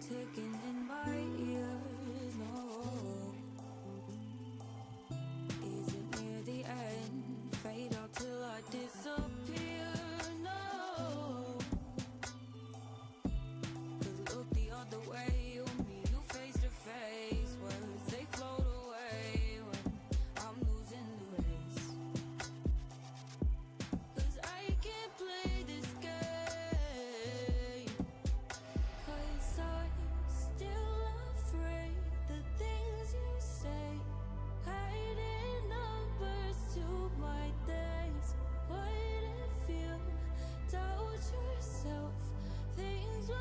ticking in my ears. No, is it near the end? Fade out till I disappear. No, 'cause look the other way. You and me, you face to face. Words they float away when I'm losing the race. 'Cause I can't play this game. 'Cause I'm still afraid the things you say, hiding numbers to my days. What if you doubt yourself? Things will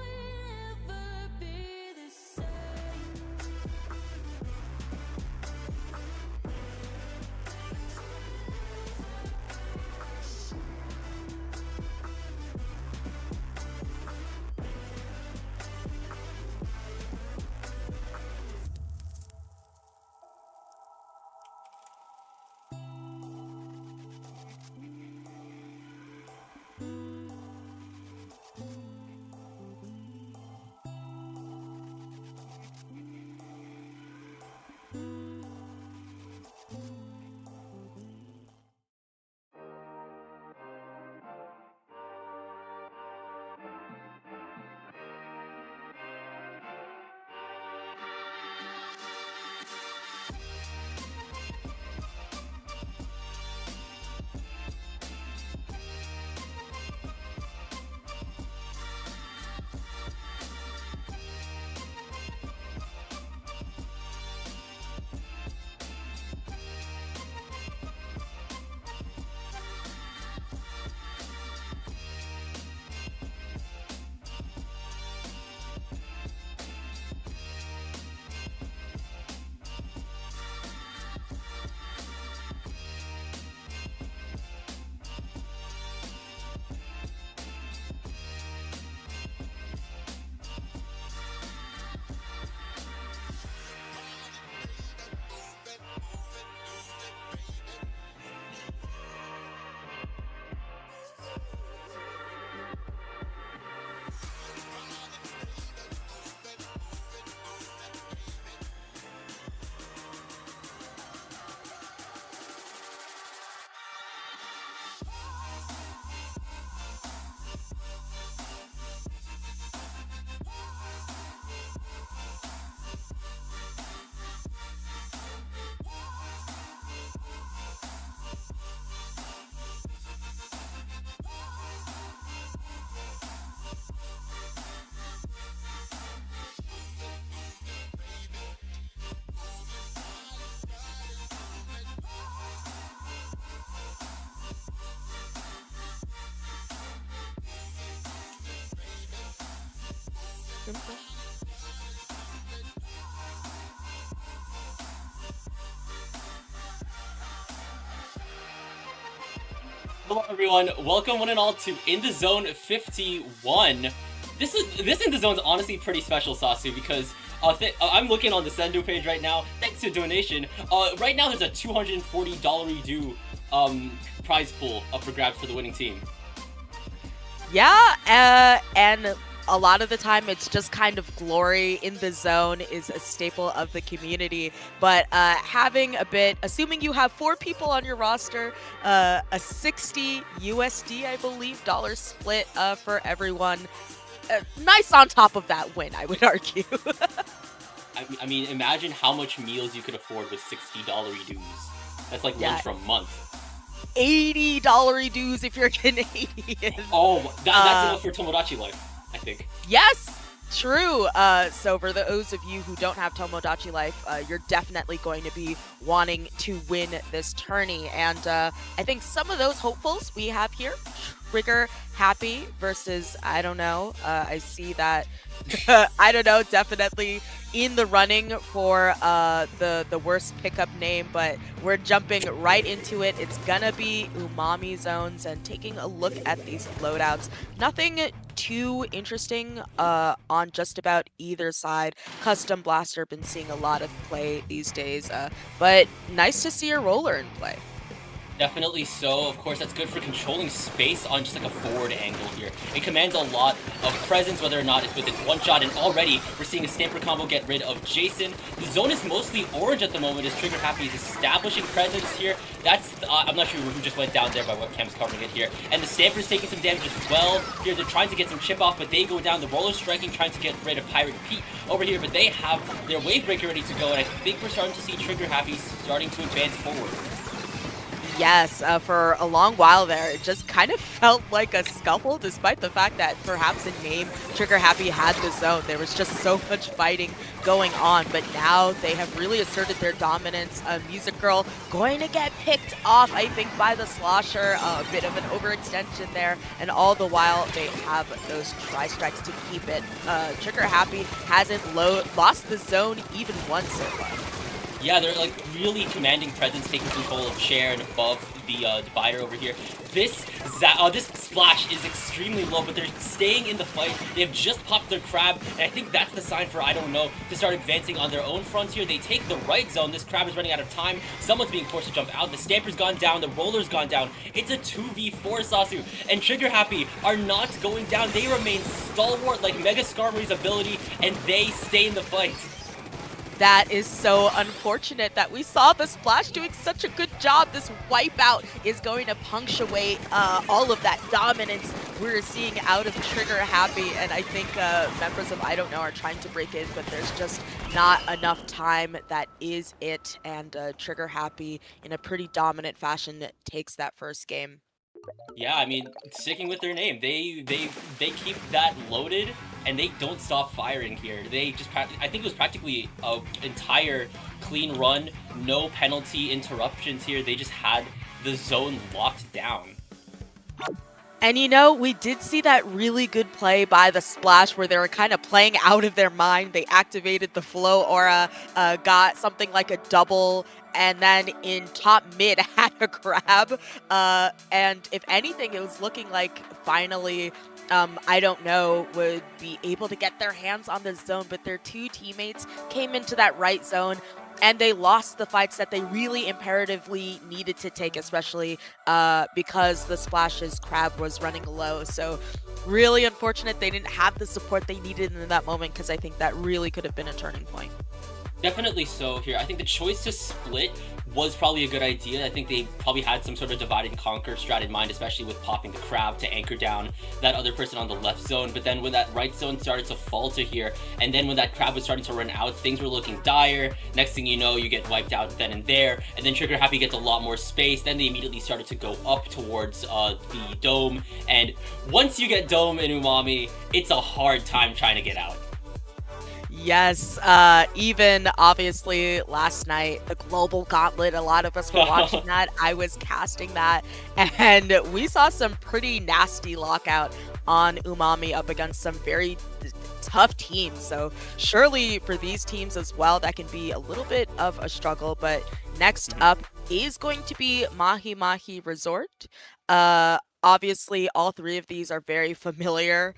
never be the same. Hello everyone, welcome one and all to In the Zone 51. This In the Zone is honestly pretty special, Sasu, because I'm looking on the Sendo page right now. Thanks to a donation. Right now there's a $240 due prize pool up for grabs for the winning team. Yeah, and a lot of the time it's just kind of glory. In the Zone is a staple of the community, but having a bit, assuming you have 4 people on your roster, a 60 USD, I believe, dollar split for everyone. Nice on top of that win, I would argue. I mean, imagine how much meals you could afford with $60 dues. That's like lunch for a month. $80 dues if you're Canadian. Oh, that's enough for Tomodachi Life, I think. Yes, true. So for those of you who don't have Tomodachi Life, you're definitely going to be wanting to win this tourney. And I think some of those hopefuls we have here, Trigger Happy versus, I don't know, I see that, I don't know, definitely in the running for the worst pickup name, but we're jumping right into it. It's gonna be Umami Zones, and taking a look at these loadouts. Nothing too interesting on just about either side. Custom Blaster, been seeing a lot of play these days, but nice to see a roller in play. Definitely so. Of course, that's good for controlling space on just like a forward angle here. It commands a lot of presence, whether or not it's with its one shot, and already we're seeing a Stamper combo get rid of Jason. The zone is mostly orange at the moment as Trigger Happy is establishing presence here. That's, I'm not sure who just went down there by webcam's covering it here. And the Stamper's taking some damage as well. Here, they're trying to get some chip off, but they go down. The Roller striking, trying to get rid of Pirate Pete over here, but they have their Wave Breaker ready to go, and I think we're starting to see Trigger Happy starting to advance forward. Yes, for a long while there, it just kind of felt like a scuffle, despite the fact that perhaps in game, Trigger Happy had the zone. There was just so much fighting going on, but now they have really asserted their dominance. Music Girl going to get picked off, I think, by the Slosher. A bit of an overextension there, and all the while, they have those tri-strikes to keep it. Trigger Happy hasn't lost the zone even once so far. Yeah, they're like really commanding presence, taking control of chair and above the divider over here. This splash is extremely low, but they're staying in the fight. They have just popped their crab, and I think that's the sign for I don't know to start advancing on their own fronts here. They take the right zone. This crab is running out of time. Someone's being forced to jump out. The Stamper's gone down. The Roller's gone down. It's a 2v4 Sasu, and Trigger Happy are not going down. They remain stalwart like Mega Skarmory's ability, and they stay in the fight. That is so unfortunate that we saw the Splash doing such a good job. This wipeout is going to punctuate all of that dominance we're seeing out of Trigger Happy, and I think members of I Don't Know are trying to break in, but there's just not enough time. That is it, and Trigger Happy in a pretty dominant fashion takes that first game. Yeah, I mean, sticking with their name, they keep that loaded and they don't stop firing here. They just I think it was practically a entire clean run, no penalty interruptions here. They just had the zone locked down. And you know, we did see that really good play by the Splash where they were kind of playing out of their mind. They activated the Flow Aura, got something like a double, and then in top mid had a grab. And if anything, it was looking like finally, I Don't Know would be able to get their hands on the zone, but their two teammates came into that right zone, and they lost the fights that they really imperatively needed to take, especially because the Splash's crab was running low. So really unfortunate they didn't have the support they needed in that moment, because I think that really could have been a turning point. Definitely so here. I think the choice to split was probably a good idea. I think they probably had some sort of divide and conquer strat in mind, especially with popping the crab to anchor down that other person on the left zone. But then when that right zone started to falter here, and then when that crab was starting to run out, things were looking dire. Next thing you know, you get wiped out then and there, and then Trigger Happy gets a lot more space. Then they immediately started to go up towards the dome, and once you get dome in Umami, it's a hard time trying to get out. Yes, even obviously last night, the Global Gauntlet, a lot of us were watching that. I was casting that, and we saw some pretty nasty lockout on Umami up against some very tough teams. So surely for these teams as well, that can be a little bit of a struggle. But next up is going to be Mahi Mahi Resort. Obviously, all three of these are very familiar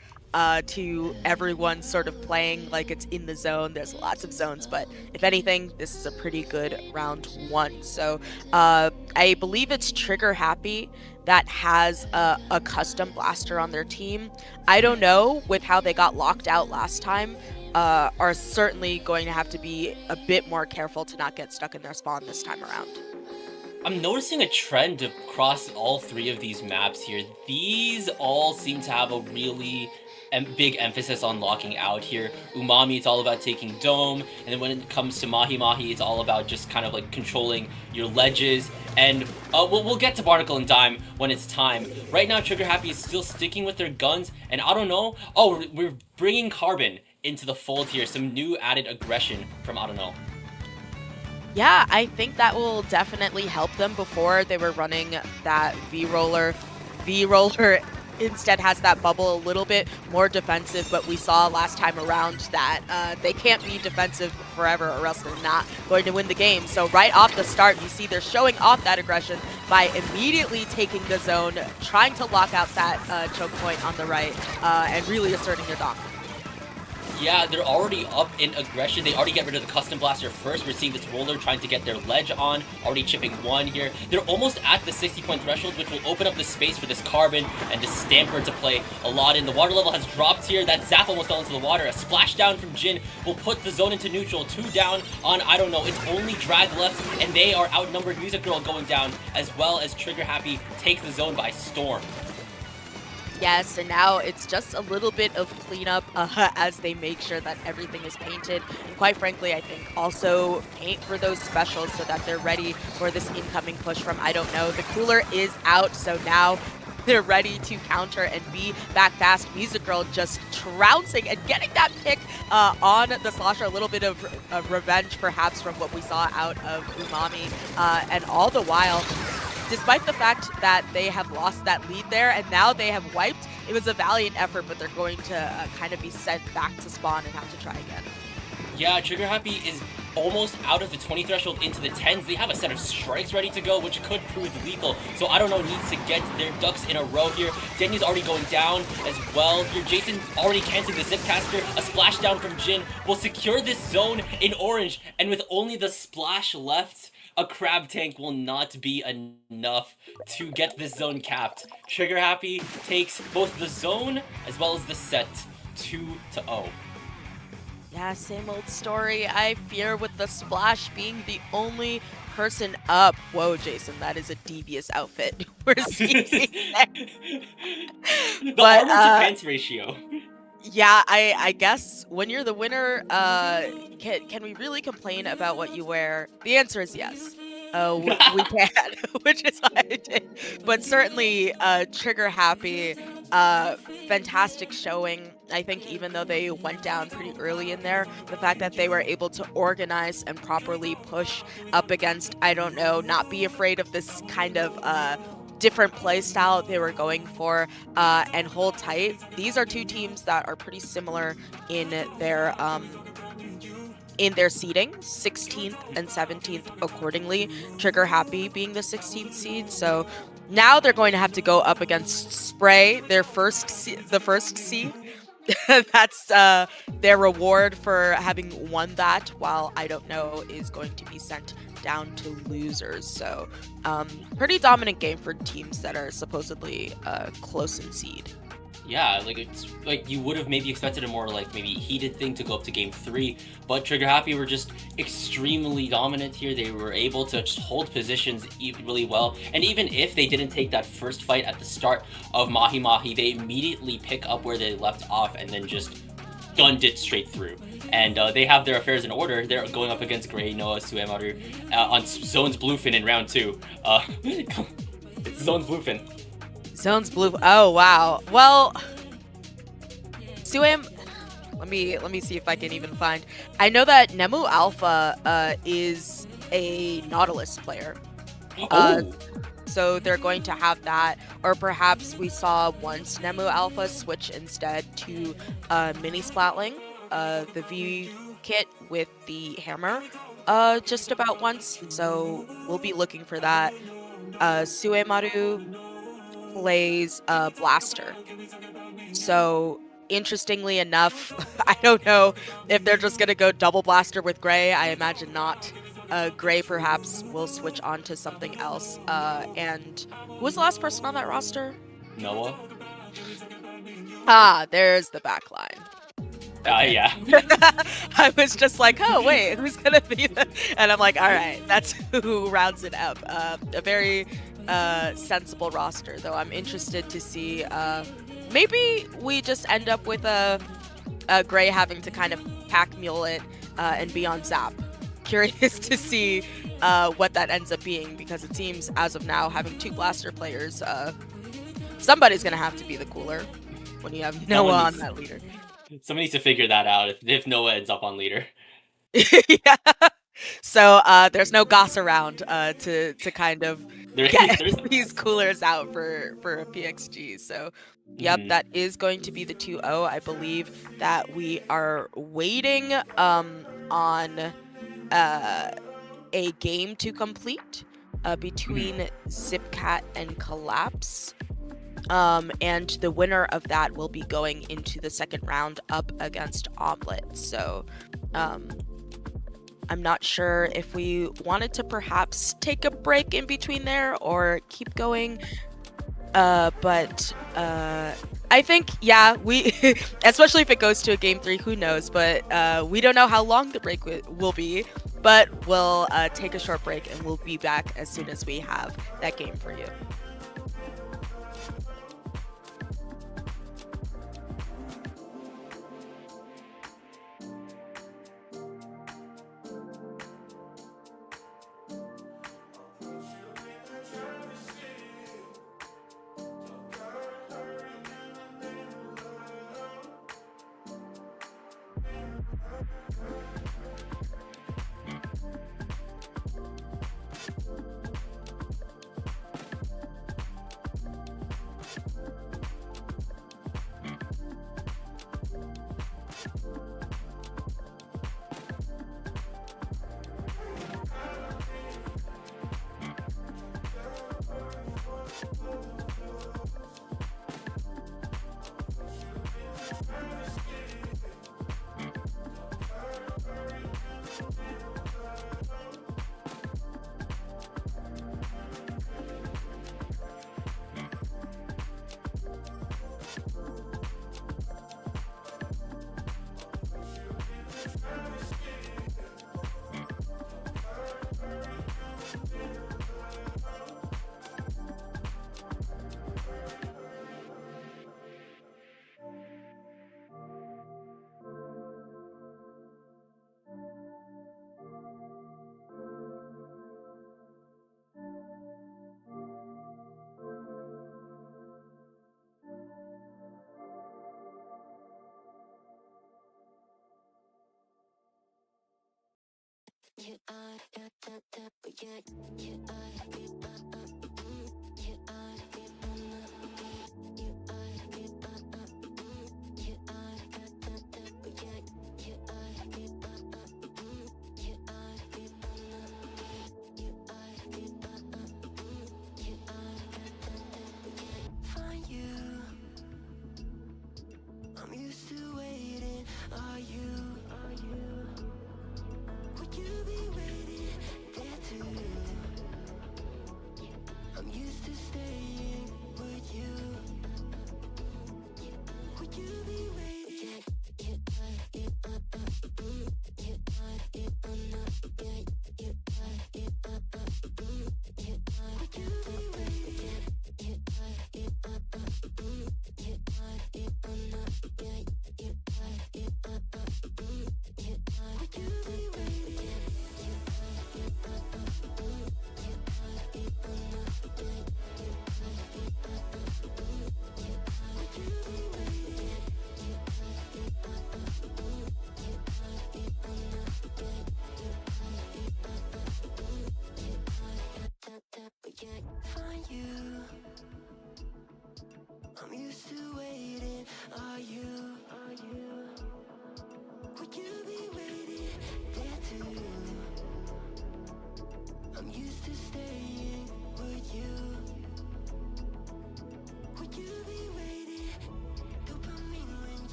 to everyone sort of playing like it's in the zone. There's lots of zones, but if anything, this is a pretty good round one. So I believe it's Trigger Happy that has a custom blaster on their team. I Don't Know, with how they got locked out last time, are certainly going to have to be a bit more careful to not get stuck in their spawn this time around. I'm noticing a trend across all three of these maps here. These all seem to have a really big emphasis on locking out here. Umami, it's all about taking dome, and then when it comes to Mahi Mahi, it's all about just kind of like controlling your ledges. And we'll get to Barnacle and Dime when it's time. Right now, Trigger Happy is still sticking with their guns, and I don't know. Oh, we're bringing Carbon into the fold here. Some new added aggression from I don't know. Yeah, I think that will definitely help them. Before they were running that V-Roller. V-Roller instead has that bubble a little bit more defensive, but we saw last time around that they can't be defensive forever or else they're not going to win the game. So right off the start, you see they're showing off that aggression by immediately taking the zone, trying to lock out that choke point on the right, and really asserting their dominance. Yeah, they're already up in aggression. They already get rid of the custom blaster first. We're seeing this roller trying to get their ledge on, already chipping one here. They're almost at the 60-point threshold, which will open up the space for this Carbon and this Stamper to play a lot in. The water level has dropped here. That Zap almost fell into the water. A splashdown from Jin will put the zone into neutral. 2 down on, I don't know, it's only Drag left, and they are outnumbered. Music Girl going down, as well as Trigger Happy take the zone by storm. Yes, and now it's just a little bit of cleanup as they make sure that everything is painted. And quite frankly, I think also paint for those specials so that they're ready for this incoming push from I don't know. The cooler is out, so now they're ready to counter and be back fast. Music Girl just trouncing and getting that pick on the Slosher. A little bit of revenge perhaps from what we saw out of Umami. And all the while, despite the fact that they have lost that lead there and now they have wiped, it was a valiant effort, but they're going to kind of be sent back to spawn and have to try again. Yeah, Trigger Happy is almost out of the 20 threshold into the 10s. They have a set of strikes ready to go, which could prove lethal. So I don't know, needs to get their ducks in a row here. Denny's already going down as well here. Jason already canceling the Zipcaster. A splashdown from Jin will secure this zone in orange. And with only the splash left, a Crab Tank will not be enough to get this zone capped. Trigger Happy takes both the zone as well as the set 2-0. Yeah, same old story. I fear with the Splash being the only person up. Whoa, Jason, that is a devious outfit we're seeing there. The But, armor to pants ratio. Yeah, I guess when you're the winner, can we really complain about what you wear? The answer is yes. We can, which is why I did. But certainly, Trigger Happy, fantastic showing. I think even though they went down pretty early in there, the fact that they were able to organize and properly push up against, I don't know, not be afraid of this kind of different play style they were going for and hold tight. These are two teams that are pretty similar in their seeding, 16th and 17th accordingly. Trigger Happy being the 16th seed. So now they're going to have to go up against Spray, the first seed. That's their reward for having won that, while I don't know is going to be sent down to losers. So pretty dominant game for teams that are supposedly close in seed. Yeah, like it's like you would have maybe expected a more like maybe heated thing to go up to game 3, but Trigger Happy were just extremely dominant here. They were able to just hold positions really well, and even if they didn't take that first fight at the start of Mahi Mahi, they immediately pick up where they left off and then just gunned it straight through. And they have their affairs in order. They're going up against Gray, Noah, Suemaru on Zone's Bluefin in round 2. It's Zone's Bluefin. Zone's blue. Oh wow. Well, Suam. Let me see if I can even find. I know that Nemu Alpha is a Nautilus player. So they're going to have that, or perhaps we saw once Nemu Alpha switch instead to Mini Splatling, the V kit with the hammer, just about once. So we'll be looking for that. Suemaru plays Blaster. So interestingly enough, I don't know if they're just going to go double Blaster with Gray. I imagine not. Gray perhaps will switch on to something else. And who was the last person on that roster? Noah. Ah, there's the back line. Yeah. I was just like, oh, wait, who's going to be the... And I'm like, all right, that's who rounds it up. A very sensible roster, though. I'm interested to see... maybe we just end up with a Gray having to kind of pack mule it and be on Zap. Curious to see what that ends up being, because it seems, as of now, having 2 Blaster players, somebody's going to have to be the cooler when you have Noah on that leader. Somebody needs to figure that out if Noah ends up on leader. Yeah. So there's no Goss around to kind of get these coolers out for a PXG. So yep, that is going to be the 2-0. I believe that we are waiting on a game to complete between Zipcat and Collapse. And the winner of that will be going into the second round up against Omelette. So I'm not sure if we wanted to perhaps take a break in between there or keep going. But I think, yeah, we, especially if it goes to a game 3, who knows, but we don't know how long the break will be, but we'll take a short break and we'll be back as soon as we have that game for you.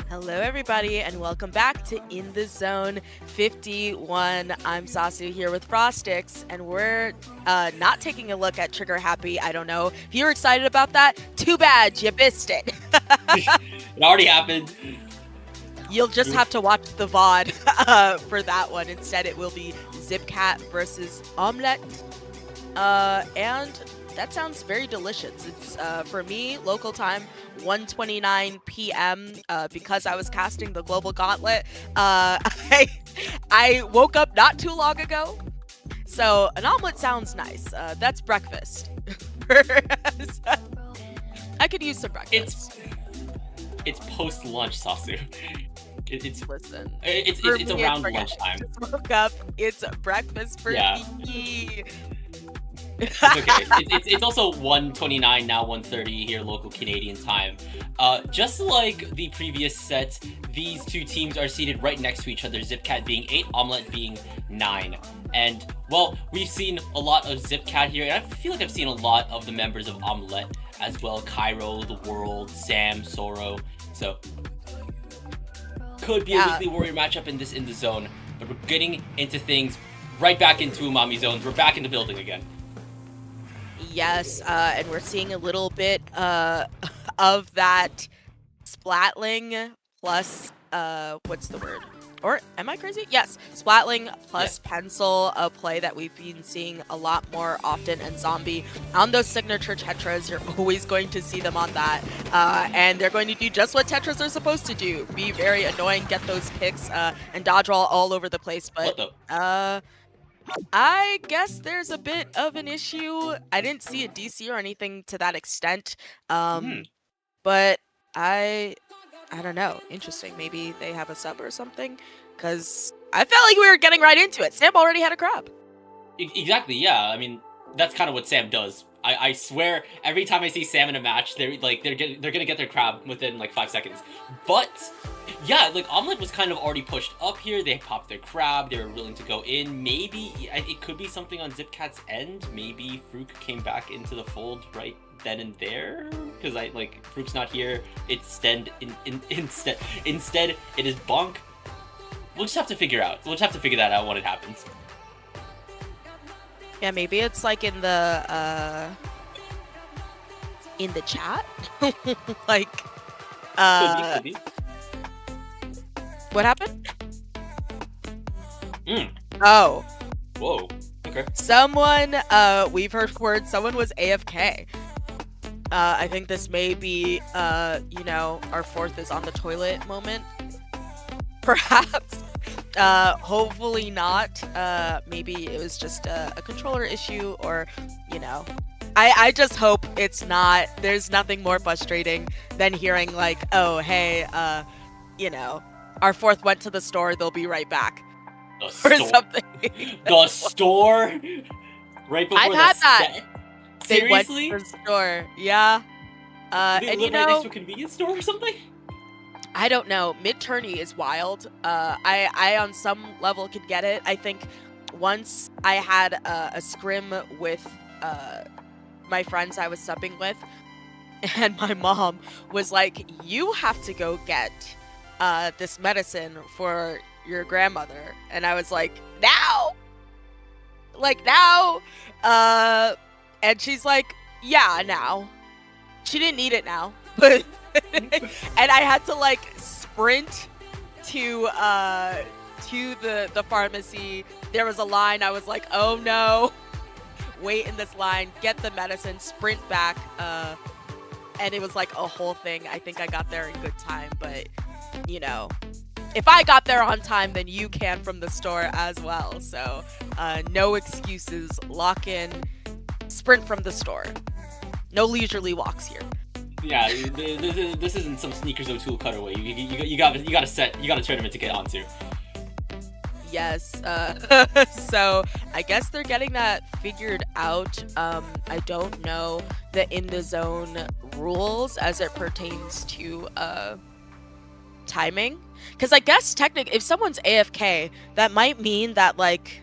Hello, everybody, and welcome back to In the Zone 51. I'm Sasu here with Frostix, and we're not taking a look at Trigger Happy. I don't know if you're excited about that. Too bad, you missed it. It already happened. You'll just have to watch the VOD for that one. Instead, it will be Zipcat versus Omelette. And that sounds very delicious. It's, for me, local time, 1:29 p.m. Because I was casting the Global Gauntlet. I woke up not too long ago. So an omelet sounds nice. That's breakfast. I could use some breakfast. It's post-lunch, Sasu. Listen. It's around lunchtime. Just woke up. It's breakfast for me. It's okay. It's also 1:29 now, 1:30 here local Canadian time. Just like the previous set, these two teams are seated right next to each other. Zipcat being 8, Omelette being 9. And well, we've seen a lot of Zipcat here, and I feel like I've seen a lot of the members of Omelette as well. Cairo, The World, Sam, Soro. So could be a weekly warrior matchup in the zone, but we're getting into things right back into Umami zones. We're back in the building again. Yes, and we're seeing a little bit of that Splatling plus, what's the word? Or am I crazy? Yes, Splatling plus Pencil, a play that we've been seeing a lot more often, and Zombie. On those signature Tetras, you're always going to see them on that. And they're going to do just what Tetras are supposed to do. Be very annoying, get those picks, and dodge roll all over the place. But, I guess there's a bit of an issue. I didn't see a DC or anything to that extent. But I don't know. Interesting. Maybe they have a sub or something? Because I felt like we were getting right into it. Sam already had a crab. Exactly, yeah. I mean, that's kind of what Sam does. I swear, every time I see Sam in a match, they're gonna get their crab within like 5 seconds. But yeah, like Omelette was kind of already pushed up here. They popped their crab. They were willing to go in. Maybe it could be something on Zipcat's end. Maybe Fruk came back into the fold right then and there, because Fruk's not here. Instead it is Bonk. We'll just have to figure out. We'll just have to figure that out when it happens. Yeah, maybe it's like in the chat. Like Could be. What happened? Mm. Oh. Whoa. Okay. Someone we've heard word someone was AFK. I think this may be our fourth is on the toilet moment. Perhaps. Hopefully not. Maybe it was just a controller issue, or I just hope it's not. There's nothing more frustrating than hearing like, oh hey, our fourth went to the store, they'll be right back. The Or store. something. The store? Right before I've had that. set? They went Seriously? to the store. Yeah. They And live right next to a convenience store or something? I don't know. Mid-tourney is wild. I on some level could get it. I think once I had a scrim with my friends I was subbing with, and my mom was like, you have to go get this medicine for your grandmother. And I was like, now? Like, now? And she's like, yeah, now. She didn't need it now. But and I had to like sprint to the pharmacy. There was a line. I was like, oh no. Wait in this line, get the medicine, sprint back, and it was like a whole thing. I think I got there in good time, but if I got there on time, then you can from the store as well. So no excuses. Lock in, sprint from the store. No leisurely walks here. Yeah, this isn't some Sneakers O'Toole cutaway. You got a tournament to get onto. Yes. So I guess they're getting that figured out. I don't know the in the zone rules as it pertains to timing, because I guess technically if someone's AFK, that might mean that like.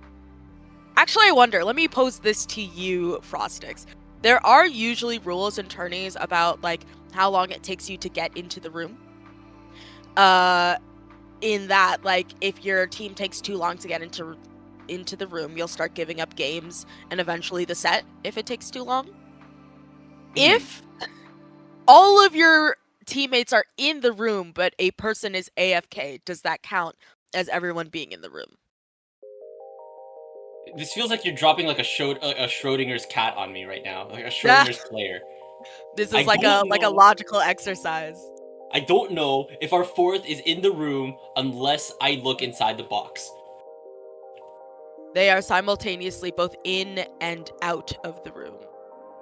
Actually, I wonder. Let me pose this to you, Frostix. There are usually rules in tourneys about like how long it takes you to get into the room. In that, like, if your team takes too long to get into the room, you'll start giving up games and eventually the set if it takes too long. If all of your teammates are in the room but a person is AFK, does that count as everyone being in the room? This feels like you're dropping like a Schrodinger's cat on me right now, like a Schrodinger's player. This is like a logical exercise. I don't know if our fourth is in the room unless I look inside the box. They are simultaneously both in and out of the room.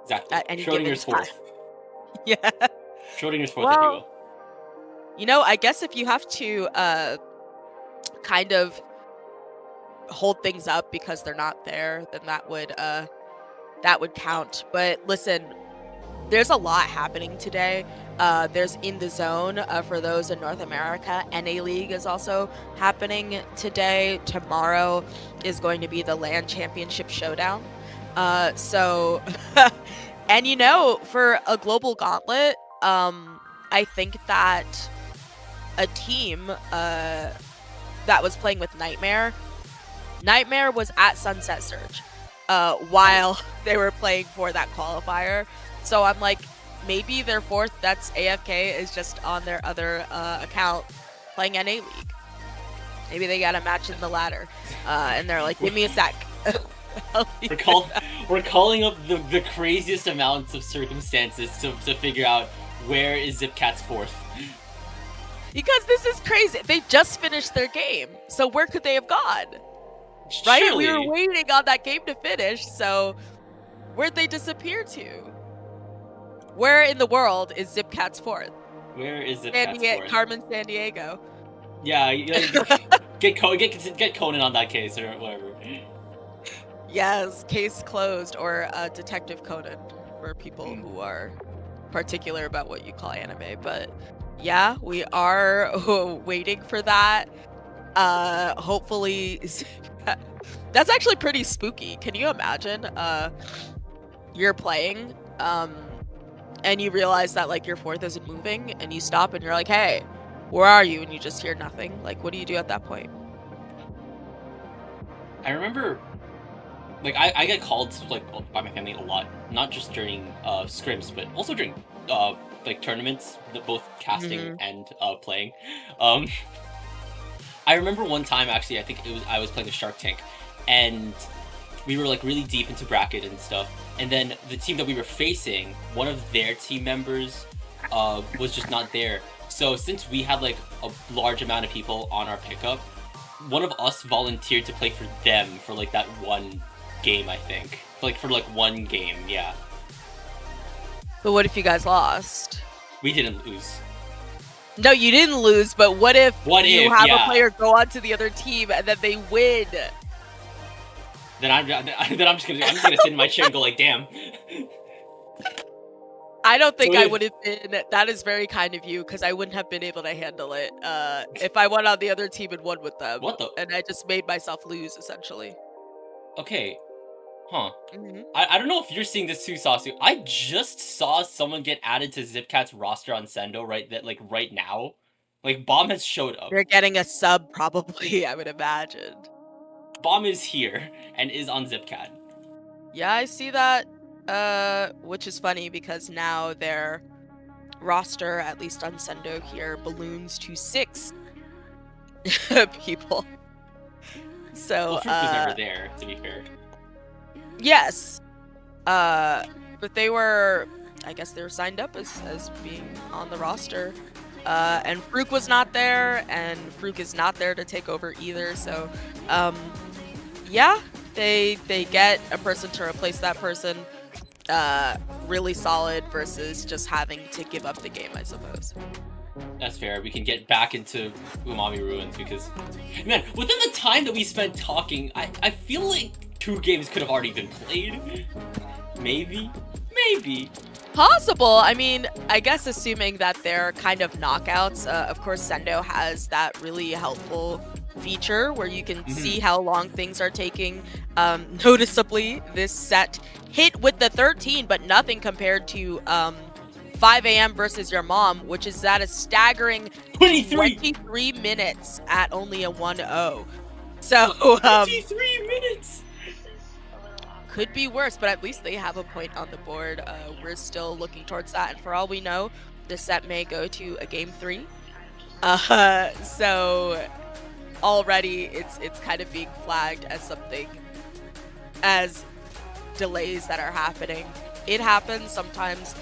Exactly. At any Schrodinger's given time. fourth. Yeah. Schrodinger's fourth, if you will. I guess if you have to kind of hold things up because they're not there, then that would count. But listen, there's a lot happening today. There's In the Zone for those in North America. NA League is also happening today. Tomorrow is going to be the LAN Championship Showdown. And for a global gauntlet, I think that a team that was playing with Nightmare was at Sunset Surge while they were playing for that qualifier. So I'm like, maybe their fourth that's AFK is just on their other account playing NA League. Maybe they got a match in the ladder, and they're like, give me a sec. We're calling up the craziest amounts of circumstances to figure out where is Zipcat's fourth. Because this is crazy. They just finished their game, so where could they have gone? Right? Surely. We were waiting on that game to finish, so where'd they disappear to? Where in the world is Zipcat's fourth? Where is Zipcat's fourth? Carmen San Diego. Yeah, get Conan on that case or whatever. Yes, case closed, or Detective Conan for people Mm. who are particular about what you call anime. But yeah, we are waiting for that. Hopefully, that's actually pretty spooky. Can you imagine? You're playing, and you realize that like your fourth isn't moving, and you stop, and you're like, "Hey, where are you?" And you just hear nothing. Like, what do you do at that point? I remember, like, I get called like by my family a lot, not just during scrims, but also during like tournaments, both casting Mhm. and playing. Um, I remember one time actually, I was playing a Shark Tank, and we were like really deep into bracket and stuff, and then the team that we were facing, one of their team members was just not there. So since we had like a large amount of people on our pickup, one of us volunteered to play for them for like that one game, I think. For like one game, yeah. But what if you guys lost? We didn't lose. No, you didn't lose, but what if you have yeah. a player go on to the other team and then they win? Then I'm just gonna sit in my chair and go like, damn. I don't think So I if- would have been. That is very kind of you, because I wouldn't have been able to handle it if I went on the other team and won with them. What the? And I just made myself lose, essentially. Okay. Huh. Mm-hmm. I don't know if you're seeing this too, Sasu. I just saw someone get added to Zipcat's roster on Sendo right now. Like, Bomb has showed up. They're getting a sub, probably, I would imagine. Bomb is here and is on Zipcat. Yeah, I see that, which is funny because now their roster, at least on Sendo here, balloons to 6 people. So, Well, Fruit was never there, to be fair. yes. But they were, I guess they were signed up as being on the roster. And Fruk was not there, and Fruk is not there to take over either. So, yeah, they get a person to replace that person. Really solid versus just having to give up the game, I suppose. That's fair. We can get back into Umami Ruins because, man, within the time that we spent talking, I feel like 2 games could have already been played. Maybe. Possible. I mean, I guess assuming that they're kind of knockouts. Of course, Sendo has that really helpful feature where you can see how long things are taking. Noticeably, this set hit with the 13, but nothing compared to 5 a.m. versus your mom, which is at a staggering 23 minutes at only a 1-0. So, 23 minutes! could be worse, but at least they have a point on the board. We're still looking towards that, and for all we know, this set may go to a game 3. So already it's kind of being flagged as something, as delays that are happening. It happens sometimes.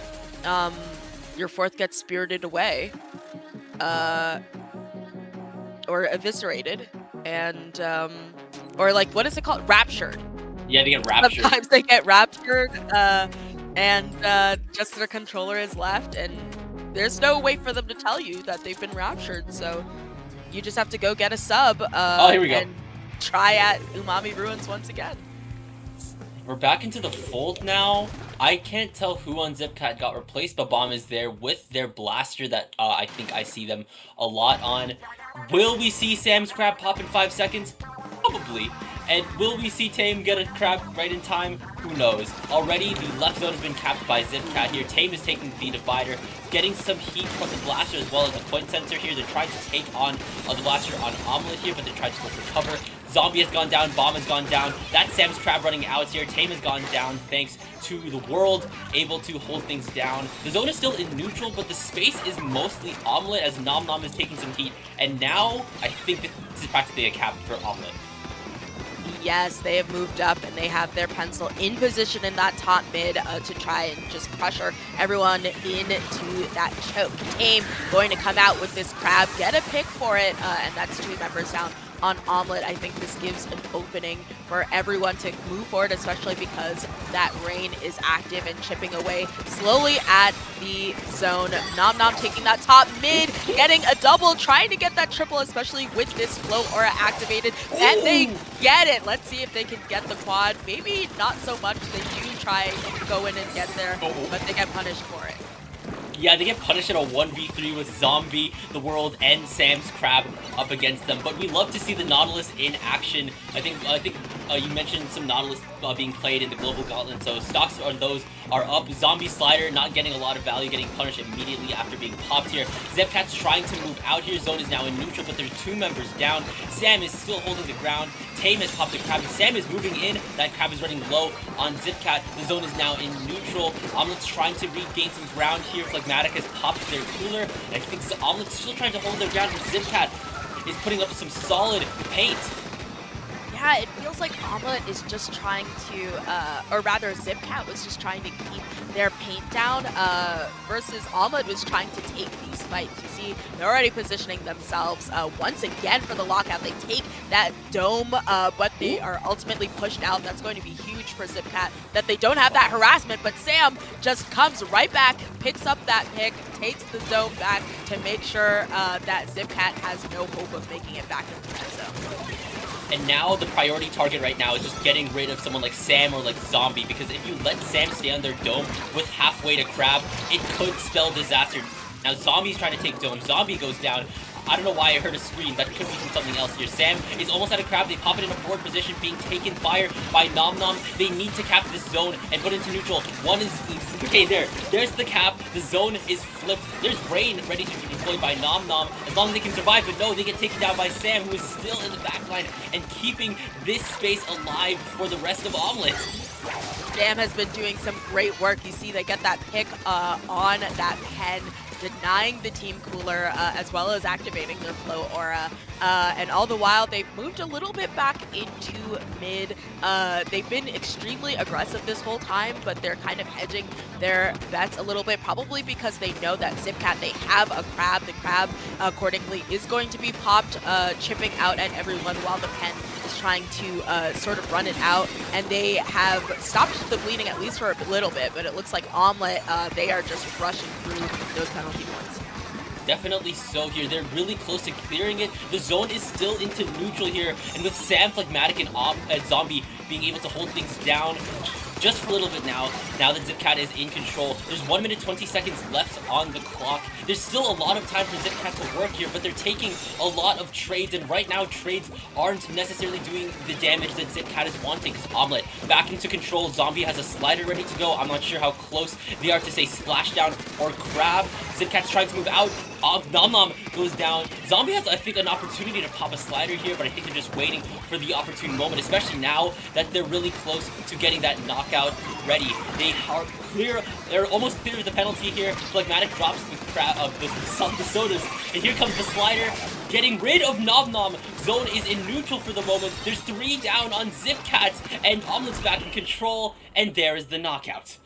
Your fourth gets spirited away, or eviscerated, and or like, what is it called? Raptured. Yeah, they get raptured. Sometimes they get raptured, and just their controller is left, and there's no way for them to tell you that they've been raptured. So you just have to go get a sub. Here we go. And try at Umami Ruins once again. We're back into the fold now. I can't tell who on Zipcat got replaced, but Bomb is there with their blaster that I think I see them a lot on. Will we see Sam's crab pop in 5 seconds? Probably. And will we see Tame get a crab right in time? Who knows? Already, the left zone has been capped by Zipcat here. Tame is taking the divider, getting some heat from the blaster as well as the point sensor here. They're trying to take on the blaster on Omelet here, but they're trying to go for cover. Zombie has gone down, Bomb has gone down. That's Sam's crab running out here. Tame has gone down thanks to the world able to hold things down. The zone is still in neutral, but the space is mostly Omelet as Nom Nom is taking some heat. And now, I think this is practically a cap for Omelet. Yes, they have moved up and they have their pencil in position in that top mid to try and just pressure everyone into that choke. Tame going to come out with this crab, get a pick for it, and that's 2 members down on Omelet, I think this gives an opening for everyone to move forward, especially because that Rain is active and chipping away slowly at the zone. Nom Nom taking that top mid, getting a double, trying to get that triple, especially with this Flow Aura activated. And they get it. Let's see if they can get the quad. Maybe not so much. They do try to go in and get there, but they get punished for it. Yeah, they get punished in a 1v3 with Zombie, the World, and Sam's Crab up against them. But we love to see the Nautilus in action. I think you mentioned some Nautilus being played in the Global Gauntlet, so stocks on those are up. Zombie Slider not getting a lot of value, getting punished immediately after being popped here. Zepcat's trying to move out here. Zone is now in neutral, but there's 2 members down. Sam is still holding the ground. Tame has popped the Crab. Sam is moving in. That Crab is running low on Zipcat. The zone is now in neutral. Omelet's trying to regain some ground here. Phlegmatic has popped their cooler. And I think Omelet's still trying to hold their ground, but Zipcat is putting up some solid paint. Yeah, it feels like Omelet is just trying to, or rather Zipcat was just trying to keep their paint down, versus Omelet was trying to take these fights. You see, they're already positioning themselves once again for the lockout. They take that dome, but they are ultimately pushed out. That's going to be huge for Zipcat, that they don't have that harassment, but Sam just comes right back, picks up that pick, takes the dome back to make sure that Zipcat has no hope of making it back into that zone. And now the priority target right now is just getting rid of someone like Sam or like Zombie, because if you let Sam stay on their dome with halfway to Crab, it could spell disaster. Now Zombie's trying to take dome. Zombie goes down. I don't know why I heard a scream. That could be from something else here. Sam is almost out of Crab. They pop it in a forward position, being taken fire by Nom Nom. They need to cap this zone and put it into neutral. One is... Okay, there's the cap. The zone is flipped. There's Rain ready to be deployed by Nom Nom, as long as they can survive. But no, they get taken down by Sam, who is still in the backline and keeping this space alive for the rest of Omelet. Sam has been doing some great work. You see they get that pick on that pen, denying the team cooler, as well as activating their Flow Aura. And all the while, they've moved a little bit back into mid. They've been extremely aggressive this whole time, but they're kind of hedging their bets a little bit, probably because they know that Zipcat, they have a Crab. The Crab, accordingly, is going to be popped, chipping out at everyone while the pen is trying to sort of run it out. And they have stopped the bleeding at least for a little bit, but it looks like Omelet, they are just rushing through those penalty points. Definitely so here. They're really close to clearing it. The zone is still into neutral here, and with Sam, Phlegmatic, and Zombie being able to hold things down just for a little bit now that Zipcat is in control. There's 1 minute 20 seconds left on the clock. There's still a lot of time for Zipcat to work here, but they're taking a lot of trades, and right now trades aren't necessarily doing the damage that Zipcat is wanting, because Omelet back into control. Zombie has a slider ready to go. I'm not sure how close they are to say Splashdown or Crab. Zipcat's trying to move out. Nom Nom goes down. Zombie has, I think, an opportunity to pop a slider here, but I think they're just waiting for the opportune moment, especially now that they're really close to getting that knockout ready. They are clear. They're almost clear of the penalty here. Phlegmatic drops the sodas, and here comes the slider, getting rid of Nom Nom. Zone is in neutral for the moment. There's 3 down on Zipcat, and Omelet's back in control, and there is the knockout.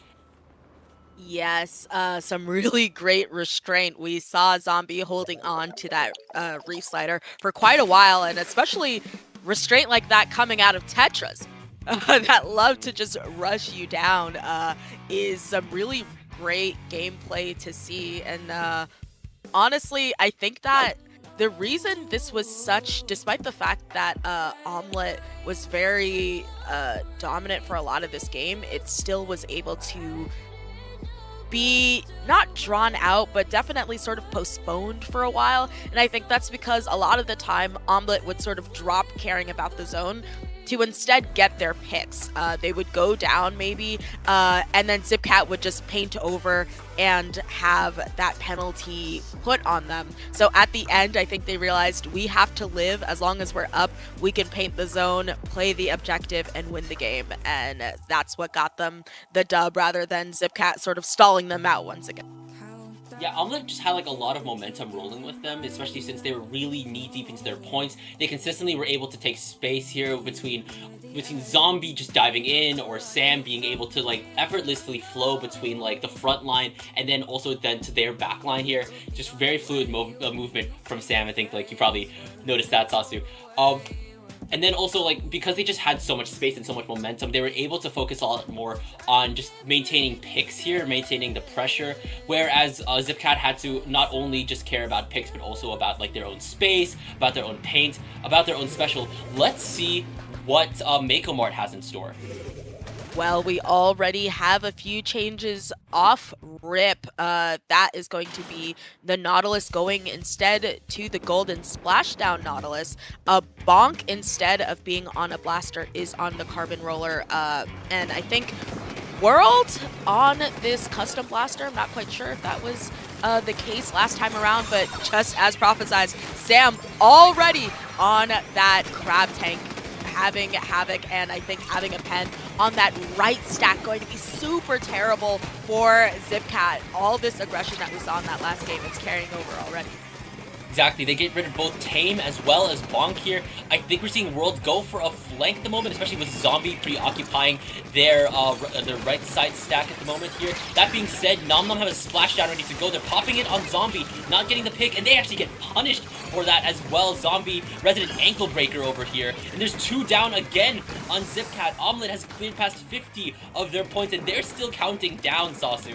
Yes, some really great restraint. We saw Zombie holding on to that Reef Slider for quite a while, and especially restraint like that coming out of Tetras that love to just rush you down is some really great gameplay to see. And honestly, I think that the reason this was such, despite the fact that Omelet was very dominant for a lot of this game, it still was able to be not drawn out, but definitely sort of postponed for a while. And I think that's because a lot of the time Omelet would sort of drop caring about the zone to instead get their picks. They would go down maybe, and then Zipcat would just paint over and have that penalty put on them. So at the end, I think they realized we have to live. As long as we're up, we can paint the zone, play the objective, and win the game. And that's what got them the dub, rather than Zipcat sort of stalling them out once again. How Yeah, Omelette just had like a lot of momentum rolling with them, especially since they were really knee deep into their points. They consistently were able to take space here between Zombie just diving in, or Sam being able to like effortlessly flow between like the front line and then also then to their back line here. Just very fluid movement from Sam. I think like you probably noticed that, Sasu. And then also, like, because they just had so much space and so much momentum, they were able to focus a lot more on just maintaining picks here, maintaining the pressure, whereas Zipcat had to not only just care about picks, but also about, like, their own space, about their own paint, about their own special. Let's see what Mako Mart has in store. Well, we already have a few changes off rip. That is going to be the Nautilus going instead to the Golden Splashdown Nautilus. A Bonk, instead of being on a Blaster, is on the Carbon Roller. And I think World on this Custom Blaster. I'm not quite sure if that was the case last time around, but just as prophesized, Sam already on that Crab Tank, having Havoc, and I think having a pen on that right stack going to be super terrible for Zipcat. All this aggression that we saw in that last game, it's carrying over already. Exactly, they get rid of both Tame as well as Bonk here. I think we're seeing World go for a flank at the moment, especially with Zombie preoccupying their right side stack at the moment here. That being said, Nom Nom have a splashdown ready to go. They're popping it on Zombie, not getting the pick, and they actually get punished for that as well. Zombie, resident ankle breaker over here. And there's 2 down again on Zipcat. Omelette has cleared past 50 of their points, and they're still counting down, Sasu.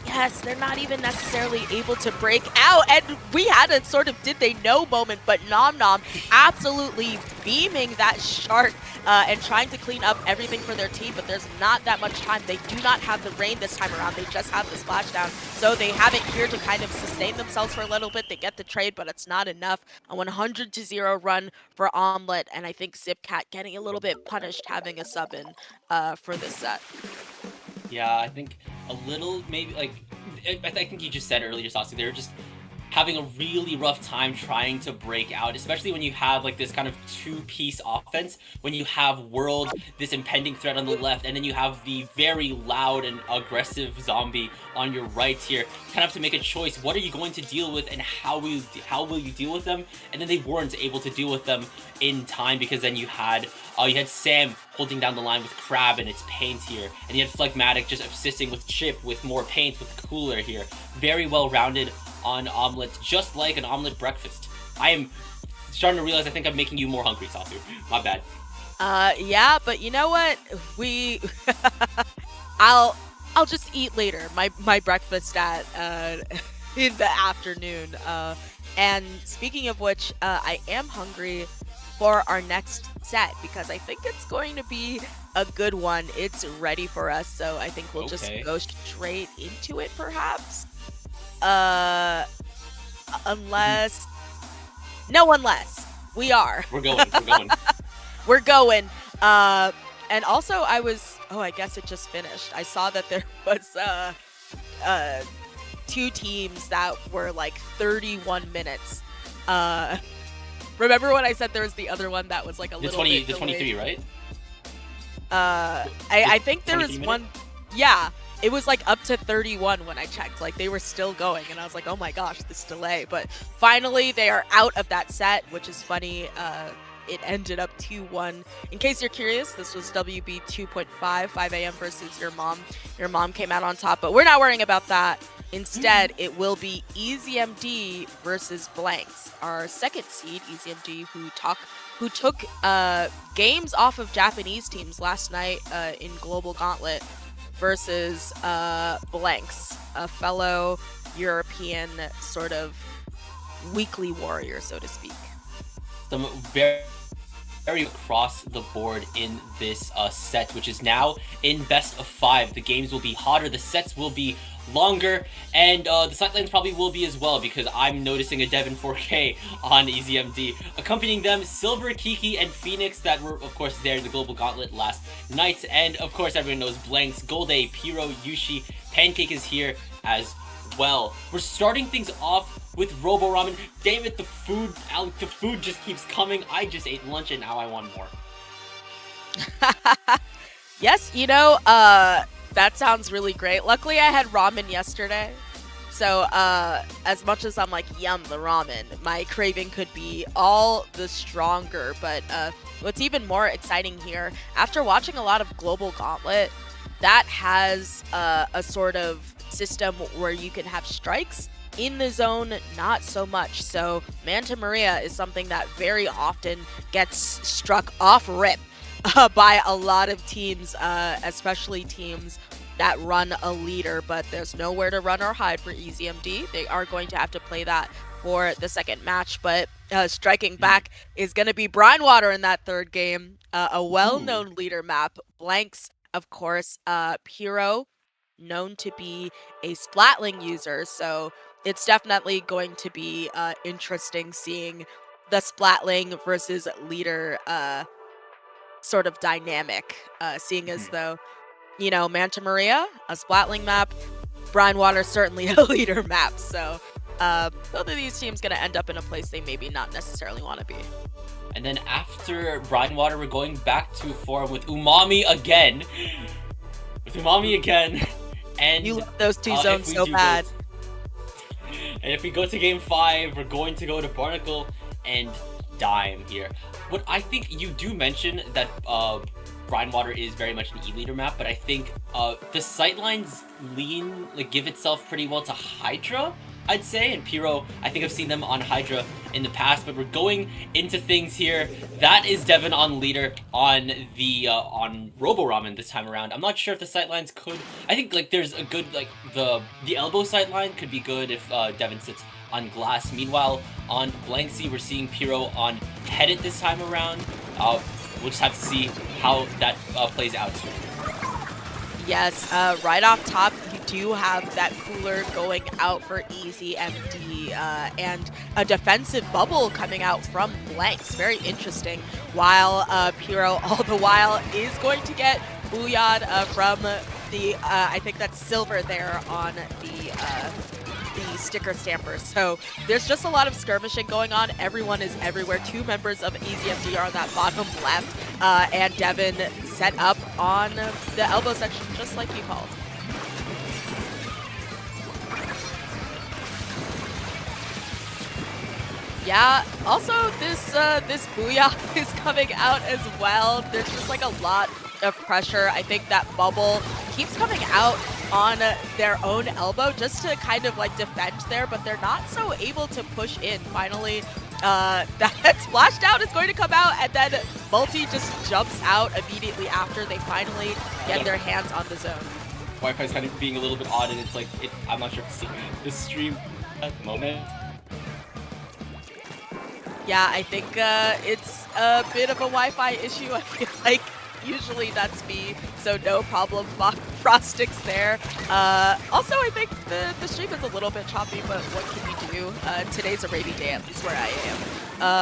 Yes, they're not even necessarily able to break out, and we had a sort of did they know moment, but Nom Nom absolutely beaming that shark and trying to clean up everything for their team, but there's not that much time. They do not have the rain this time around. They just have the splashdown, so they have it here to kind of sustain themselves for a little bit. They get the trade, but it's not enough. A 100-0 run for Omelette, and I think Zipcat getting a little bit punished having a sub in for this set. Yeah, I think a little, maybe, like, I think you just said earlier, Sasu, they were just having a really rough time trying to break out, especially when you have, like, this kind of two-piece offense, when you have World, this impending threat on the left, and then you have the very loud and aggressive Zombie on your right here. You kind of have to make a choice. What are you going to deal with, and how will you deal with them? And then they weren't able to deal with them in time, because then you had Sam holding down the line with Crab and its paint here, and you had Phlegmatic just assisting with Chip with more paint with Cooler here. Very well rounded on Omelette, just like an omelet breakfast. I am starting to realize I think I'm making you more hungry, Sasu. My bad. Yeah, but you know what? I'll just eat later. My breakfast at in the afternoon. And speaking of which, I am hungry for our next set, because I think it's going to be a good one. It's ready for us, so I think we'll just go straight into it, perhaps. Unless we are. We're going. We're going. And also I guess it just finished. I saw that there was 2 teams that were like 31 minutes. Remember when I said there was the other one that was like a little bit delayed? 23, right? I think there was one. Yeah, it was like up to 31 when I checked. Like they were still going, and I was like, oh my gosh, this delay. But finally, they are out of that set, which is funny. It ended up 2-1. In case you're curious, this was WB 2.5, 5 a.m. versus your mom. Your mom came out on top, but we're not worrying about that. Instead, it will be EZMD versus Blanks, our second seed, EZMD, who took games off of Japanese teams last night in Global Gauntlet versus Blanks, a fellow European sort of weekly warrior, so to speak. Some very across the board in this set, which is now in best of 5. The games will be hotter, the sets will be longer, and the sidelines probably will be as well, because I'm noticing a Devon 4K on EZMD. Accompanying them, Silver, Kiki, and Phoenix, that were, of course, there in the Global Gauntlet last night. And, of course, everyone knows Blanks, Golday, Pyro, Yushi, Pancake is here as well. We're starting things off with Robo Ramen. Damn it, the food just keeps coming. I just ate lunch and now I want more. Yes, that sounds really great. Luckily, I had ramen yesterday, So, as much as I'm like, yum, the ramen, my craving could be all the stronger. But what's even more exciting here, after watching a lot of Global Gauntlet, that has a sort of system where you can have strikes in the zone, not so much. So Manta Maria is something that very often gets struck off rip by a lot of teams, especially teams that run a leader, but there's nowhere to run or hide for EasyMD. They are going to have to play that for the second match, but striking back is going to be Brinewater in that third game. A well-known leader map. Blanks, of course, Pyro, known to be a Splatling user, so it's definitely going to be interesting seeing the Splatling versus leader sort of dynamic, seeing as though, you know, Manta Maria, a Splatling map, Brinewater certainly a leader map, so both of these teams going to end up in a place they maybe not necessarily want to be. And then after Brinewater, we're going back to form with Umami again. And you love those two zones so bad. And if we go to game 5, we're going to go to Barnacle and Dime here. What I think you do mention that Brinewater is very much an E-leader map, but I think the sightlines give itself pretty well to Hydra, I'd say, and Pyro. I think I've seen them on Hydra in the past, but we're going into things here. That is Devin on leader on the on Robo Ramen this time around. I'm not sure if the sightlines could. I think like there's a good the elbow sightline could be good if Devin sits on glass. Meanwhile, on Blanksy, we're seeing Pyro on headed this time around. We'll just have to see how that plays out. Yes, right off top, you do have that cooler going out for EasyMD and a defensive bubble coming out from Blanks. Very interesting. While Pyro, all the while, is going to get booyah'd from the, I think that's silver there on the sticker stamper. So there's just a lot of skirmishing going on. Everyone is everywhere. 2 members of EasyMD are on that bottom left, and Devin set up on the elbow section just like you called. Yeah, also this booyah is coming out as well. There's just like a lot of pressure. I think that bubble keeps coming out on their own elbow just to kind of like defend there, but they're not so able to push in. Finally, that splash down is going to come out, and then Multi just jumps out immediately after they finally get their hands on the zone. Wi-Fi is kind of being a little bit odd, and it's like, I'm not sure if it's this stream at the moment. Yeah, I think it's a bit of a Wi-Fi issue. I feel like usually that's me, so no problem. Frostix there. Also, I think the stream is a little bit choppy, but what can you do? Today's a rainy day, at least where I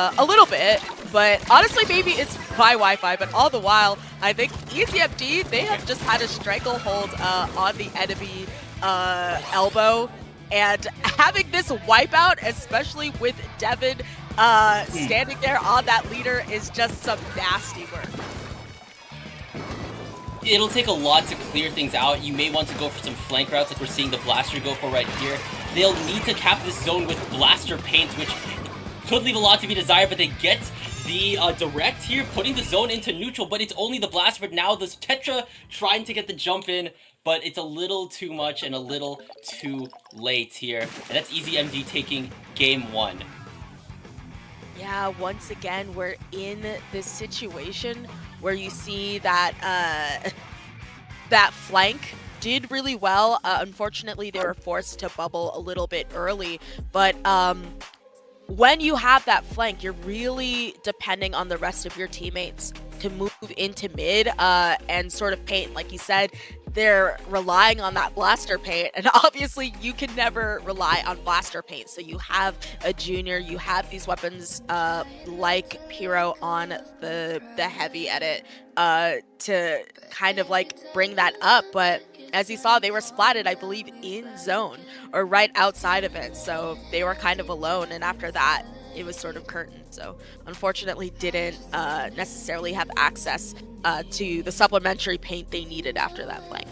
am. A little bit, but honestly, maybe it's my Wi-Fi, but all the while, I think EasyMD, they have just had a stranglehold on the enemy elbow, and having this wipeout, especially with Devin standing there on that leader, is just some nasty work. It'll take a lot to clear things out. You may want to go for some flank routes like we're seeing the Blaster go for right here. They'll need to cap this zone with Blaster Paint, which could leave a lot to be desired, but they get the direct here, putting the zone into neutral, but it's only the Blaster. But now this Tetra trying to get the jump in, but it's a little too much and a little too late here. And that's EasyMD taking game 1. Yeah, once again, we're in this situation where you see that that flank did really well. Unfortunately, they were forced to bubble a little bit early, but when you have that flank, you're really depending on the rest of your teammates to move into mid and sort of paint. Like you said, they're relying on that Blaster Paint, and obviously you can never rely on Blaster Paint. So you have a junior, you have these weapons like Pyro on the heavy edit to kind of like bring that up, but as you saw, they were splatted, I believe, in zone or right outside of it, so they were kind of alone, and after that it was sort of curtained. So unfortunately didn't necessarily have access to the supplementary paint they needed after that flank.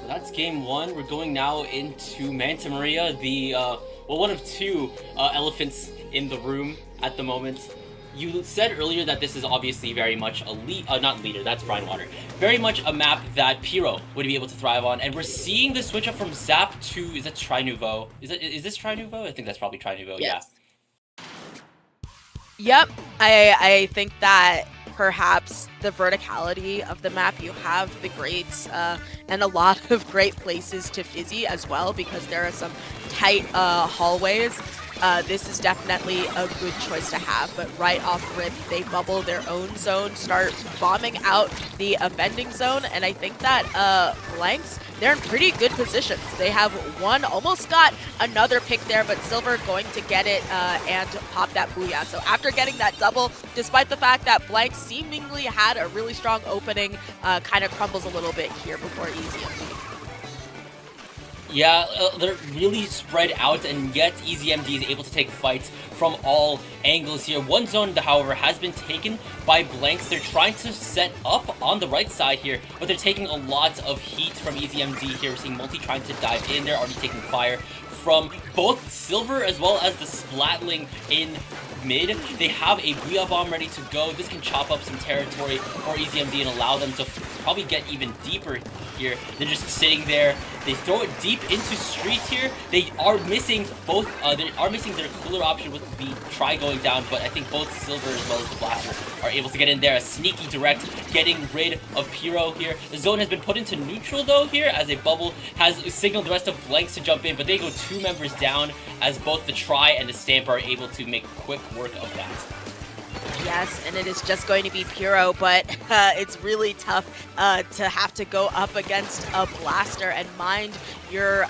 That's game one. We're going now into Manta Maria, the one of two elephants in the room at the moment. You said earlier that this is obviously very much a not leader, that's Brine Water. Very much a map that Pyro would be able to thrive on, and we're seeing the switch up from Zap to, is that Tri Nouveau? Is this Tri Nouveau? I think that's probably Tri Nouveau, Yes. yeah. Yep, I think that perhaps the verticality of the map, you have the grates and a lot of great places to fizzy as well, because there are some tight hallways. This is definitely a good choice to have, but right off rip, they bubble their own zone, start bombing out the offending zone, and I think that Blanks, they're in pretty good positions. They have one, almost got another pick there, but Silver going to get it and pop that Booyah. So after getting that double, despite the fact that Blanks seemingly had a really strong opening, kind of crumbles a little bit here before EasyMD. Yeah, they're really spread out, and yet EasyMD is able to take fights from all angles here. One zone, however, has been taken by Blanks. They're trying to set up on the right side here, but they're taking a lot of heat from EasyMD here. We're seeing Multi trying to dive in there, already taking fire from both Silver as well as the Splatling in mid. They have a Booyah Bomb ready to go. This can chop up some territory for EasyMD and allow them to probably get even deeper here. They're just sitting there. They throw it deep into Streets here. They are missing both, they are missing their cooler option with the Try going down, but I think both Silver as well as the Blaster are able to get in there. A sneaky direct, getting rid of Pyro here. The zone has been put into neutral though here, as a bubble has signaled the rest of Blanks to jump in, but they go 2 members down as both the Try and the Stamp are able to make quick work of that. Yes, and it is just going to be Pyro, but it's really tough to have to go up against a Blaster and mind your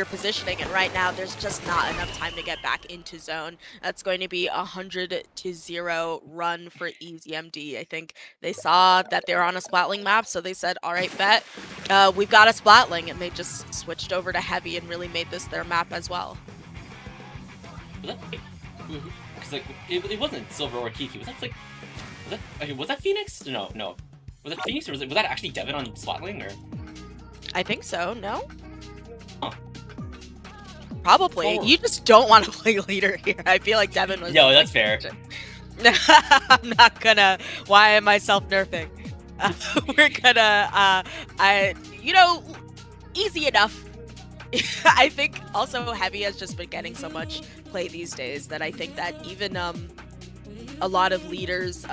positioning. And right now, there's just not enough time to get back into zone. That's going to be 100-0 run for EasyMD. I think they saw that they were on a Splatling map, so they said, all right, bet, we've got a Splatling, and they just switched over to Heavy and really made this their map as well. Because like it wasn't Silver or Kiki. Was that Phoenix? No. Was that Phoenix, or was that actually Devin on Splatling, or? I think so. No. Huh. Probably. You just don't want to play leader here. I feel like Devin was. No, that's fair. I'm not gonna. Why am I self-nerfing? We're gonna. Easy enough. I think also Heavy has just been getting so much play these days that I think that even a lot of leaders,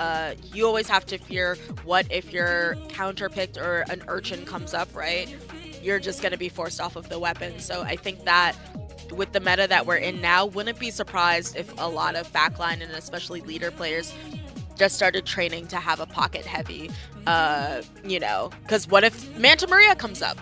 you always have to fear, what if you're counterpicked or an Urchin comes up, right? You're just going to be forced off of the weapon. So I think that with the meta that we're in now, wouldn't be surprised if a lot of backline and especially leader players just started training to have a pocket Heavy, because what if Manta Maria comes up?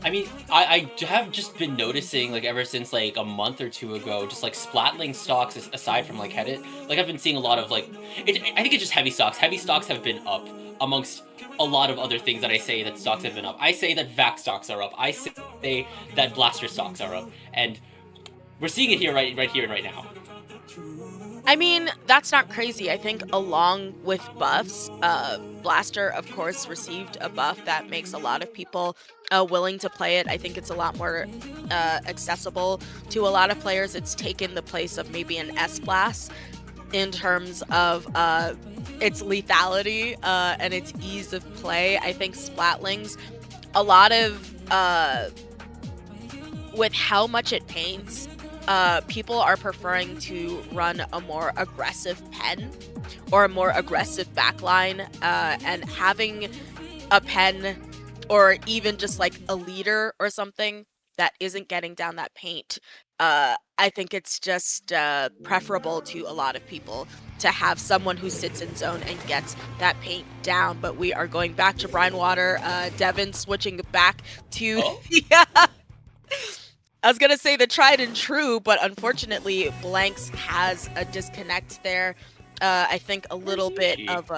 I mean, I have just been noticing, like, ever since, like, a month or two ago, just, like, Splatling stocks, aside from, like, Headit, like, I've been seeing a lot of, like, I think it's just Heavy stocks. Heavy stocks have been up amongst a lot of other things that I say that stocks have been up. I say that Vac stocks are up. I say that Blaster stocks are up. And we're seeing it here, right here and right now. I mean, that's not crazy. I think along with buffs, Blaster, of course, received a buff that makes a lot of people willing to play it. I think it's a lot more accessible to a lot of players. It's taken the place of maybe an S-Blast in terms of its lethality and its ease of play. I think Splatlings, a lot of, with how much it paints, people are preferring to run a more aggressive pen or a more aggressive backline, and having a pen or even just like a leader or something that isn't getting down that paint, I think it's just preferable to a lot of people to have someone who sits in zone and gets that paint down. But we are going back to Brine Water. Devin switching back to yeah. I was gonna say the tried and true, but unfortunately Blanks has a disconnect there. I think a little bit of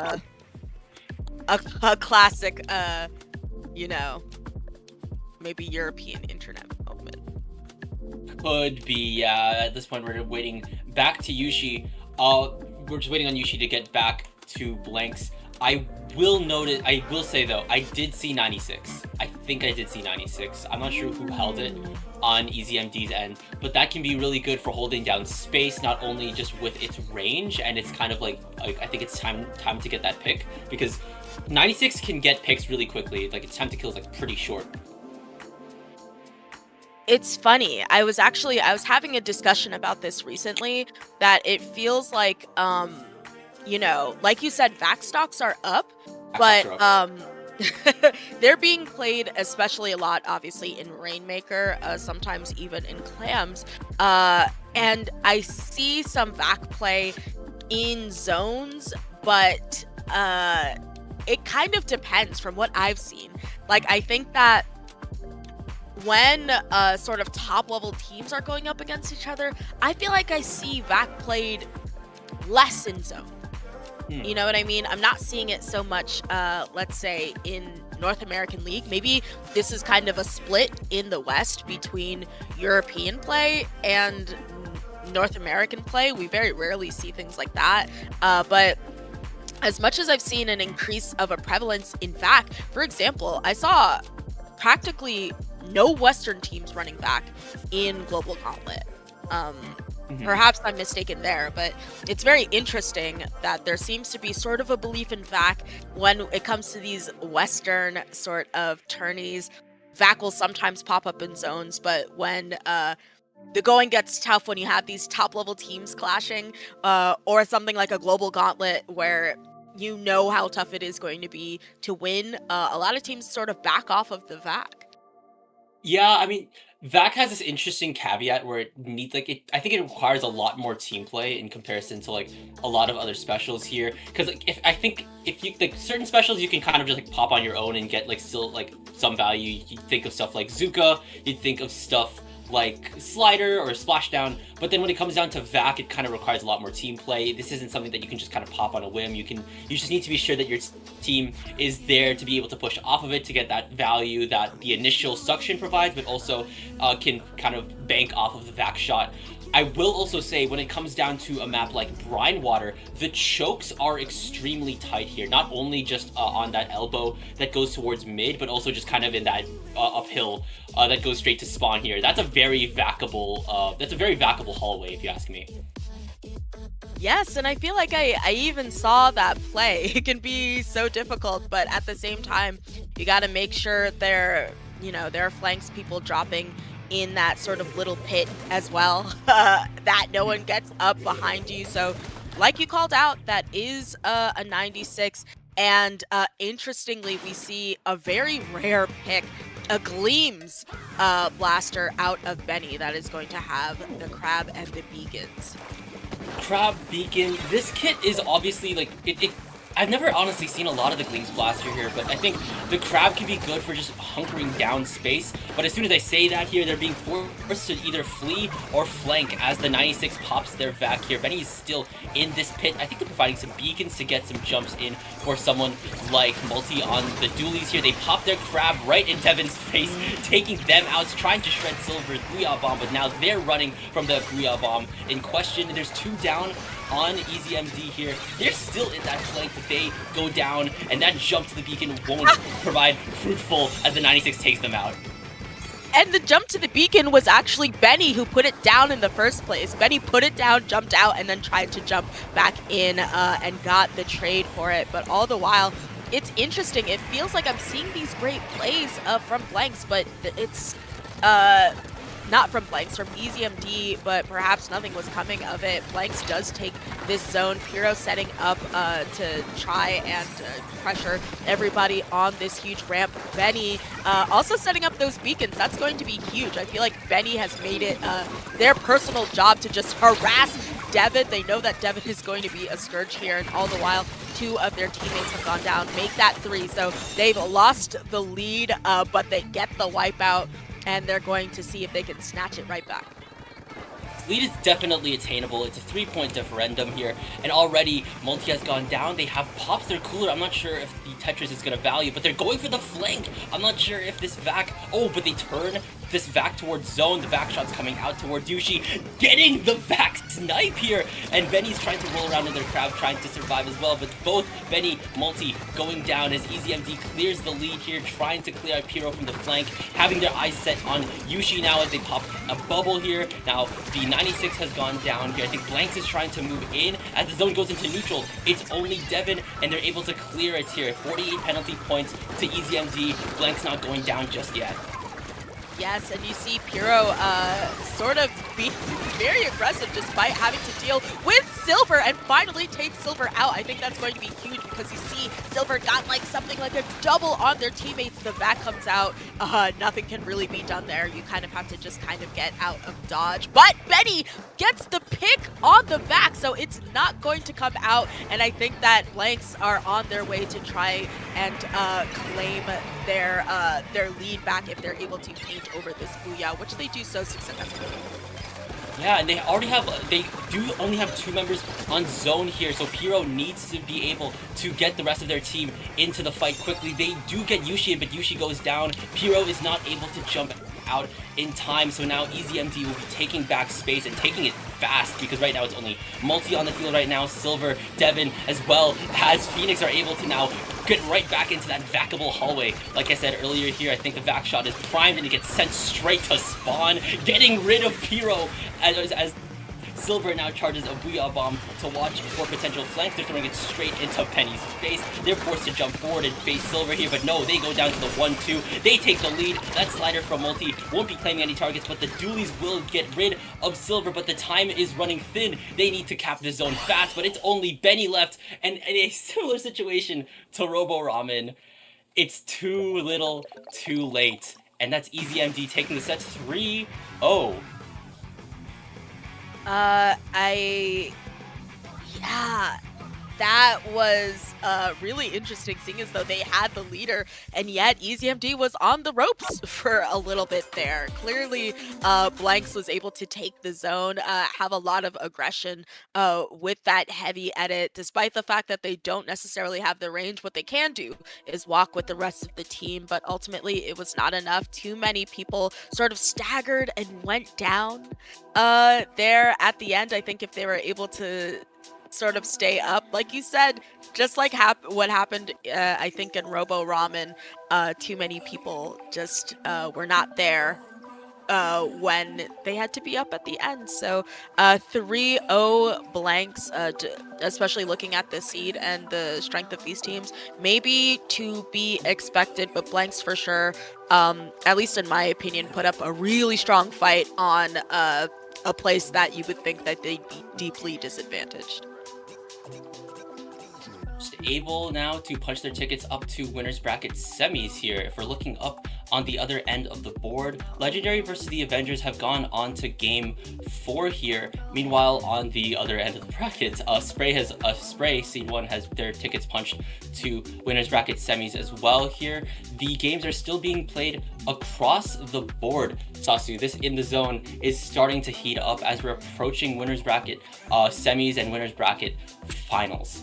a classic, maybe European internet moment. Could be, yeah. At this point, we're waiting back to Yushi. We're just waiting on Yushi to get back to Blanks. I will say though, I did see 96. I think I did see 96. I'm not sure who held it on EasyMD's end, but that can be really good for holding down space, not only just with its range, and it's kind of like I think it's time to get that pick, because 96 can get picks really quickly. Like, its time to kill is like pretty short. It's funny. I was having a discussion about this recently, that it feels like, like you said, vac stocks are up, but they're being played especially a lot, obviously, in Rainmaker, sometimes even in Clams, and I see some vac play in zones, but it kind of depends from what I've seen. Like, I think that when sort of top level teams are going up against each other, I feel like I see vac played less in zone. You know what I mean? I'm not seeing it so much, let's say, in North American League. Maybe this is kind of a split in the West between European play and North American play. We very rarely see things like that. But as much as I've seen an increase of a prevalence in vac, for example, I saw practically no Western teams running vac in Global Gauntlet. Perhaps I'm mistaken there, but it's very interesting that there seems to be sort of a belief in vac when it comes to these Western sort of tourneys. Vac will sometimes pop up in zones, but when the going gets tough, when you have these top level teams clashing, or something like a Global Gauntlet where you know how tough it is going to be to win, a lot of teams sort of back off of the vac. Yeah, I mean, VAC has this interesting caveat where I think it requires a lot more team play in comparison to like a lot of other specials here. Because like, if you like certain specials, you can kind of just like pop on your own and get like still like some value. You think of stuff like Zuka, you'd think of stuff like Slider or Splashdown, but then when it comes down to VAC, it kind of requires a lot more team play. This isn't something that you can just kind of pop on a whim. You just need to be sure that your team is there to be able to push off of it to get that value that the initial suction provides, but also can kind of bank off of the VAC shot. I will also say, when it comes down to a map like Brine Water, the chokes are extremely tight here. Not only just on that elbow that goes towards mid, but also just kind of in that uphill that goes straight to spawn here. That's a very vacuable hallway, if you ask me. Yes, and I feel like I even saw that play. It can be so difficult, but at the same time, you got to make sure there are flanks people dropping in that sort of little pit as well, that no one gets up behind you. So like you called out, that is a 96. And interestingly, we see a very rare pick, a Gleams blaster out of Benny that is going to have the crab and the beacons. Crab beacon. This kit is obviously like I've never honestly seen a lot of the Gleams blaster here, but I think the crab can be good for just hunkering down space. But as soon as I say that here, they're being forced to either flee or flank as the 96 pops their vac here. Benny is still in this pit. I think they're providing some beacons to get some jumps in for someone like Multi on the dualies here. They pop their crab right in Devin's face, taking them out, trying to shred Silver's Booyah Bomb, but now they're running from the Booyah Bomb in question. There's 2 down on EasyMD here. They're still in that flank, but they go down, and that jump to the beacon won't provide fruitful as the 96 takes them out. And the jump to the beacon was actually Benny who put it down in the first place. Benny put it down, jumped out, and then tried to jump back in and got the trade for it. But all the while, it's interesting. It feels like I'm seeing these great plays from Blanks, but it's not from Blanks, from EasyMD, but perhaps nothing was coming of it. Blanks does take this zone. Piro setting up to try and pressure everybody on this huge ramp. Benny also setting up those beacons. That's going to be huge. I feel like Benny has made it their personal job to just harass Devin. They know that Devin is going to be a scourge here, and all the while, 2 of their teammates have gone down, make that 3. So they've lost the lead, but they get the wipeout, and they're going to see if they can snatch it right back. Lead is definitely attainable. It's a 3-point differendum here, and already Multi has gone down. They have popped their cooler. I'm not sure if the Tetris is going to value, but they're going for the flank. I'm not sure if this vac... Oh, but they turn this vac towards zone. The vac shot's coming out towards Yushi, getting the vac snipe here, and Benny's trying to roll around in their crowd, trying to survive as well, but both Benny, Multi going down as EasyMD clears the lead here, trying to clear out Pyro from the flank, having their eyes set on Yushi now as they pop a bubble here. Now, the 96 has gone down here. I think Blanks is trying to move in. As the zone goes into neutral, it's only Devin, and they're able to clear it here. 48 penalty points to EasyMD. Blanks not going down just yet. Yes, and you see Pyro sort of be very aggressive despite having to deal with Silver and finally take Silver out. I think that's going to be huge because you see Silver got like something like a double on their teammates. The vac comes out. Nothing can really be done there. You kind of have to just kind of get out of dodge. But Benny gets the pick on the vac, so it's not going to come out. And I think that Blanks are on their way to try and claim their lead back if they're able to paint over this Booyah, which they do so successfully. Yeah, and they do only have 2 members on zone here, so Pyro needs to be able to get the rest of their team into the fight quickly. They do get Yushi in, but Yushi goes down. Pyro is not able to jump out in time, so now EasyMD will be taking back space and taking it fast, because right now it's only Multi on the field right now. Silver, Devin, as well as Phoenix are able to now get right back into that vacable hallway. Like I said earlier here, I think the vac shot is primed and it gets sent straight to spawn, getting rid of Pyro as Silver now charges a Booyah Bomb to watch for potential flanks. They're throwing it straight into Penny's face. They're forced to jump forward and face Silver here, but no, they go down to the 1-2. They take the lead. That slider from Multi won't be claiming any targets, but the dualies will get rid of Silver, but the time is running thin. They need to cap the zone fast, but it's only Benny left, and in a similar situation to Robo Ramen, it's too little, too late, and that's EasyMD taking the set 3-0. Yeah, that was really interesting, seeing as though they had the leader, and yet EasyMD was on the ropes for a little bit there. Clearly, Blanks was able to take the zone, have a lot of aggression with that heavy edit, despite the fact that they don't necessarily have the range. What they can do is walk with the rest of the team, but ultimately it was not enough. Too many people sort of staggered and went down there at the end. I think if they were able to sort of stay up, like you said, just like what happened I think in Robo Ramen, too many people just were not there when they had to be up at the end. So 3-0 Blanks, especially looking at the seed and the strength of these teams, maybe to be expected, but Blanks for sure, at least in my opinion, put up a really strong fight on a place that you would think that they'd be deeply disadvantaged. Just able now to punch their tickets up to winners bracket semis here. If we're looking up on the other end of the board, Legendary versus the Avengers have gone on to game 4 here. Meanwhile, on the other end of the brackets, Spray seed 1 has their tickets punched to winners bracket semis as well here. The games are still being played across the board. Sasu, this In the Zone is starting to heat up as we're approaching winners bracket semis and winners bracket finals.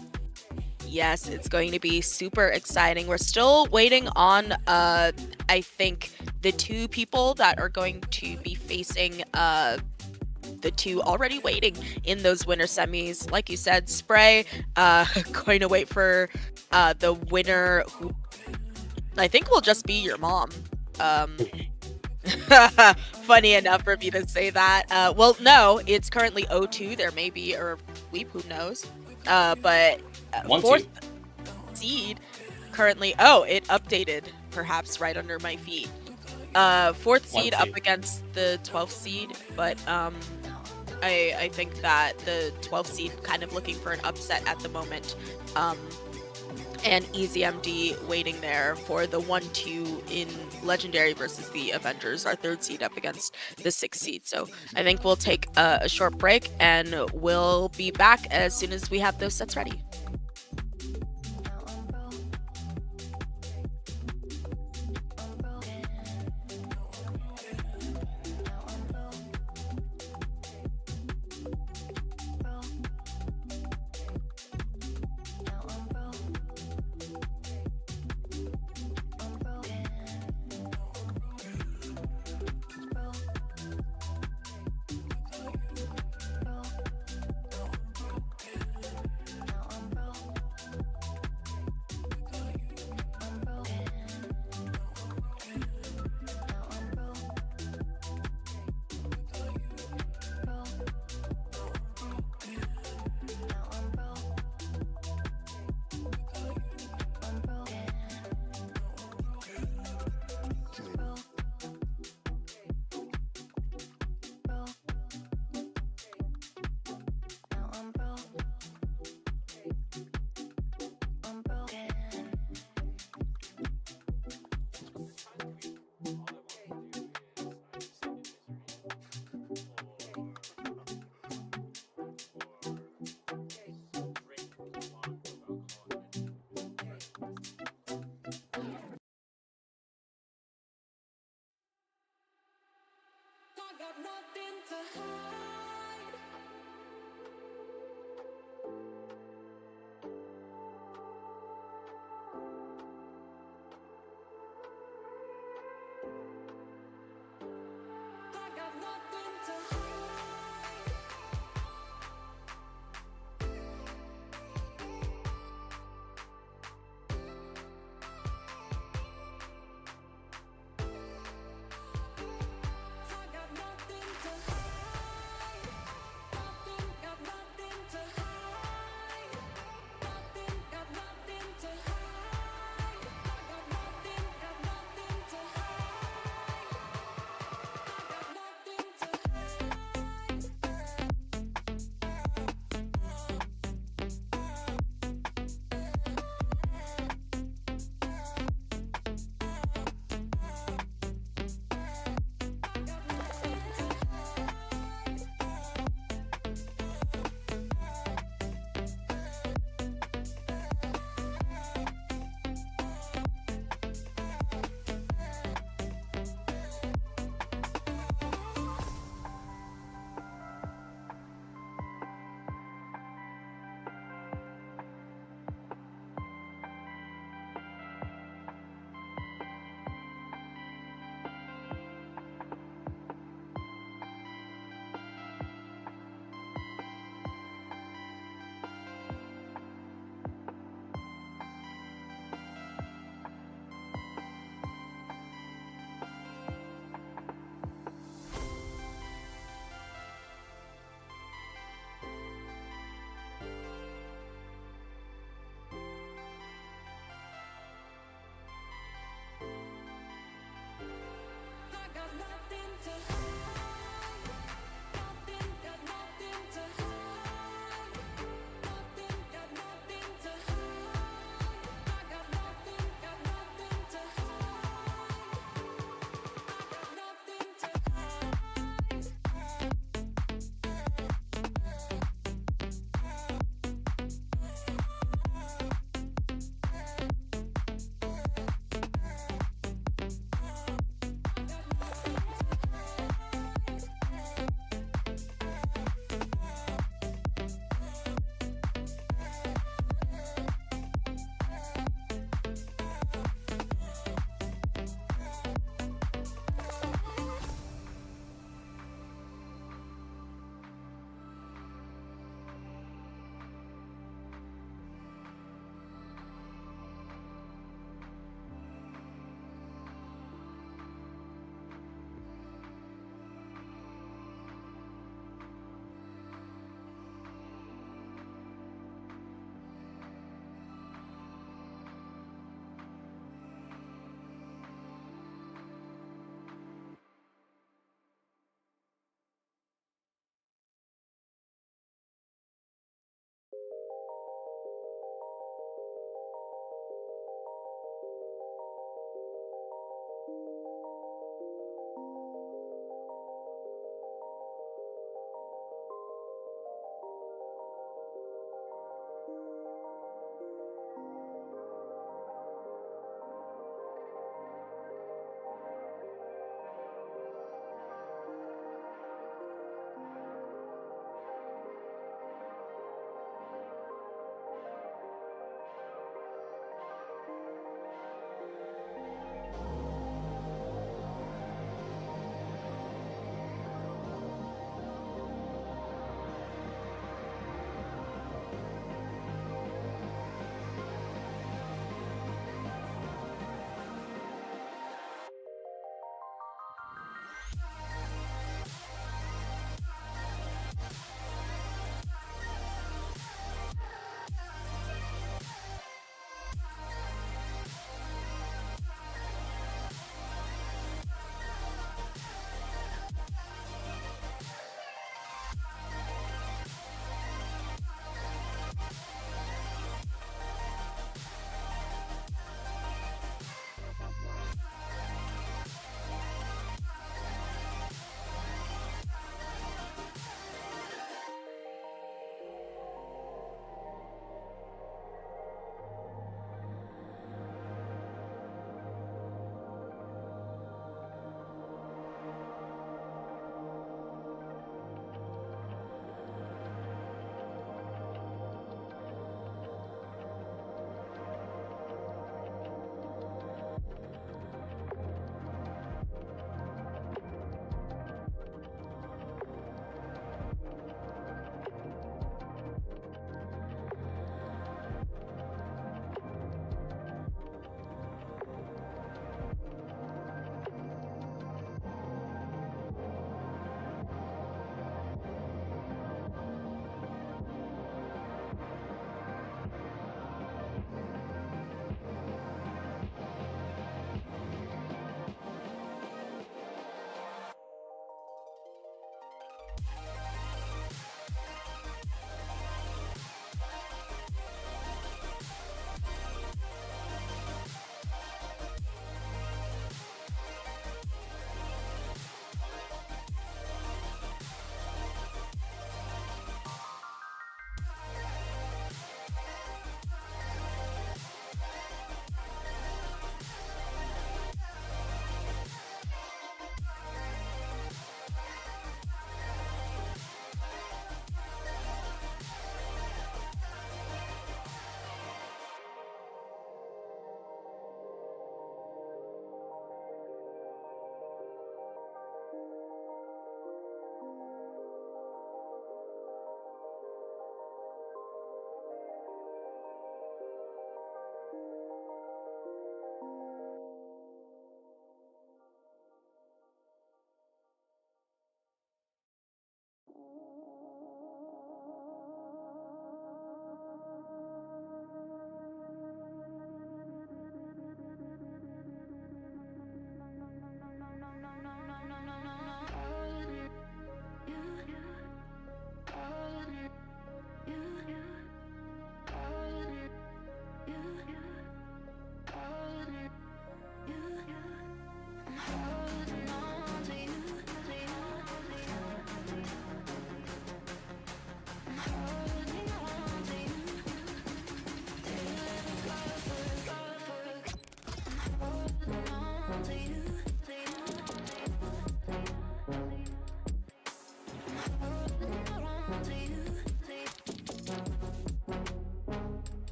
Yes, it's going to be super exciting. We're still waiting on, I think, the 2 people that are going to be facing the 2 already waiting in those winner semis. Like you said, Spray going to wait for the winner, who I think will just be your mom. Funny enough for me to say that. Well, no, it's currently 0-2. There may be a sweep, who knows. But 4th seed currently, it updated perhaps right under my feet. 4th seed up against the 12th seed, but I think that the 12th seed kind of looking for an upset at the moment. And EasyMD waiting there for the 1-2 in Legendary versus the Avengers, our 3rd seed up against the 6th seed. So I think we'll take a short break and we'll be back as soon as we have those sets ready. I got nothing to hide. I got nothing to hide. I got nothing to hide. Nothing, got nothing to hide. Nothing, got nothing to hide. I got nothing, got nothing to hide. I got nothing to I got nothing to hide. Nothing, got nothing to hide. Nothing, got nothing to hide. I got nothing, got nothing to hide. I got nothing to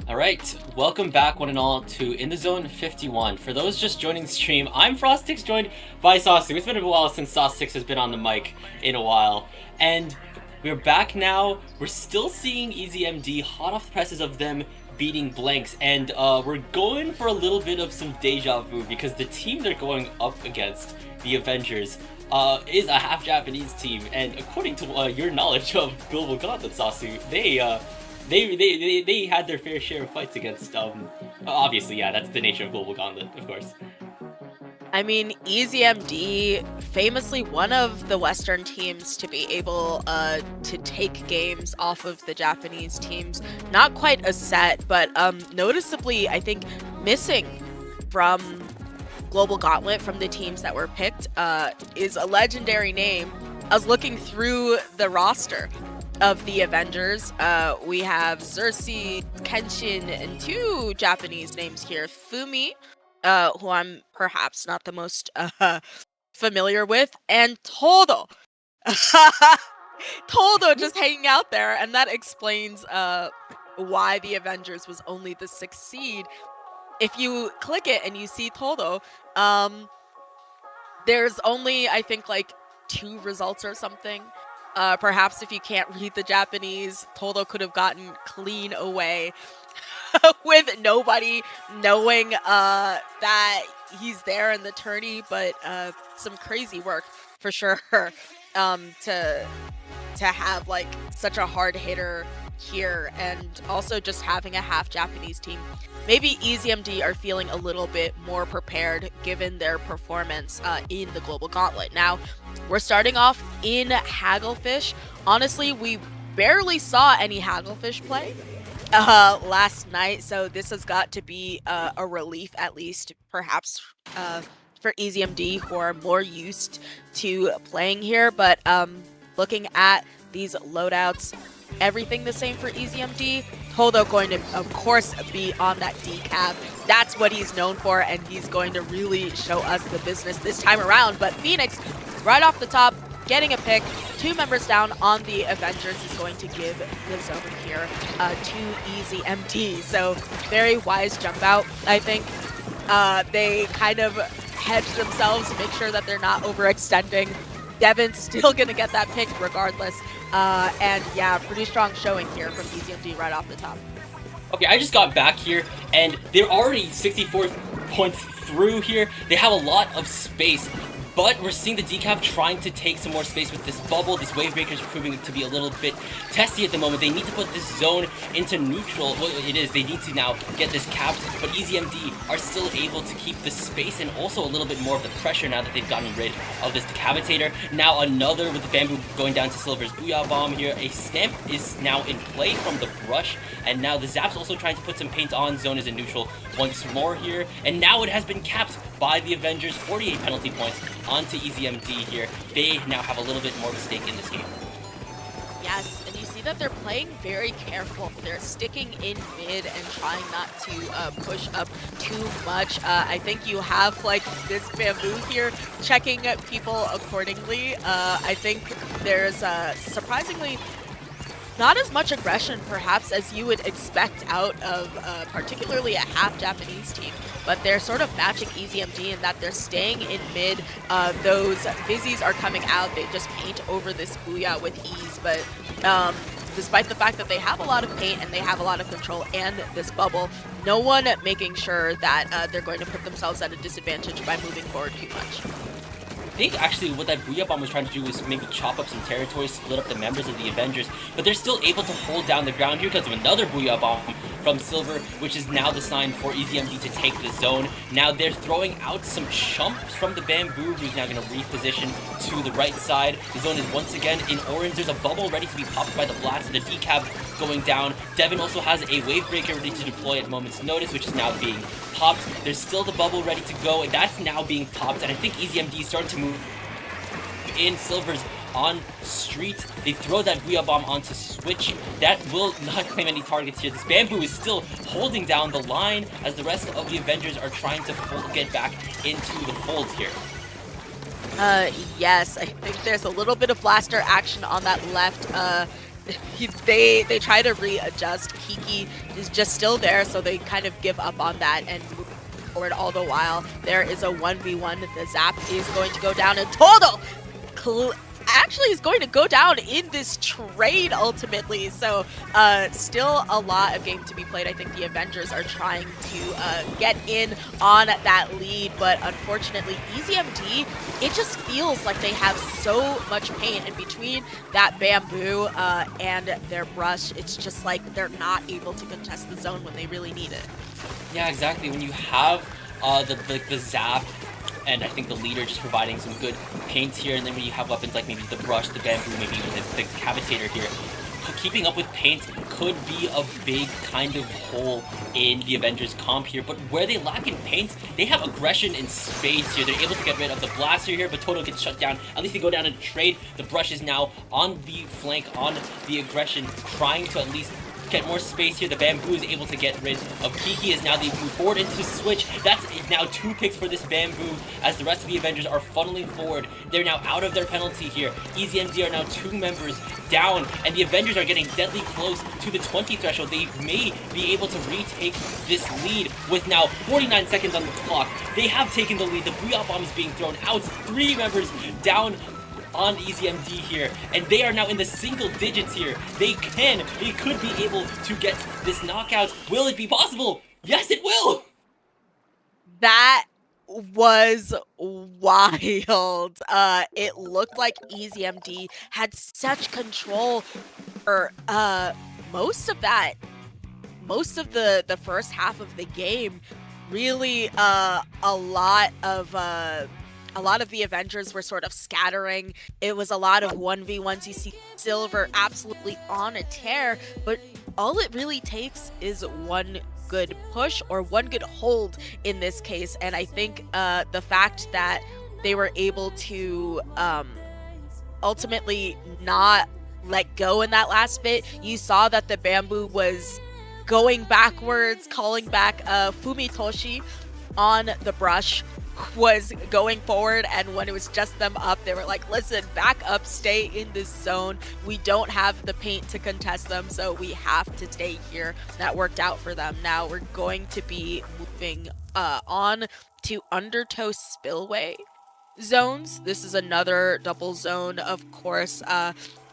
Alright, welcome back one and all to In the Zone 51. For those just joining the stream, I'm Frostix, joined by Sauce. It's been a while since Sauce6 has been on the mic in a while. And we're back now. We're still seeing EasyMD hot off the presses of them beating Blanks. And we're going for a little bit of some deja vu because the team they're going up against, the Avengers, is a half Japanese team. And according to your knowledge of Global Gauntlet, Sasu, they had their fair share of fights against, obviously, yeah, that's the nature of Global Gauntlet, of course. I mean, EasyMD, famously one of the Western teams to be able to take games off of the Japanese teams. Not quite a set, but noticeably, I think, missing from Global Gauntlet, from the teams that were picked, is a legendary name. I was looking through the roster of the Avengers. We have Xerxes, Kenshin, and two Japanese names here. Fumi, who I'm perhaps not the most familiar with, and Todo. Todo just hanging out there, and that explains why the Avengers was only the 6th seed. If you click it and you see Todo, there's only, I think, like 2 results or something. Perhaps if you can't read the Japanese, Todo could have gotten clean away with nobody knowing that he's there in the tourney, but some crazy work for sure to have like such a hard hitter here, and also just having a half Japanese team. Maybe EasyMD are feeling a little bit more prepared given their performance in the Global Gauntlet. Now, we're starting off in Hagglefish. Honestly, we barely saw any Hagglefish play last night, so this has got to be a relief, at least perhaps for EasyMD, who are more used to playing here. But looking at these loadouts, everything the same for EasyMD. Todo going to, of course, be on that decap. That's what he's known for, and he's going to really show us the business this time around. But Phoenix, right off the top, getting a pick. 2 members down on the Avengers is going to give the zone here to EasyMD. So very wise jump out, I think. They kind of hedge themselves, make sure that they're not overextending. Devin's still going to get that pick regardless. And yeah, pretty strong showing here from EasyMD right off the top. Okay, I just got back here, and they're already 64 points through here. They have a lot of space, but we're seeing the decap trying to take some more space with this bubble. This wave breaker is proving to be a little bit testy at the moment. They need to put this zone into neutral. Well, it is. They need to now get this capped, but EasyMD are still able to keep the space and also a little bit more of the pressure now that they've gotten rid of this decapitator. Now another with the bamboo going down to Silver's Booyah Bomb here. A stamp is now in play from the brush, and now the Zap's also trying to put some paint on. Zone is in neutral once more here, and now it has been capped by the Avengers. 48 penalty points onto EasyMD here. They now have a little bit more of a stake in this game. Yes, and you see that they're playing very careful. They're sticking in mid and trying not to push up too much. I think you have like this bamboo here checking people accordingly. I think there's surprisingly not as much aggression perhaps as you would expect out of particularly a half Japanese team, but they're sort of matching EasyMD in that they're staying in mid. Those Fizzies are coming out, they just paint over this Booyah with ease, but despite the fact that they have a lot of paint and they have a lot of control and this bubble, no one making sure that they're going to put themselves at a disadvantage by moving forward too much. I think actually what that Booyah Bomb was trying to do was maybe chop up some territory, split up the members of the Avengers, but they're still able to hold down the ground here because of another Booyah Bomb from Silver, which is now the sign for EasyMD to take the zone. Now they're throwing out some chumps from the bamboo, who's now going to reposition to the right side. The zone is once again in orange. There's a bubble ready to be popped by the blast, the decap going down. Devin also has a wave breaker ready to deploy at moment's notice, which is now being popped. There's still the bubble ready to go, and that's now being popped, and I think EasyMD is starting to move in. Silver's on street. They throw that Booyah Bomb onto Switch. That will not claim any targets here. This bamboo is still holding down the line as the rest of the Avengers are trying to get back into the folds here. Yes, I think there's a little bit of blaster action on that left. They try to readjust. Kiki is just still there, so they kind of give up on that and move forward. All the while, there is a 1v1. The Zap is going to go down, and Todo actually is going to go down in this trade ultimately. So still a lot of game to be played. I think the Avengers are trying to get in on that lead, but unfortunately EasyMD, it just feels like they have so much paint in between that bamboo and their brush. It's just like they're not able to contest the zone when they really need it. Yeah, exactly. When you have the Zap and I think the leader just providing some good paint here, and then when you have weapons like maybe the brush, the bamboo, maybe even the decapitator here, keeping up with paint could be a big kind of hole in the Avengers comp here. But where they lack in paint, they have aggression in spades here. They're able to get rid of the blaster here, but Toto gets shut down. At least they go down and trade. The brush is now on the flank, on the aggression, trying to at least get more space here. The bamboo is able to get rid of Kiki as now they move forward into Switch. That's now 2 picks for this bamboo as the rest of the Avengers are funneling forward. They're now out of their penalty here. EasyMD are now 2 members down, and the Avengers are getting deadly close to the 20 threshold. They may be able to retake this lead with now 49 seconds on the clock. They have taken the lead. The Booyah Bomb is being thrown out. 3 members down on EasyMD here, and they are now in the single digits here. They could be able to get this knockout. Will it be possible? Yes, it will! That was wild. It looked like EasyMD had such control for most of the first half of the game. Really, a lot of the Avengers were sort of scattering. It was a lot of 1v1s. You see Silver absolutely on a tear, but all it really takes is one good push or one good hold in this case. And I think the fact that they were able to ultimately not let go in that last bit, you saw that the bamboo was going backwards, calling back Fumitoshi on the brush, was going forward, and when it was just them up, they were like, listen, back up, stay in this zone. We don't have the paint to contest them, so we have to stay here. That worked out for them. Now we're going to be moving on to Undertow Spillway zones. This is another double zone, of course.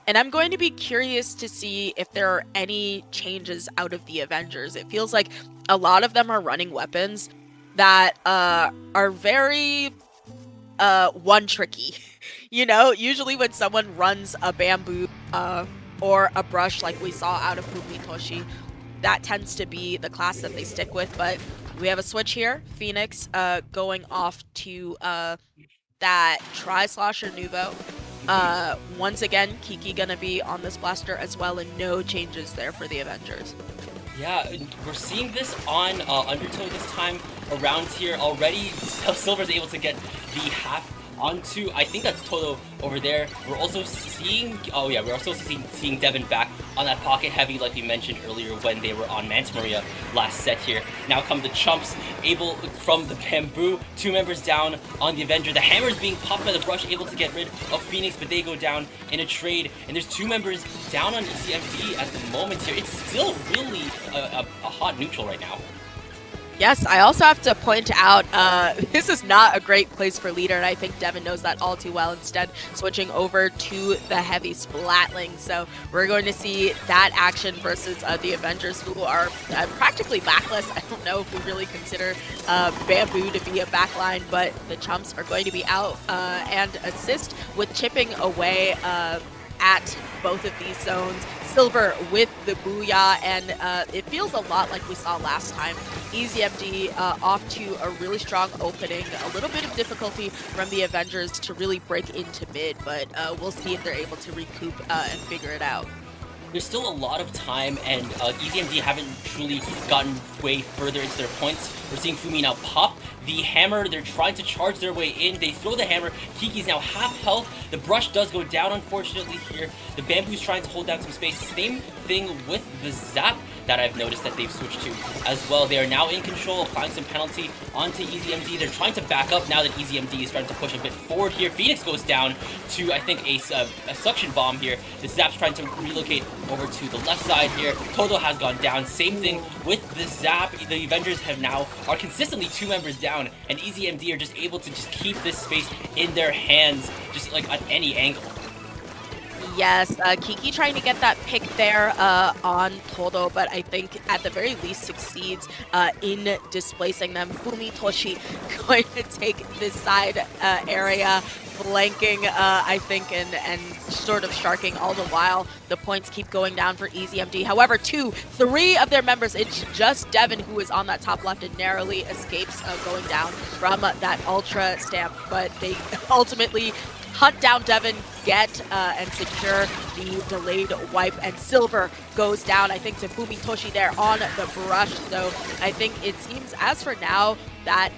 And I'm going to be curious to see if there are any changes out of the Avengers. It feels like a lot of them are running weapons that are very one tricky. You know, usually when someone runs a bamboo or a brush like we saw out of Fumitoshi, that tends to be the class that they stick with. But we have a switch here. Phoenix going off to that Tri-Slosher Nuvo. Once again, Kiki gonna be on this blaster as well, and no changes there for the Avengers. Yeah, we're seeing this on Undertow this time around here already. Silver's able to get the half onto, I think that's Toto over there. We're also seeing, oh yeah, we're also seeing Devin back on that pocket heavy like we mentioned earlier when they were on Manta Maria last set here. Now come the Chumps, able from the bamboo, 2 members down on the Avenger. The Hammer's being popped by the brush, able to get rid of Phoenix, but they go down in a trade. And there's 2 members down on ECMD at the moment here. It's still really a hot neutral right now. Yes, I also have to point out, this is not a great place for leader, and I think Devin knows that all too well, instead switching over to the heavy Splatling. So we're going to see that action versus the Avengers, who are practically backless. I don't know if we really consider Bamboo to be a backline, but the Chumps are going to be out and assist with chipping away at both of these zones. Silver with the Booyah, and it feels a lot like we saw last time. EasyMD off to a really strong opening. A little bit of difficulty from the Avengers to really break into mid, but we'll see if they're able to recoup and figure it out. There's still a lot of time, and EasyMD haven't truly gotten way further into their points. We're seeing Fumi now pop the hammer. They're trying to charge their way in. They throw the hammer. Kiki's now half health. The brush does go down, unfortunately, here. The Bamboo's trying to hold down some space. Same thing with the Zap that I've noticed that they've switched to as well. They are now in control, applying some penalty onto EasyMD. They're trying to back up now that EasyMD is starting to push a bit forward here. Phoenix goes down to, I think, a suction bomb here. The Zap's trying to relocate over to the left side here. Toto has gone down. Same thing with the Zap. The Avengers are consistently 2 members down, and EasyMD are just able to just keep this space in their hands, just like at any angle. Yes, Kiki trying to get that pick there on Todo, but I think at the very least succeeds in displacing them. Fumitoshi going to take this side area, flanking, I think, and sort of sharking all the while. The points keep going down for EasyMD. However, 3 of their members, it's just Devin who is on that top left and narrowly escapes going down from that Ultra stamp, but they ultimately hunt down Devin, get and secure the delayed wipe, and Silver goes down, I think, to Fumitoshi there on the brush. So I think it seems, as for now, that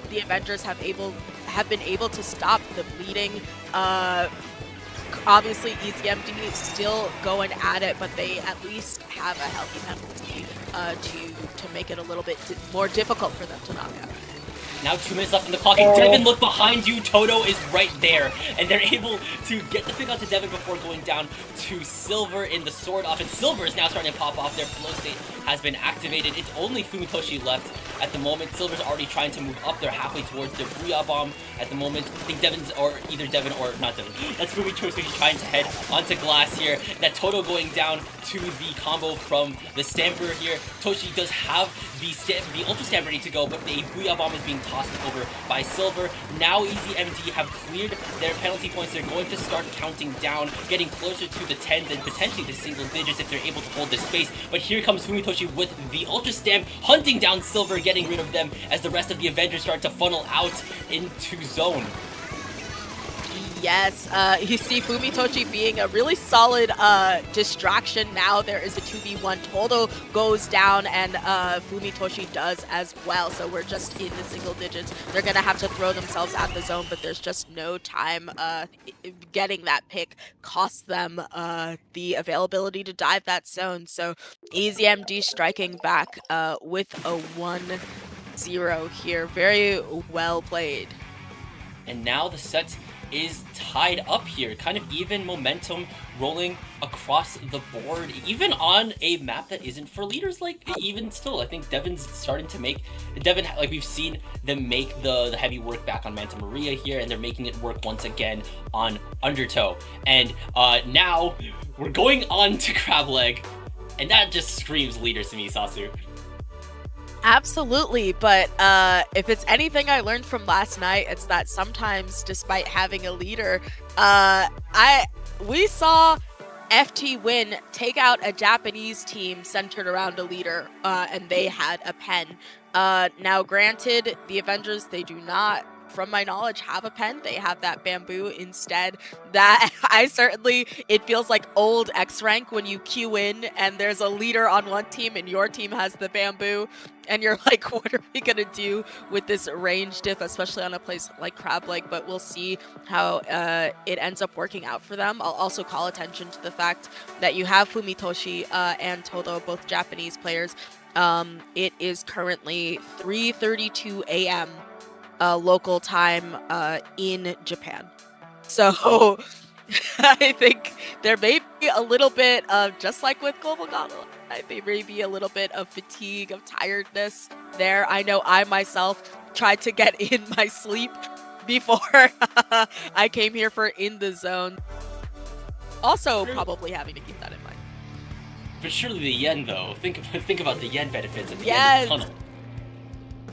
the Avengers have been able to stop the bleeding. Obviously, EasyMD still going at it, but they at least have a healthy penalty to make it a little bit more difficult for them to knock out. Now 2 minutes left on the clock, and Devin, look behind you. Toto is right there, and they're able to get the pick out to Devin before going down to Silver in the sword off, and Silver is now starting to pop off. Their flow state has been activated. It's only Fumitoshi left at the moment. Silver's already trying to move up. They're halfway towards their Booyah Bomb at the moment. I think Devin's, or either Devin or not Devin. That's Fumitoshi trying to head onto glass here. That Toto going down to the combo from the Stamper here. Toshi does have the Ultra Stamp ready to go, but the Booyah Bomb is being tossed over by Silver. Now EasyMD have cleared their penalty points. They're going to start counting down, getting closer to the 10s and potentially the single digits if they're able to hold this space. But here comes Fumitoshi with the Ultra Stamp, hunting down Silver, getting rid of them as the rest of the Avengers start to funnel out into zone. Yes, you see Fumitoshi being a really solid distraction. Now there is a 2v1. Todo goes down, and Fumitoshi does as well. So we're just in the single digits. They're going to have to throw themselves at the zone, but there's just no time. Getting that pick costs them the availability to dive that zone. So EasyMD striking back with a 1-0 here. Very well played. And now the set is tied up here. Kind of even momentum rolling across the board, even on a map that isn't for leaders. Like, even still, I think Devon's starting to make... Devon, like, we've seen them make the heavy work back on Manta Maria here, and they're making it work once again on Undertow. And now we're going on to Crab Leg, and that just screams leaders to me, Sasu. Absolutely, but if it's anything I learned from last night, it's that sometimes, despite having a leader, we saw FT Win take out a Japanese team centered around a leader, and they had a pen. Now, granted, the Avengers, they do not, from my knowledge, have a pen. They have that bamboo instead. That it feels like old X rank when you queue in and there's a leader on one team and your team has the bamboo, and you're like, what are we gonna do with this range diff, especially on a place like Crab Leg? But we'll see how it ends up working out for them. I'll also call attention to the fact that you have Fumitoshi and Todo, both Japanese players. It is currently 3:32 a.m. Local time in Japan. So I think there may be a little bit of, just like with Global Gauntlet, I think there may be a little bit of fatigue, of tiredness there. I know I myself tried to get in my sleep before I came here for In the Zone. Also probably having to keep that in mind. But surely the yen, though. Think about the yen benefits at the Yes. end of the tunnel.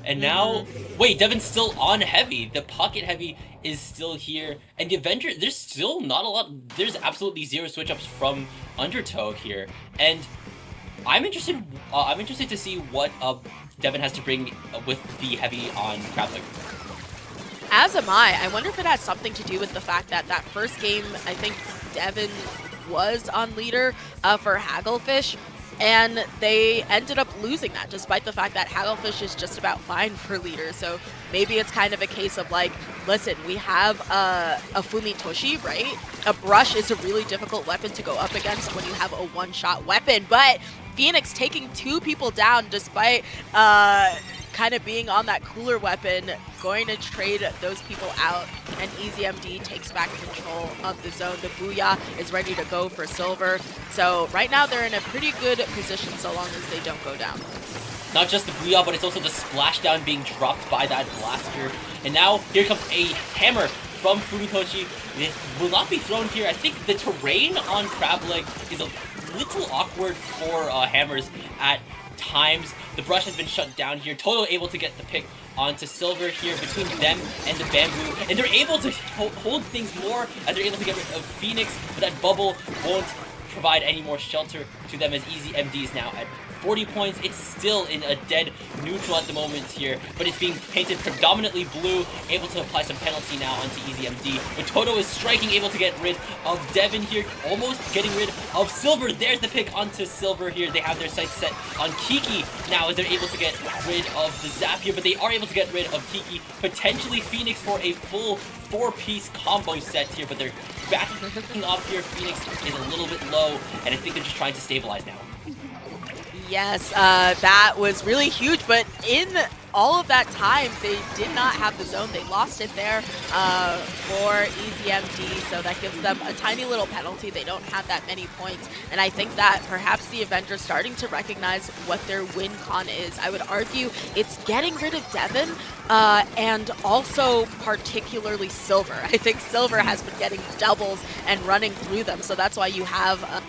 And now, wait, Devon's still on heavy. The pocket heavy is still here, and the Avenger, there's still not a lot. There's absolutely zero switch ups from Undertow here, and I'm interested. I'm interested to see what Devon has to bring with the heavy on Crab Leg. As am I. I wonder if it has something to do with the fact that that first game, I think Devon was on leader for Hagglefish, and they ended up losing that, despite the fact that Hagglefish is just about fine for leader. So maybe it's kind of a case of like, listen, we have a Fumitoshi, right? A brush is a really difficult weapon to go up against when you have a one-shot weapon, but Phoenix taking 2 people down despite kind of being on that cooler weapon, going to trade those people out, and EasyMD takes back control of the zone. The Booyah is ready to go for Silver. So right now they're in a pretty good position so long as they don't go down. Not just the Booyah, but it's also the splashdown being dropped by that blaster. And now here comes a hammer from Fumitoshi. It will not be thrown here. I think the terrain on Crab Leg is a little awkward for hammers at times. The brush has been shut down here. Todo able to get the pick onto Silver here between them and the bamboo, and they're able to hold things more as they're able to get rid of Phoenix, but that bubble won't provide any more shelter to them, as EasyMD is now at 40 points. It's still in a dead neutral at the moment here, but it's being painted predominantly blue, able to apply some penalty now onto EasyMD. But Todo is striking, able to get rid of Devon here, almost getting rid of Silver. There's the pick onto Silver here. They have their sights set on Kiki now as they're able to get rid of the Zap here, but they are able to get rid of Kiki, potentially Phoenix for a full 4-piece combo set here, but they're backing off here. Phoenix is a little bit low, and I think they're just trying to stabilize now. Yes, that was really huge, but in all of that time, they did not have the zone. They lost it there for EasyMD, so that gives them a tiny little penalty. They don't have that many points, and I think that perhaps the Avengers starting to recognize what their win con is. I would argue it's getting rid of Devon, and also particularly Silver. I think Silver has been getting doubles and running through them, so that's why you have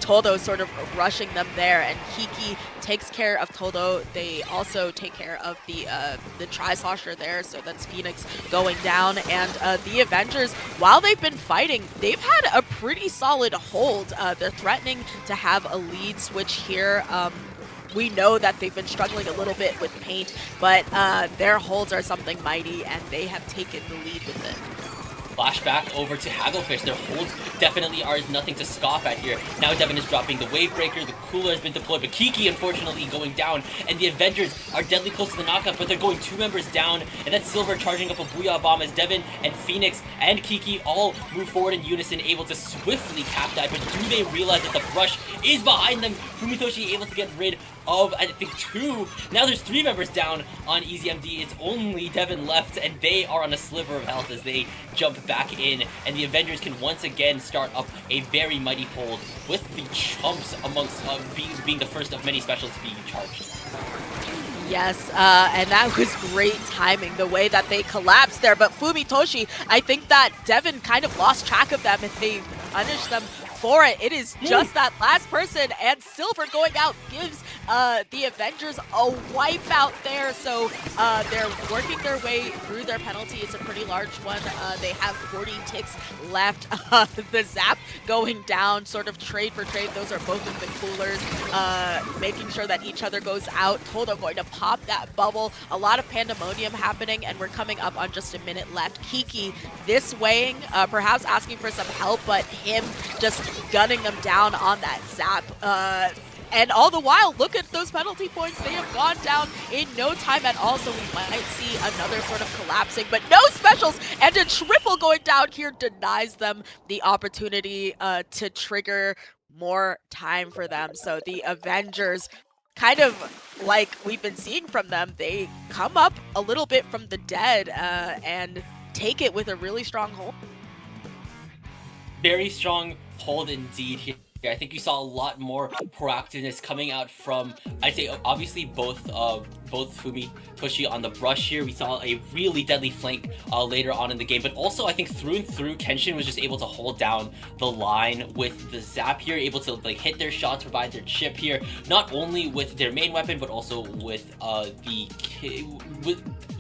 Todo sort of rushing them there, and Kiki takes care of Todo. They also take care of the Tri-Slosher there, so that's Phoenix going down. And the Avengers, while they've been fighting, they've had a pretty solid hold. They're threatening to have a lead switch here. We know that they've been struggling a little bit with paint, but their holds are something mighty, and they have taken the lead with it. Flashback over to Hagglefish. Their holds definitely are nothing to scoff at here. Now Devon is dropping the Wave Breaker. The Cooler has been deployed, but Kiki unfortunately going down. And the Avengers are deadly close to the knockout, but they're going 2 members down. And that's Silver charging up a Booyah Bomb as Devon and Phoenix and Kiki all move forward in unison, able to swiftly cap that. But do they realize that the brush is behind them? Fumitoshi able to get rid of, I think, 2. Now there's 3 members down on EasyMD. It's only Devin left, and they are on a sliver of health as they jump back in, and the Avengers can once again start up a very mighty hold with the Chumps amongst being the first of many specials to be charged. Yes, and that was great timing, the way that they collapsed there. But Fumitoshi, I think that Devin kind of lost track of them and they punished them for it. It is just that last person, and Silver going out gives the Avengers a wipeout there. So they're working their way through their penalty. It's a pretty large one. They have 40 ticks left. The Zap going down, sort of trade for trade. Those are both of the coolers, making sure that each other goes out. Todo going to pop that bubble. A lot of pandemonium happening, and we're coming up on just a minute left. Kiki this weighing, perhaps asking for some help, but him just gunning them down on that Zap. And all the while, look at those penalty points. They have gone down in no time at all, so we might see another sort of collapsing, but no specials, and a triple going down here denies them the opportunity to trigger more time for them. So the Avengers, kind of like we've been seeing from them, they come up a little bit from the dead and take it with a really strong hold. Very strong hold indeed here. I think you saw a lot more proactiveness coming out from, I'd say, obviously both Fumitoshi on the brush here. We saw a really deadly flank later on in the game, but also I think through and through, Kenshin was just able to hold down the line with the Zap here, able to like hit their shots, provide their chip here, not only with their main weapon, but also with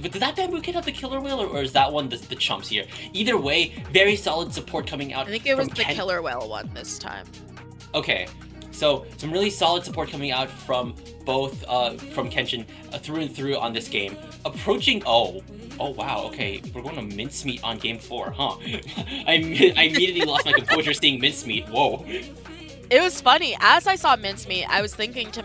did that bamboo kid have the killer whale, or is that one the Chumps here? Either way, very solid support coming out. I think it was the killer whale one this time. Okay, so some really solid support coming out from both from Kenshin through and through on this game. Approaching, oh wow, okay, we're going to mincemeat on game 4, huh? I immediately lost my composure seeing mincemeat. Whoa. It was funny. As I saw mincemeat, I was thinking to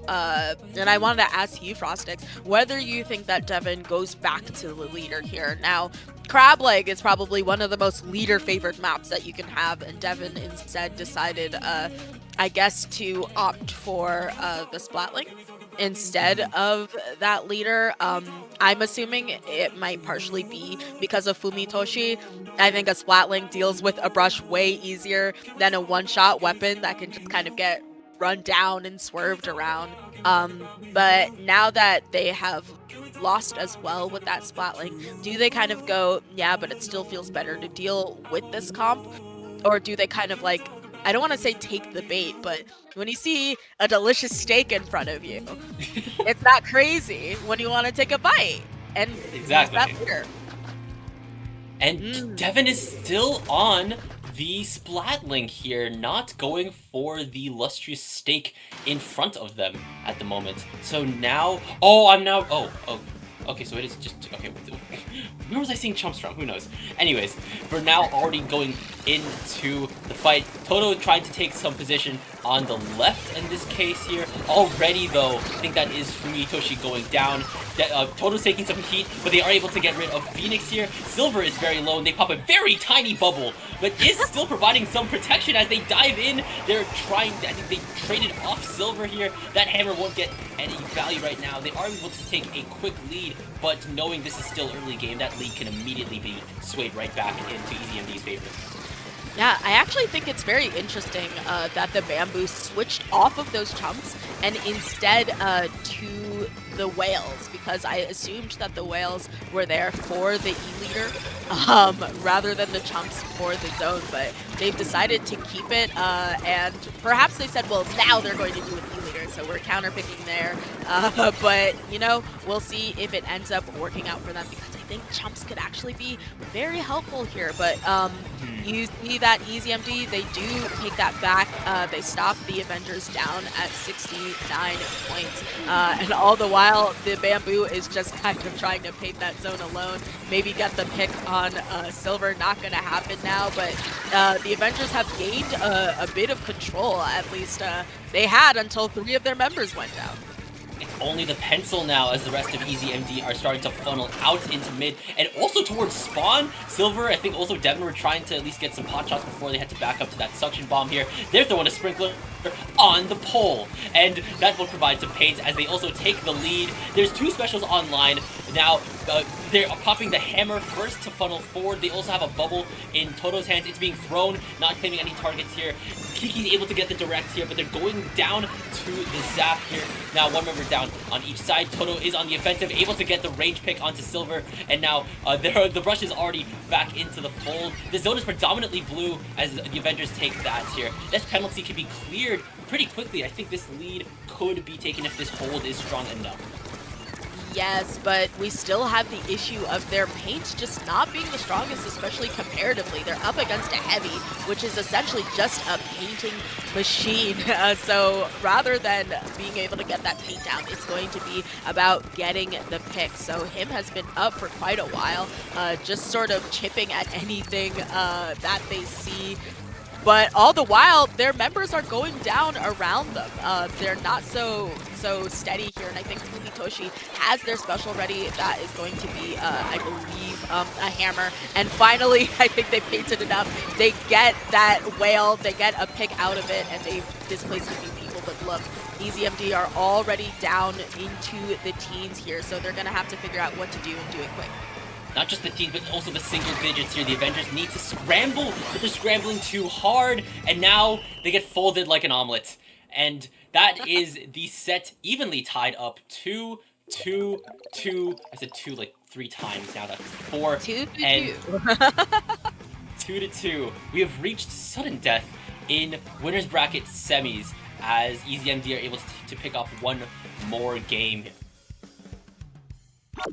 and I wanted to ask you, Frostix, whether you think that Devin goes back to the leader here. Now, Crab Leg is probably one of the most leader-favored maps that you can have, and Devin instead decided, I guess, to opt for the Splatling instead of that leader. I'm assuming it might partially be because of Fumitoshi. I think a Splatling deals with a brush way easier than a one-shot weapon that can just kind of get run down and swerved around. But now that they have lost as well with that Splatling, do they kind of go, yeah, but it still feels better to deal with this comp? Or do they kind of like, I don't want to say take the bait, but when you see a delicious steak in front of you, it's not crazy when you want to take a bite. And exactly. That later. And Devin is still on the Splatling here, not going for the lustrous steak in front of them at the moment. So now, okay, so it is just, okay, where was I seeing Chumps from? Who knows? Anyways, we're now already going into the fight. Todo trying to take some position on the left in this case here. Already, though, I think that is Fumitoshi going down. Todo's taking some heat, but they are able to get rid of Phoenix here. Silver is very low, and they pop a very tiny bubble, but is still providing some protection as they dive in. They're trying, I think they traded off Silver here. That hammer won't get any value right now. They are able to take a quick lead, but knowing this is still early game, that lead can immediately be swayed right back into EasyMD's favor. Yeah, I actually think it's very interesting that the Bamboo switched off of those Chumps and instead to the Whales, because I assumed that the Whales were there for the E-Leader rather than the Chumps for the zone, but they've decided to keep it, and perhaps they said, well, now they're going to do an E-Leader, so we're counterpicking there, but, you know, we'll see if it ends up working out for them, because I think Chumps could actually be very helpful here, but you see that EasyMD, they do take that back. They stop the Avengers down at 69 points, and all the while, the Bamboo is just kind of trying to paint that zone alone, maybe get the pick on Silver. Not going to happen now, but the Avengers have gained a bit of control, at least they had until 3 of their members went down. It's only the pencil now as the rest of EasyMD are starting to funnel out into mid and also towards spawn. Silver, I think also Devin were trying to at least get some pot shots before they had to back up to that suction bomb here. They're throwing a sprinkler on the pole, and that will provide some pains as they also take the lead. There's two specials online now. They're popping the hammer first to funnel forward. They also have a bubble in Toto's hands. It's being thrown, not claiming any targets here. Kiki's able to get the direct here, but they're going down to the zap here. Now one member down on each side. Toto is on the offensive, able to get the range pick onto Silver, and now the brush is already back into the fold. The zone is predominantly blue as the Avengers take that here. This penalty can be cleared pretty quickly. I think this lead could be taken if this hold is strong enough. Yes, but we still have the issue of their paint just not being the strongest, especially comparatively. They're up against a heavy, which is essentially just a painting machine. So rather than being able to get that paint down, it's going to be about getting the pick. So him has been up for quite a while, just sort of chipping at anything that they see. But all the while, their members are going down around them. They're not so steady here, and I think Fumitoshi has their special ready. That is going to be, I believe, a hammer. And finally, I think they painted enough. They get that whale, they get a pick out of it, and they've displaced a few people. But look, EasyMD are already down into the teens here, so they're going to have to figure out what to do and do it quick. Not just the team, but also the single digits here. The Avengers need to scramble, but they're scrambling too hard, and now they get folded like an omelet. And that is the set evenly tied up 2-2-2. I said 2 like 3 times now. That's 4. 2-2. 2-2. We have reached sudden death in winners bracket semis as EasyMD are able to pick off one more game.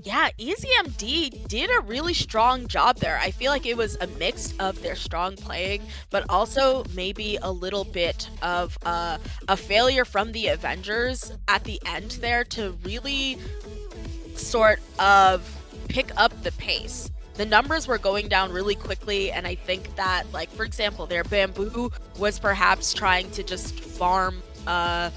Yeah, EasyMD did a really strong job there. I feel like it was a mix of their strong playing, but also maybe a little bit of a failure from the Avengers at the end there to really sort of pick up the pace. The numbers were going down really quickly, and I think that, like, for example, their Bamboo was perhaps trying to just farm a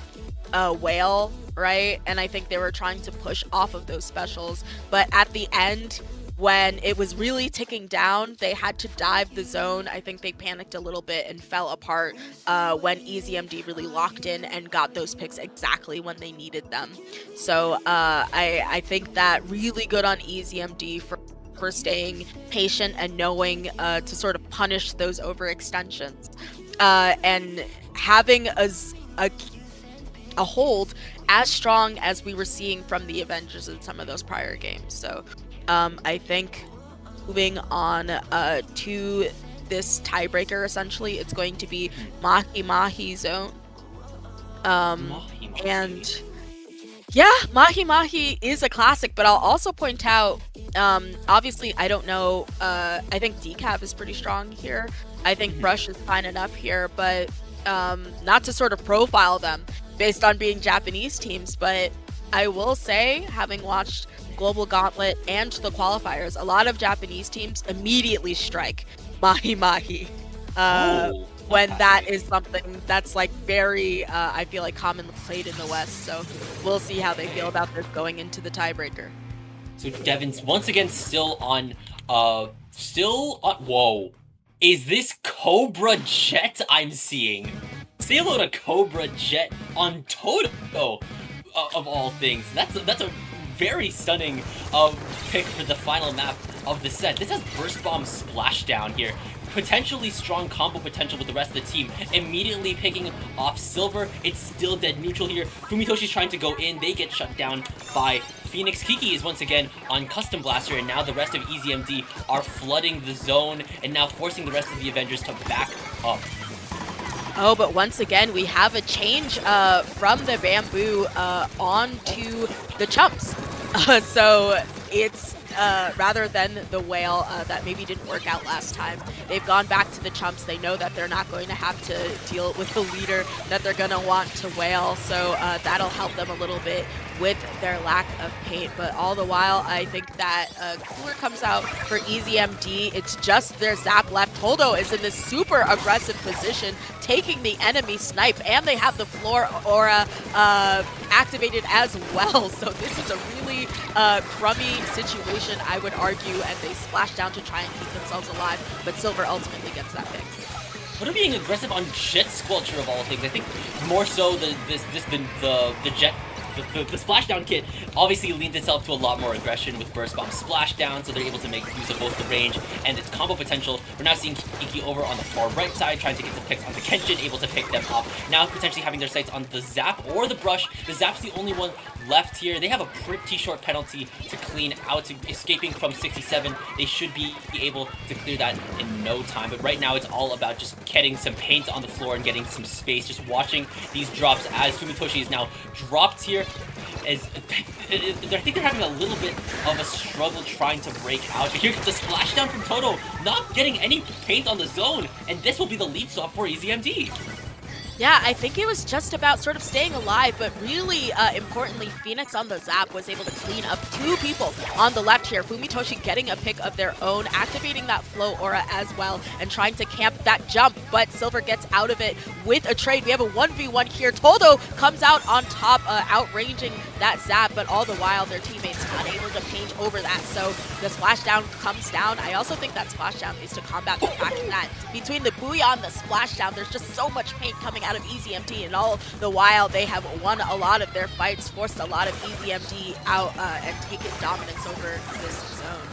whale, right? And I think they were trying to push off of those specials, but at the end, when it was really ticking down, they had to dive the zone. I think they panicked a little bit and fell apart when EasyMD really locked in and got those picks exactly when they needed them. So I think that really good on EasyMD for staying patient and knowing to sort of punish those overextensions and having a hold as strong as we were seeing from the Avengers in some of those prior games. So I think moving on to this tiebreaker, essentially, it's going to be Mahi Mahi zone. And yeah, Mahi Mahi is a classic, but I'll also point out, obviously, I don't know, I think Decaf is pretty strong here. I think Brush is fine enough here, but not to sort of profile them based on being Japanese teams, but I will say, having watched Global Gauntlet and the qualifiers, a lot of Japanese teams immediately strike Mahi Mahi when that is something that's like very, I feel like, commonly played in the West. So we'll see how they feel about this going into the tiebreaker. So Devin's once again still on, whoa. Is this Cobra Jet I'm seeing? Say hello to Cobra Jet on Toto, of all things. That's a very stunning pick for the final map of the set. This has Burst Bomb Splashdown here. Potentially strong combo potential with the rest of the team. Immediately picking off Silver. It's still dead neutral here. Fumitoshi's trying to go in. They get shut down by Phoenix. Kiki is once again on Custom Blaster, and now the rest of EasyMD are flooding the zone and now forcing the rest of the Avengers to back up. Oh, but once again, we have a change from the Bamboo onto the Chumps. So it's rather than the whale that maybe didn't work out last time, they've gone back to the Chumps. They know that they're not going to have to deal with the leader that they're going to want to whale. So that'll help them a little bit with their lack of paint. But all the while, I think that Cooler comes out for EZMD. It's just their Zap left. Toldo is in this super aggressive position, taking the enemy snipe, and they have the floor aura activated as well. So this is a really crummy situation, I would argue, and they splash down to try and keep themselves alive, but Silver ultimately gets that pick. What are being aggressive on Jet Squelcher of all things? I think more so the Jet. The Splashdown kit obviously leans itself to a lot more aggression with Burst Bomb Splashdown, so they're able to make use of both the range and its combo potential. We're now seeing Kiki over on the far right side, trying to get the picks onto Kenshin, able to pick them off. Now potentially having their sights on the Zap or the Brush. The Zap's the only one left here. They have a pretty short penalty to clean out, escaping from 67. They should be able to clear that in no time, but right now it's all about just getting some paint on the floor and getting some space, just watching these drops as Fumitoshi is now dropped here. I think they're having a little bit of a struggle trying to break out. But here comes the splashdown from Toto, not getting any paint on the zone, and this will be the lead stop for EZMD. Yeah, I think it was just about sort of staying alive, but really importantly, Phoenix on the Zap was able to clean up two people on the left here. Fumitoshi getting a pick of their own, activating that flow aura as well, and trying to camp that jump, but Silver gets out of it with a trade. We have a 1v1 here. Toldo comes out on top, outranging that Zap, but all the while their teammates not able to paint over that, so the splashdown comes down. I also think that splashdown is to combat the fact that between the Booyah and the splashdown, there's just so much paint coming out of EZMD, and all the while they have won a lot of their fights, forced a lot of EZMD out, and taken dominance over this zone.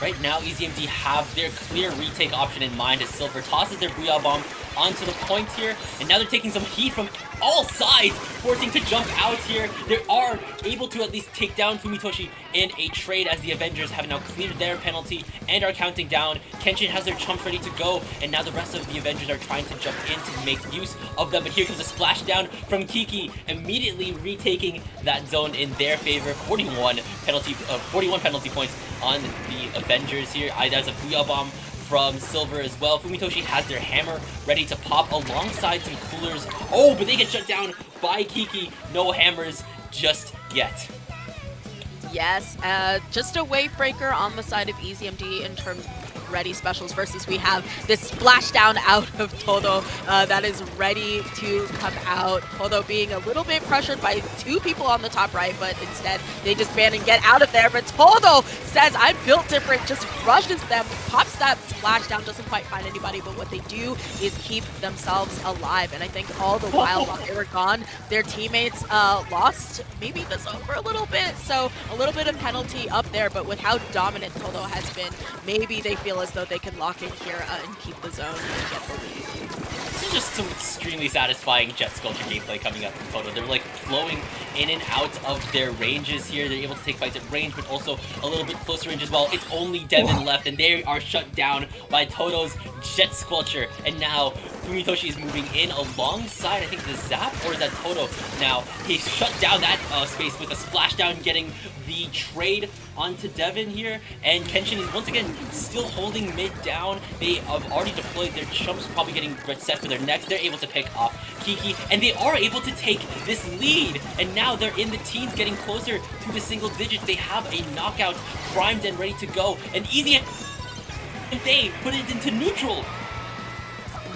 Right now, EZMD have their clear retake option in mind as Silver tosses their Booyah Bomb onto the point here, and now they're taking some heat from all sides, forcing to jump out here. They are able to at least take down Fumitoshi in a trade as the Avengers have now cleared their penalty and are counting down. Kenshin has their chumps ready to go, and now the rest of the Avengers are trying to jump in to make use of them. But here comes a splashdown from Kiki, immediately retaking that zone in their favor. 41 penalty points on the Avengers here. There's a Booyah Bomb from Silver as well. Fumitoshi has their hammer ready to pop alongside some coolers. Oh, but they get shut down by Kiki. No hammers just yet. Yes, just a wave breaker on the side of EZMD in terms of ready specials versus we have this splashdown out of Todo that is ready to come out. Todo being a little bit pressured by two people on the top right, but instead they disband and get out of there. But Todo says, I'm built different, just rushes them, pops that splashdown, doesn't quite find anybody, but what they do is keep themselves alive. And I think all the while they were gone, their teammates lost maybe the zone for a little bit, so a little bit of penalty up there, but with how dominant Todo has been, maybe they feel as though they can lock in here and keep the zone and get the lead. This is just some extremely satisfying Jet Sculpture gameplay coming up from Toto. They're like flowing in and out of their ranges here. They're able to take fights at range, but also a little bit closer range as well. It's only Devin left, and they are shut down by Toto's Jet Sculpture. And now Fumitoshi is moving in alongside, I think, the Zap, or is that Toto? Now, he shut down that space with a splashdown, getting the trade onto Devin here, and Kenshin is once again still holding mid down. They have already deployed their chumps, probably getting set for their next. They're able to pick off Kiki, and they are able to take this lead, and now they're in the teens, getting closer to the single digits. They have a knockout primed and ready to go, and easy, and they put it into neutral.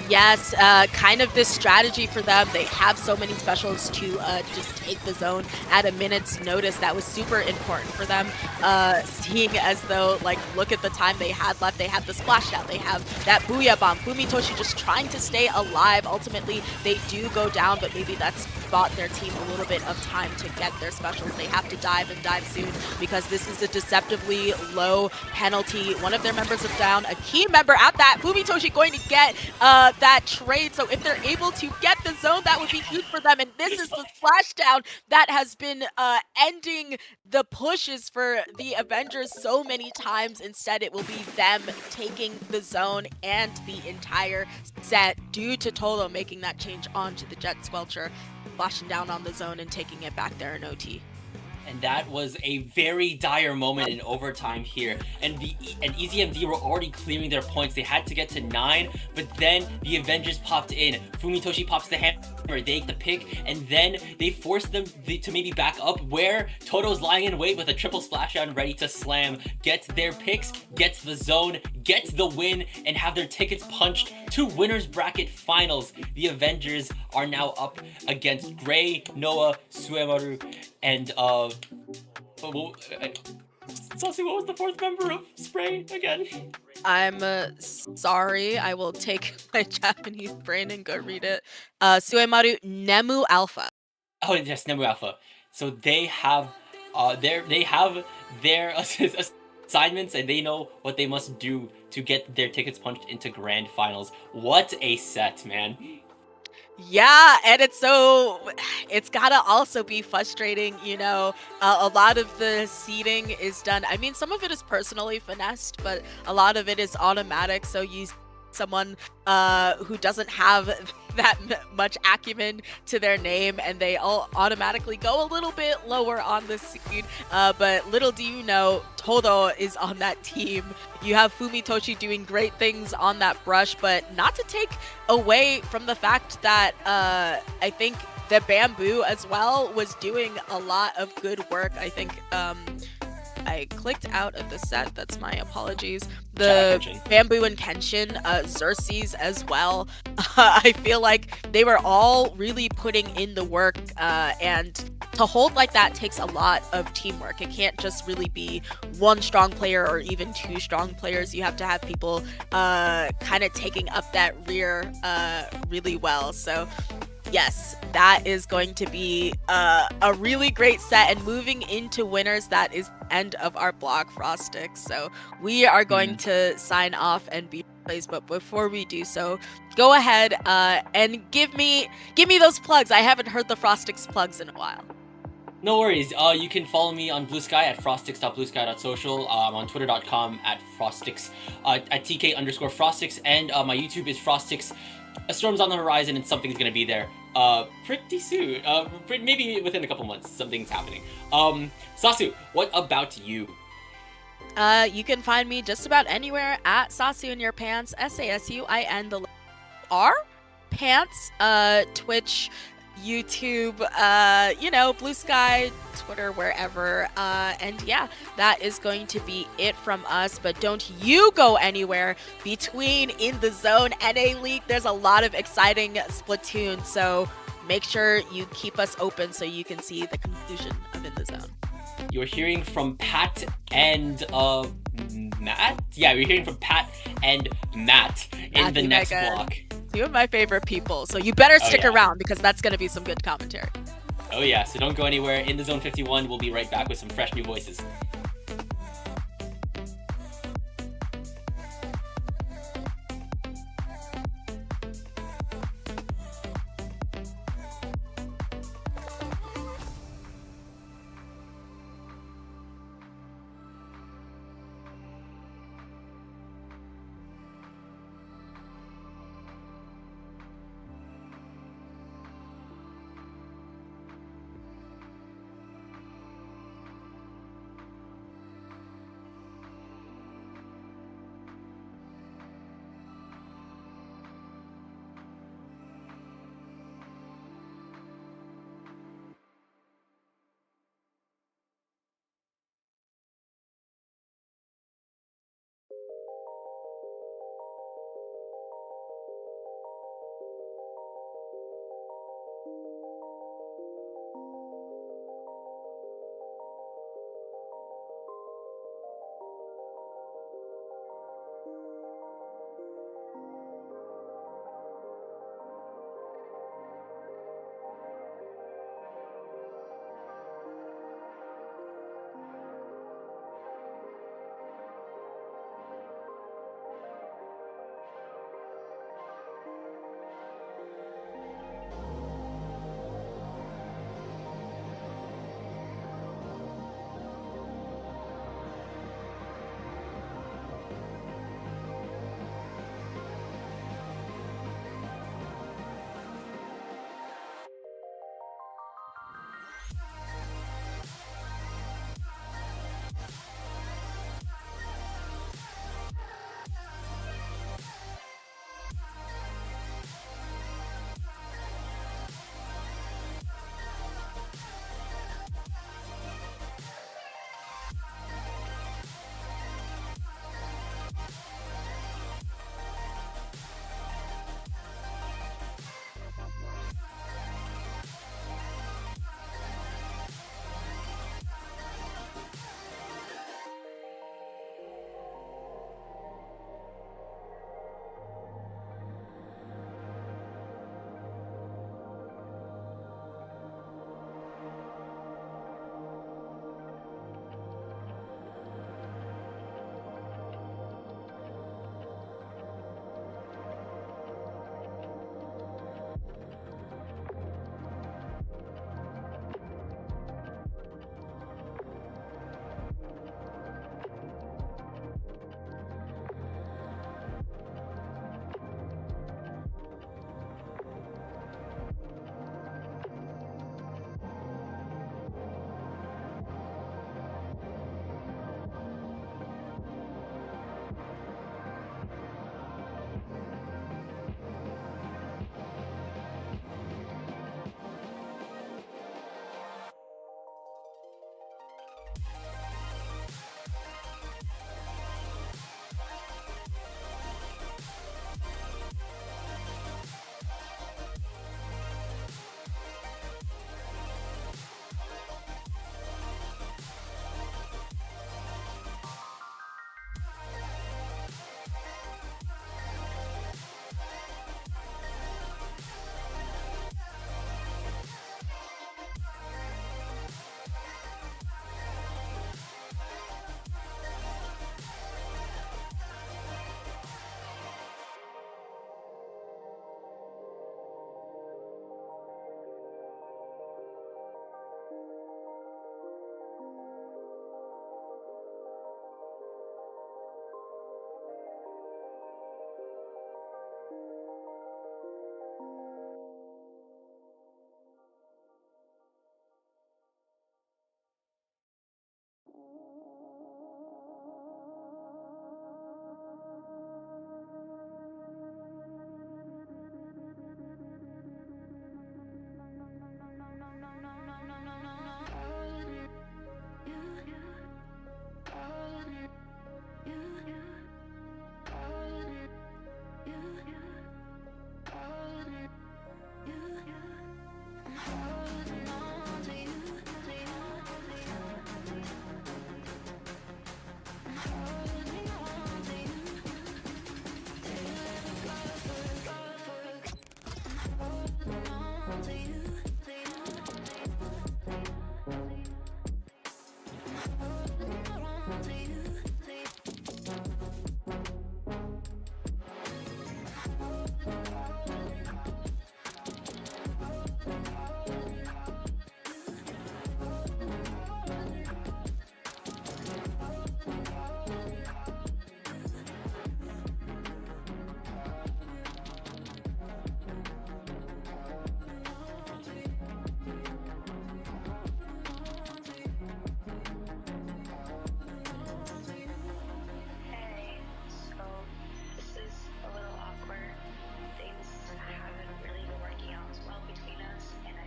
Yes, kind of this strategy for them. They have so many specials to just take the zone at a minute's notice. That was super important for them, seeing as though, like, look at the time they had left. They have the splashdown. They have that Booyah Bomb. Fumitoshi just trying to stay alive. Ultimately, they do go down, but maybe that's bought their team a little bit of time to get their specials. They have to dive and dive soon because this is a deceptively low penalty. One of their members is down, a key member at that. Fumitoshi going to get that trade, so if they're able to get the zone, that would be huge for them. And this is the splashdown that has been ending the pushes for the Avengers so many times. Instead, it will be them taking the zone and the entire set due to Tolo making that change onto the Jet Squelcher, splashing down on the zone and taking it back there in OT. And that was a very dire moment in overtime here. And EZMD were already clearing their points. They had to get to 9, but then the Avengers popped in. Fumitoshi pops the hammer they take the pick, and then they force them to maybe back up where Toto's lying in wait with a triple splashdown ready to slam, gets their picks, gets the zone, gets the win, and have their tickets punched to winners bracket finals. The Avengers are now up against Gray, Noah, Suemaru, and Saucy, what was the fourth member of Spray again? I'm sorry. I will take my Japanese brain and go read it. Suemaru Nemu Alpha. Oh yes, Nemu Alpha. So they have their assignments, and they know what they must do to get their tickets punched into grand finals. What a set, man. Yeah, and it's gotta also be frustrating, a lot of the seeding is done. I mean, some of it is personally finessed, but a lot of it is automatic, so you someone who doesn't have that much acumen to their name, and they all automatically go a little bit lower on the seed. But little do you know, Todo is on that team. You have Fumitoshi doing great things on that brush, but not to take away from the fact that I think the Bamboo as well was doing a lot of good work. I think I clicked out of the set. That's my apologies. The Bamboo and Kenshin, Xerxes as well. I feel like they were all really putting in the work, and to hold like that takes a lot of teamwork. It can't just really be one strong player or even two strong players. You have to have people kind of taking up that rear really well. So yes, that is going to be a really great set, and moving into winners, that is the end of our block, Frostix. So we are going to sign off and be plays, but before we do so, go ahead and give me those plugs. I haven't heard the Frostix plugs in a while. No worries. You can follow me on Blue Sky at frostix.bluesky.social. I'm on twitter.com at frostix, at tk_frostix, and my YouTube is frostix. A storm's on the horizon, and something's gonna be there pretty soon. Maybe within a couple months, something's happening. Sasu, what about you? You can find me just about anywhere at Sasu in your pants, SASUIN the R pants, Twitch, YouTube, Blue Sky, Twitter, wherever. And yeah, that is going to be it from us. But don't you go anywhere between In the Zone and A League. There's a lot of exciting Splatoon, so make sure you keep us open so you can see the conclusion of In the Zone. You're hearing from Pat and Matt? Yeah, we're hearing from Pat and Matt in the next block. Two of my favorite people, so you better stick around because that's going to be some good commentary. Oh yeah, so don't go anywhere. In the Zone 51, we'll be right back with some fresh new voices. Hey, so this is a little awkward. Things haven't really been working out as well between us, and I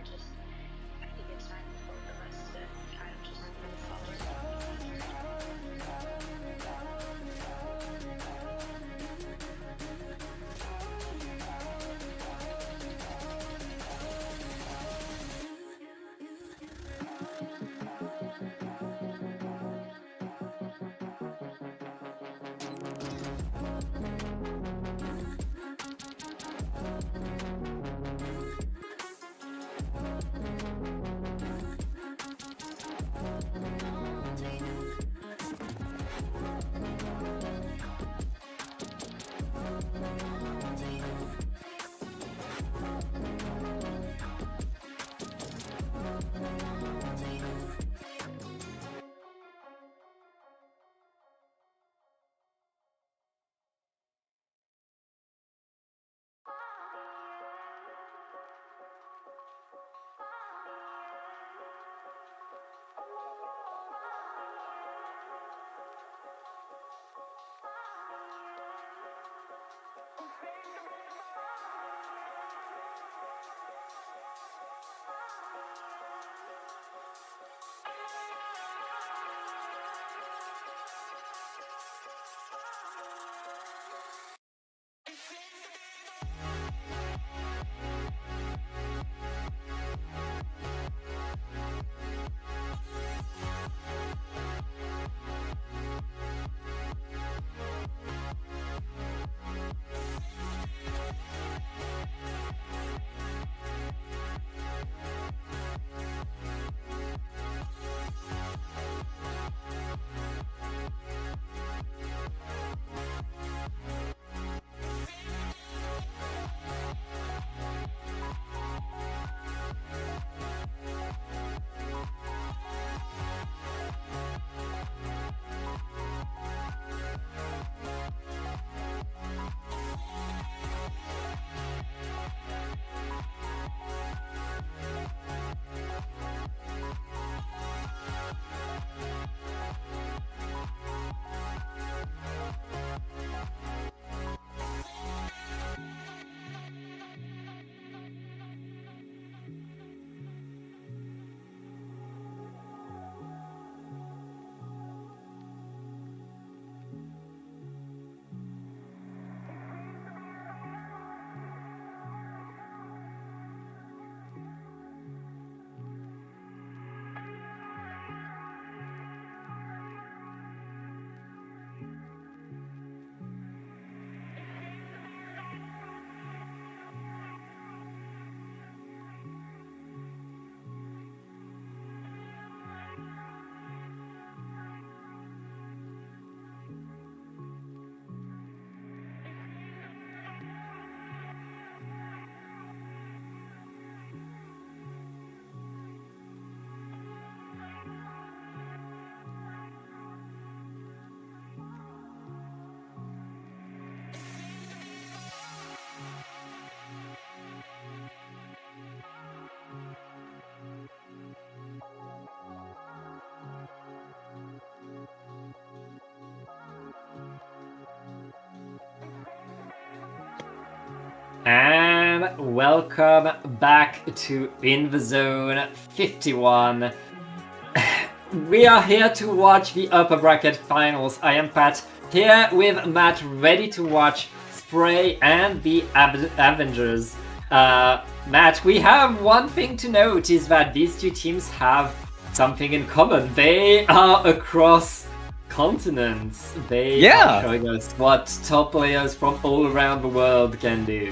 think it's time for both of us to kind of just move forward. And welcome back to In the Zone 51. We are here to watch the upper bracket finals. I am Pat, here with Matt, ready to watch Spray and the Avengers. Matt, we have one thing to note, is that these two teams have something in common. They are across continents. They are showing us what top players from all around the world can do.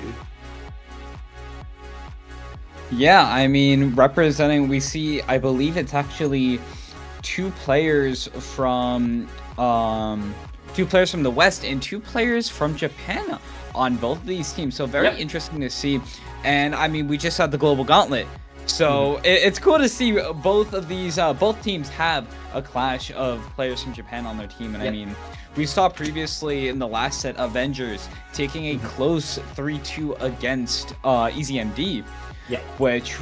Yeah, I mean, representing, we see, I believe it's actually two players from the West and 2 players from Japan on both of these teams. So very interesting to see. And I mean, we just had the Global Gauntlet. So it's cool to see both of these, both teams have a clash of players from Japan on their team. And I mean, we saw previously in the last set, Avengers taking a close 3-2 against EZMD. Yeah. Which,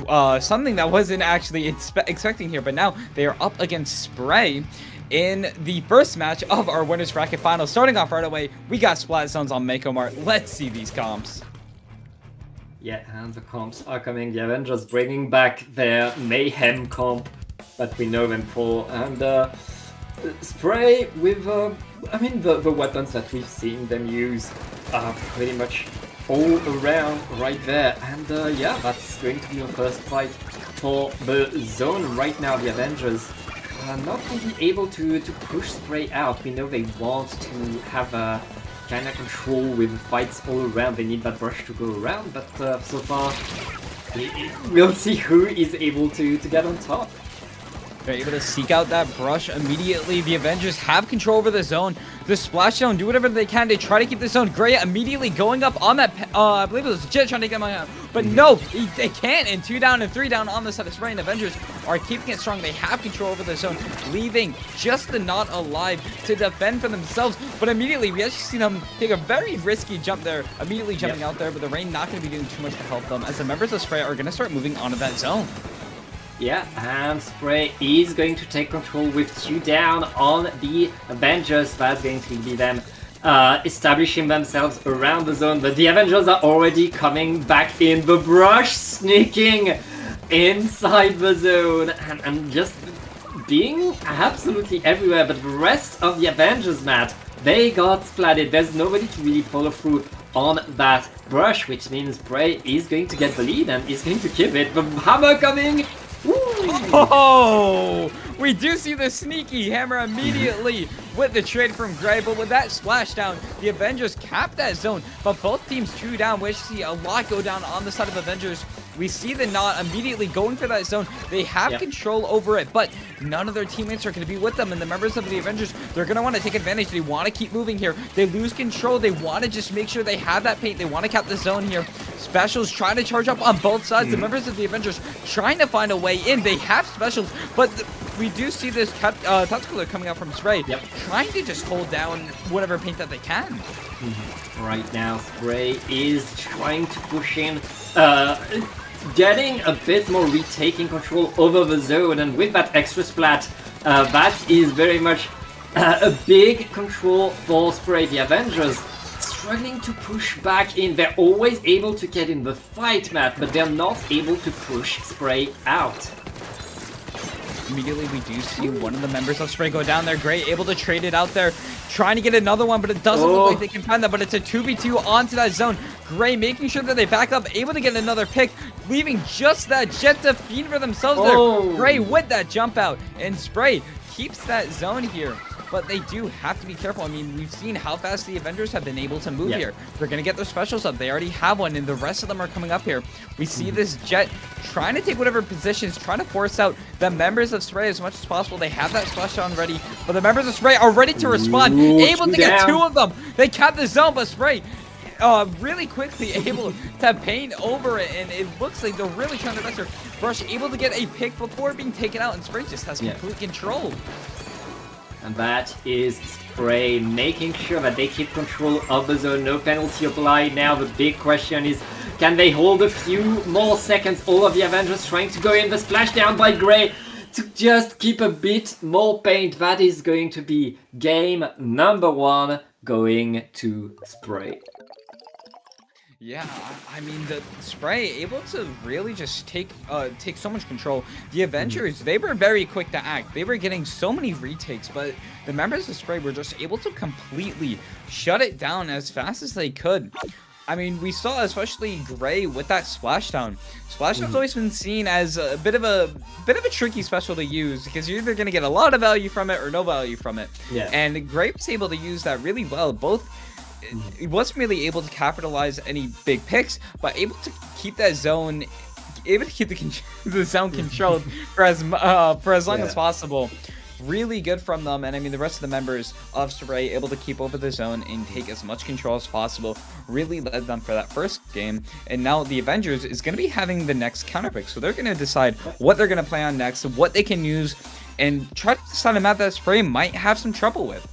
something that wasn't actually expecting here, but now they are up against Spray in the first match of our Winners Bracket Final. Starting off right away, we got Splat Zones on Mako Mart. Let's see these comps. Yeah, and the comps are coming. The Avengers bringing back their Mayhem comp that we know them for. And Spray with, I mean, the weapons that we've seen them use are pretty much all around right there. And yeah, that's going to be the first fight for the zone right now. The Avengers are not really able to push Spray out. We know they want to have a kind of control with fights all around. They need that brush to go around, but so far we'll see who is able to get on top. They're able to seek out that brush immediately. The Avengers have control over the zone. The Splashdown do whatever they can to try to keep the zone. Gray immediately going up on that, I believe it was Jet trying to get him out. But no, they can't. And 2 down and 3 down on the side of Spray. And Avengers are keeping it strong. They have control over the zone, leaving just the Knot alive to defend for themselves. But immediately, we actually see them take a very risky jump there, immediately jumping out there. But the Rain not going to be doing too much to help them, as the members of Spray are going to start moving onto that zone. Yeah, and Spray is going to take control with 2 down on the Avengers. That's going to be them establishing themselves around the zone. But the Avengers are already coming back in. The brush sneaking inside the zone and just being absolutely everywhere. But the rest of the Avengers, Matt, they got splatted. There's nobody to really follow through on that brush, which means Spray is going to get the lead and is going to give it. The hammer coming. Oh, we do see the sneaky hammer immediately with the trade from Gray, but with that splashdown, the Avengers cap that zone, but both teams 2 down. We see a lot go down on the side of Avengers. We see the Knot immediately going for that zone. They have control over it, but none of their teammates are going to be with them, and the members of the Avengers, they're going to want to take advantage. They want to keep moving here. They lose control. They want to just make sure they have that paint. They want to cap the zone here. Specials trying to charge up on both sides. The members of the Avengers trying to find a way in. They have specials, but we do see this tactical coming out from Spray, trying to just hold down whatever paint that they can. Right now, Spray is trying to push in, getting a bit more retaking control over the zone, and with that extra splat, that is very much a big control for Spray. The Avengers struggling to push back in. They're always able to get in the fight, Matt, but they're not able to push Spray out. Immediately, we do see one of the members of Spray go down there. Gray able to trade it out there, trying to get another one, but it doesn't look like they can find that. But it's a 2v2 onto that zone. Gray making sure that they back up, able to get another pick, leaving just that Jet to feed for themselves there. Gray with that jump out, and Spray keeps that zone here. But they do have to be careful. I mean, we've seen how fast the Avengers have been able to move here. They're going to get their specials up. They already have one, and the rest of them are coming up here. We see this Jet trying to take whatever positions, trying to force out the members of Spray as much as possible. They have that splashdown ready, but the members of Spray are ready to respond, able to get 2 of them. They cap the zone, but Spray really quickly able to paint over it, and it looks like they're really trying their best here. Brush able to get a pick before being taken out, and Spray just has complete control. And that is Spray making sure that they keep control of the zone. No penalty applied. Now the big question is, can they hold a few more seconds? All of the Avengers trying to go in. The splashdown by Gray to just keep a bit more paint. That is going to be game number 1 going to Spray. Yeah, I mean, the Spray able to really just take so much control. The Avengers, they were very quick to act. They were getting so many retakes, but the members of Spray were just able to completely shut it down as fast as they could. I mean, we saw especially Gray with that splashdown. Splashdown's always been seen as a bit of a tricky special to use, because you're either going to get a lot of value from it or no value from it. Yeah. And Gray was able to use that really well. He wasn't really able to capitalize any big picks, but able to keep that zone, able to keep the zone controlled for as long as possible. really good from them. And I mean, the rest of the members of Spray able to keep over the zone and take as much control as possible, really led them for that first game. And now the Avengers is going to be having the next counterpick. So they're going to decide what they're going to play on next, what they can use, and try to decide a map that Spray might have some trouble with.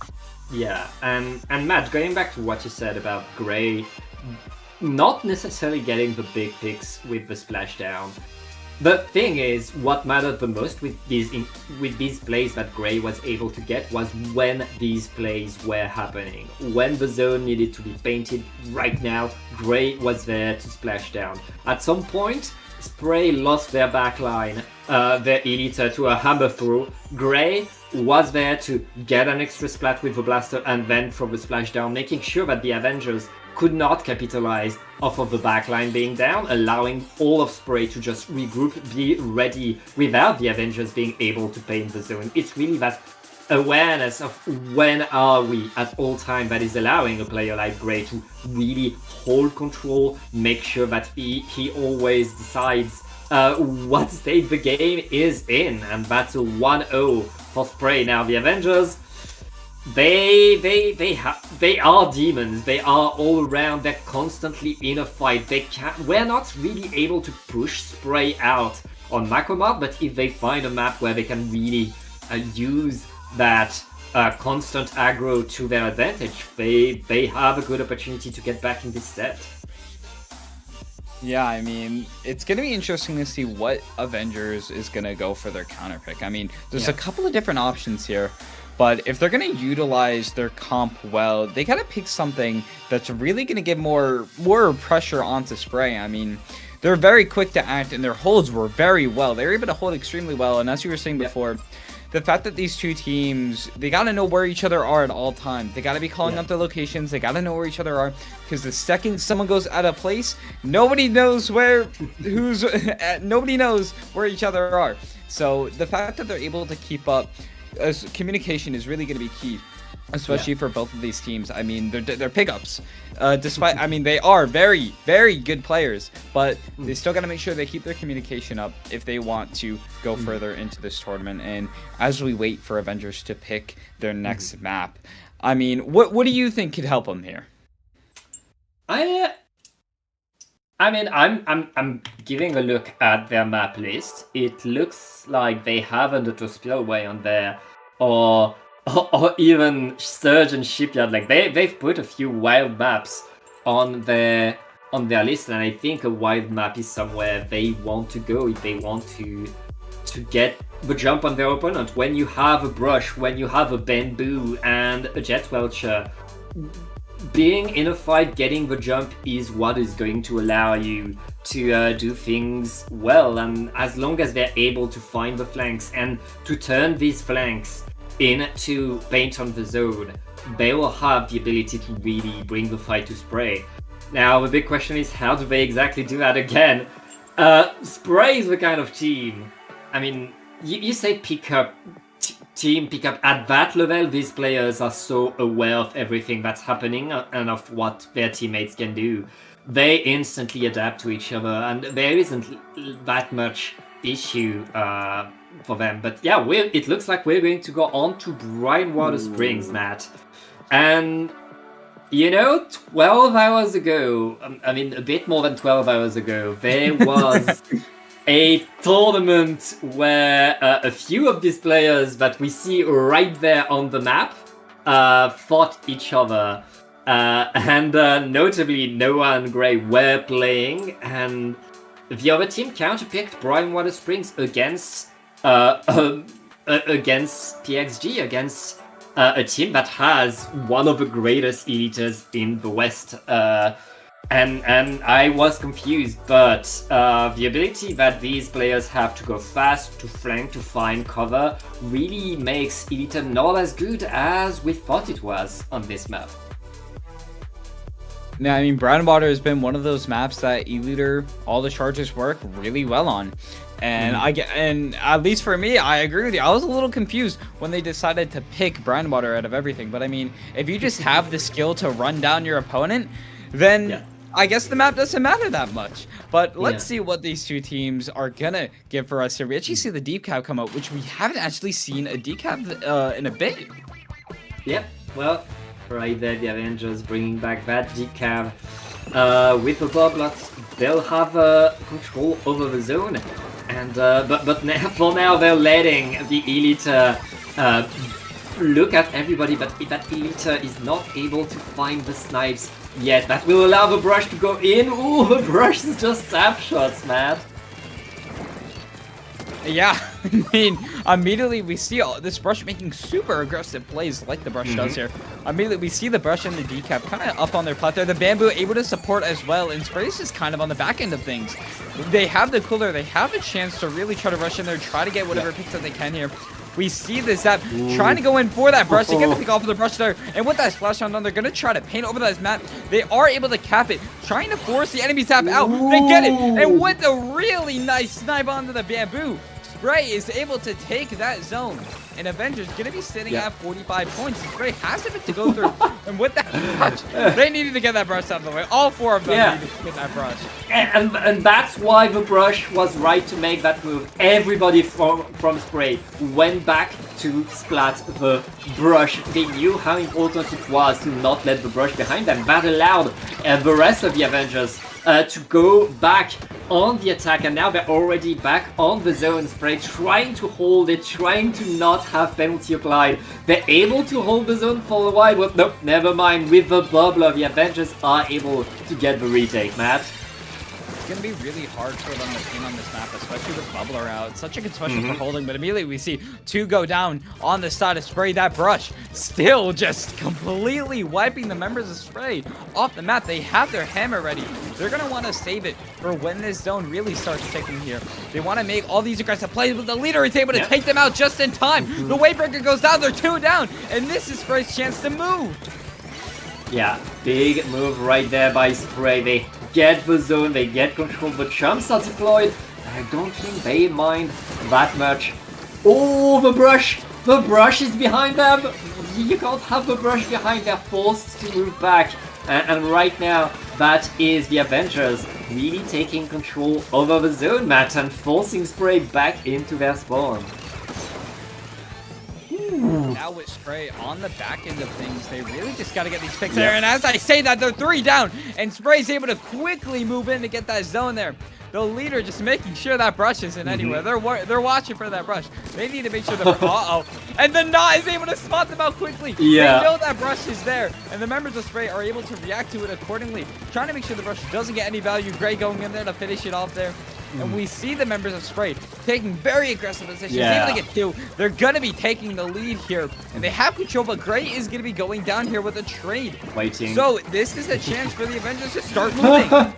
Yeah, and Matt, going back to what you said about Gray not necessarily getting the big picks with the splashdown. The thing is, what mattered the most with these plays that Gray was able to get was when these plays were happening. When the zone needed to be painted right now, Gray was there to splash down. At some point, Spray lost their backline, their Elita to a hammer throw. Gray was there to get an extra splat with the blaster and then throw the splashdown, making sure that the Avengers could not capitalize off of the backline being down, allowing all of Spray to just regroup, be ready without the Avengers being able to paint the zone. It's really that awareness of when are we at all time that is allowing a player like Gray to really hold control, make sure that he always decides what state the game is in, and that's a 1-0 for Spray. Now the Avengers, they are demons. They are all around. They're constantly in a fight. We're not really able to push Spray out on Macomart, but if they find a map where they can really use that constant aggro to their advantage, they have a good opportunity to get back in this set. Yeah, I mean, it's going to be interesting to see what Avengers is going to go for their counter pick. I mean, there's a couple of different options here, but if they're going to utilize their comp well, they got to pick something that's really going to give more pressure onto Spray. I mean, they're very quick to act, and their holds were very well. They were able to hold extremely well, and as you were saying before, the fact that these two teams, they got to know where each other are at all times. They got to be calling up their locations. They got to know where each other are, because the second someone goes out of place, nobody knows nobody knows where each other are. So the fact that they're able to keep up, communication is really going to be key, especially for both of these teams. I mean, they're pickups. Despite, I mean, they are very, very good players, but they still got to make sure they keep their communication up if they want to go further into this tournament. And as we wait for Avengers to pick their next map, I mean, what do you think could help them here? I mean, I'm giving a look at their map list. It looks like they have Undertow Spillway on there, or even Surge and Shipyard. Like they've put a few wild maps on their list, and I think a wild map is somewhere they want to go if they want to get the jump on their opponent. When you have a Brush, when you have a Bamboo and a Jet Welcher, being in a fight, getting the jump is what is going to allow you to do things well. And as long as they're able to find the flanks and to turn these flanks into paint on the zone, they will have the ability to really bring the fight to Spray. Now the big question is, how do they exactly do that again? Spray is the kind of team, I mean, you say team pickup at that level. These players are so aware of everything that's happening and of what their teammates can do. They instantly adapt to each other, and there isn't that much issue for them. But yeah, it looks like we're going to go on to Brinewater Springs, Matt. And you know, 12 hours ago, I mean a bit more than 12 hours ago, there was a tournament where a few of these players that we see right there on the map fought each other. And notably, Noah and Gray were playing, and the other team counterpicked Brinewater Springs against PXG, against a team that has one of the greatest elites in the West. And I was confused, but the ability that these players have to go fast, to flank, to find cover, really makes Elite not as good as we thought it was on this map. Now, I mean, Brinewater has been one of those maps that Eliter, all the charges work really well on. And and at least for me, I agree with you. I was a little confused when they decided to pick Brinewater out of everything. But I mean, if you just have the skill to run down your opponent, then I guess the map doesn't matter that much. But let's Yeah. see what these two teams are gonna give for us here. We actually see the decaf come out, which we haven't actually seen a decaf in a bit. Yep, well, right there, the Avengers bringing back that decaf. With the Boblots, they'll have control over the zone. And but now, for now, they're letting the Elite look at everybody, but that Elite is not able to find the snipes yet. That will allow the brush to go in. Ooh, the brush is just tap shots, man. Yeah, I mean, immediately we see this brush making super aggressive plays like the brush does here. Immediately we see the brush and the decaf kind of up on their plateau. The bamboo able to support as well, and Sprays is kind of on the back end of things. They have the cooler, they have a chance to really try to rush in there, try to get whatever picks that they can here. We see this Zap trying to go in for that brush to get the pick off of the brush there. And with that splash on, they're going to try to paint over that map. They are able to cap it, trying to force the enemy Zap out. They get it. And with a really nice snipe onto the bamboo, Spray is able to take that zone. And Avengers going to be sitting at 45 points. Spray has a bit to go through. And with that brush, they needed to get that brush out of the way. All four of them needed to get that brush. And that's why the brush was right to make that move. Everybody from Spray went back to splat the brush. They knew how important it was to not let the brush behind them. That allowed the rest of the Avengers to go back on the attack, and now they're already back on the zone. Spray trying to hold it, trying to not have penalty applied. They're able to hold the zone for a while, but nope, never mind. With the bubbler, the Avengers are able to get the retake, Matt. It's going to be really hard for them to paint on this map, especially with Bubbler out. Such a good special for holding, but immediately we see two go down on the side of Spray. That brush still just completely wiping the members of Spray off the map. They have their hammer ready. They're going to want to save it for when this zone really starts ticking here. They want to make all these aggressive plays, but the leader is able to take them out just in time. The Wavebreaker goes down. They're two down, and this is Spray's chance to move. Yeah, big move right there by Spray. They get the zone, they get control, the chumps are deployed. I don't think they mind that much. Oh, the brush! The brush is behind them! You can't have the brush behind, they're forced to move back. And right now, that is the Avengers really taking control over the zone, Matt, and forcing Spray back into their spawn. Now with Spray on the back end of things, they really just got to get these picks there. And as I say that, they're three down, and Spray's able to quickly move in to get that zone there. The leader just making sure that brush isn't anywhere. They're watching for that brush. They need to make sure that and the Knot is able to spot them out quickly. Yeah. They know that brush is there, and the members of Spray are able to react to it accordingly, trying to make sure the brush doesn't get any value. Gray going in there to finish it off there. And we see the members of Spray taking very aggressive positions, able to get two. They're going to be taking the lead here, and they have control, but Gray is going to be going down here with a trade. Waiting. So this is a chance for the Avengers to start moving.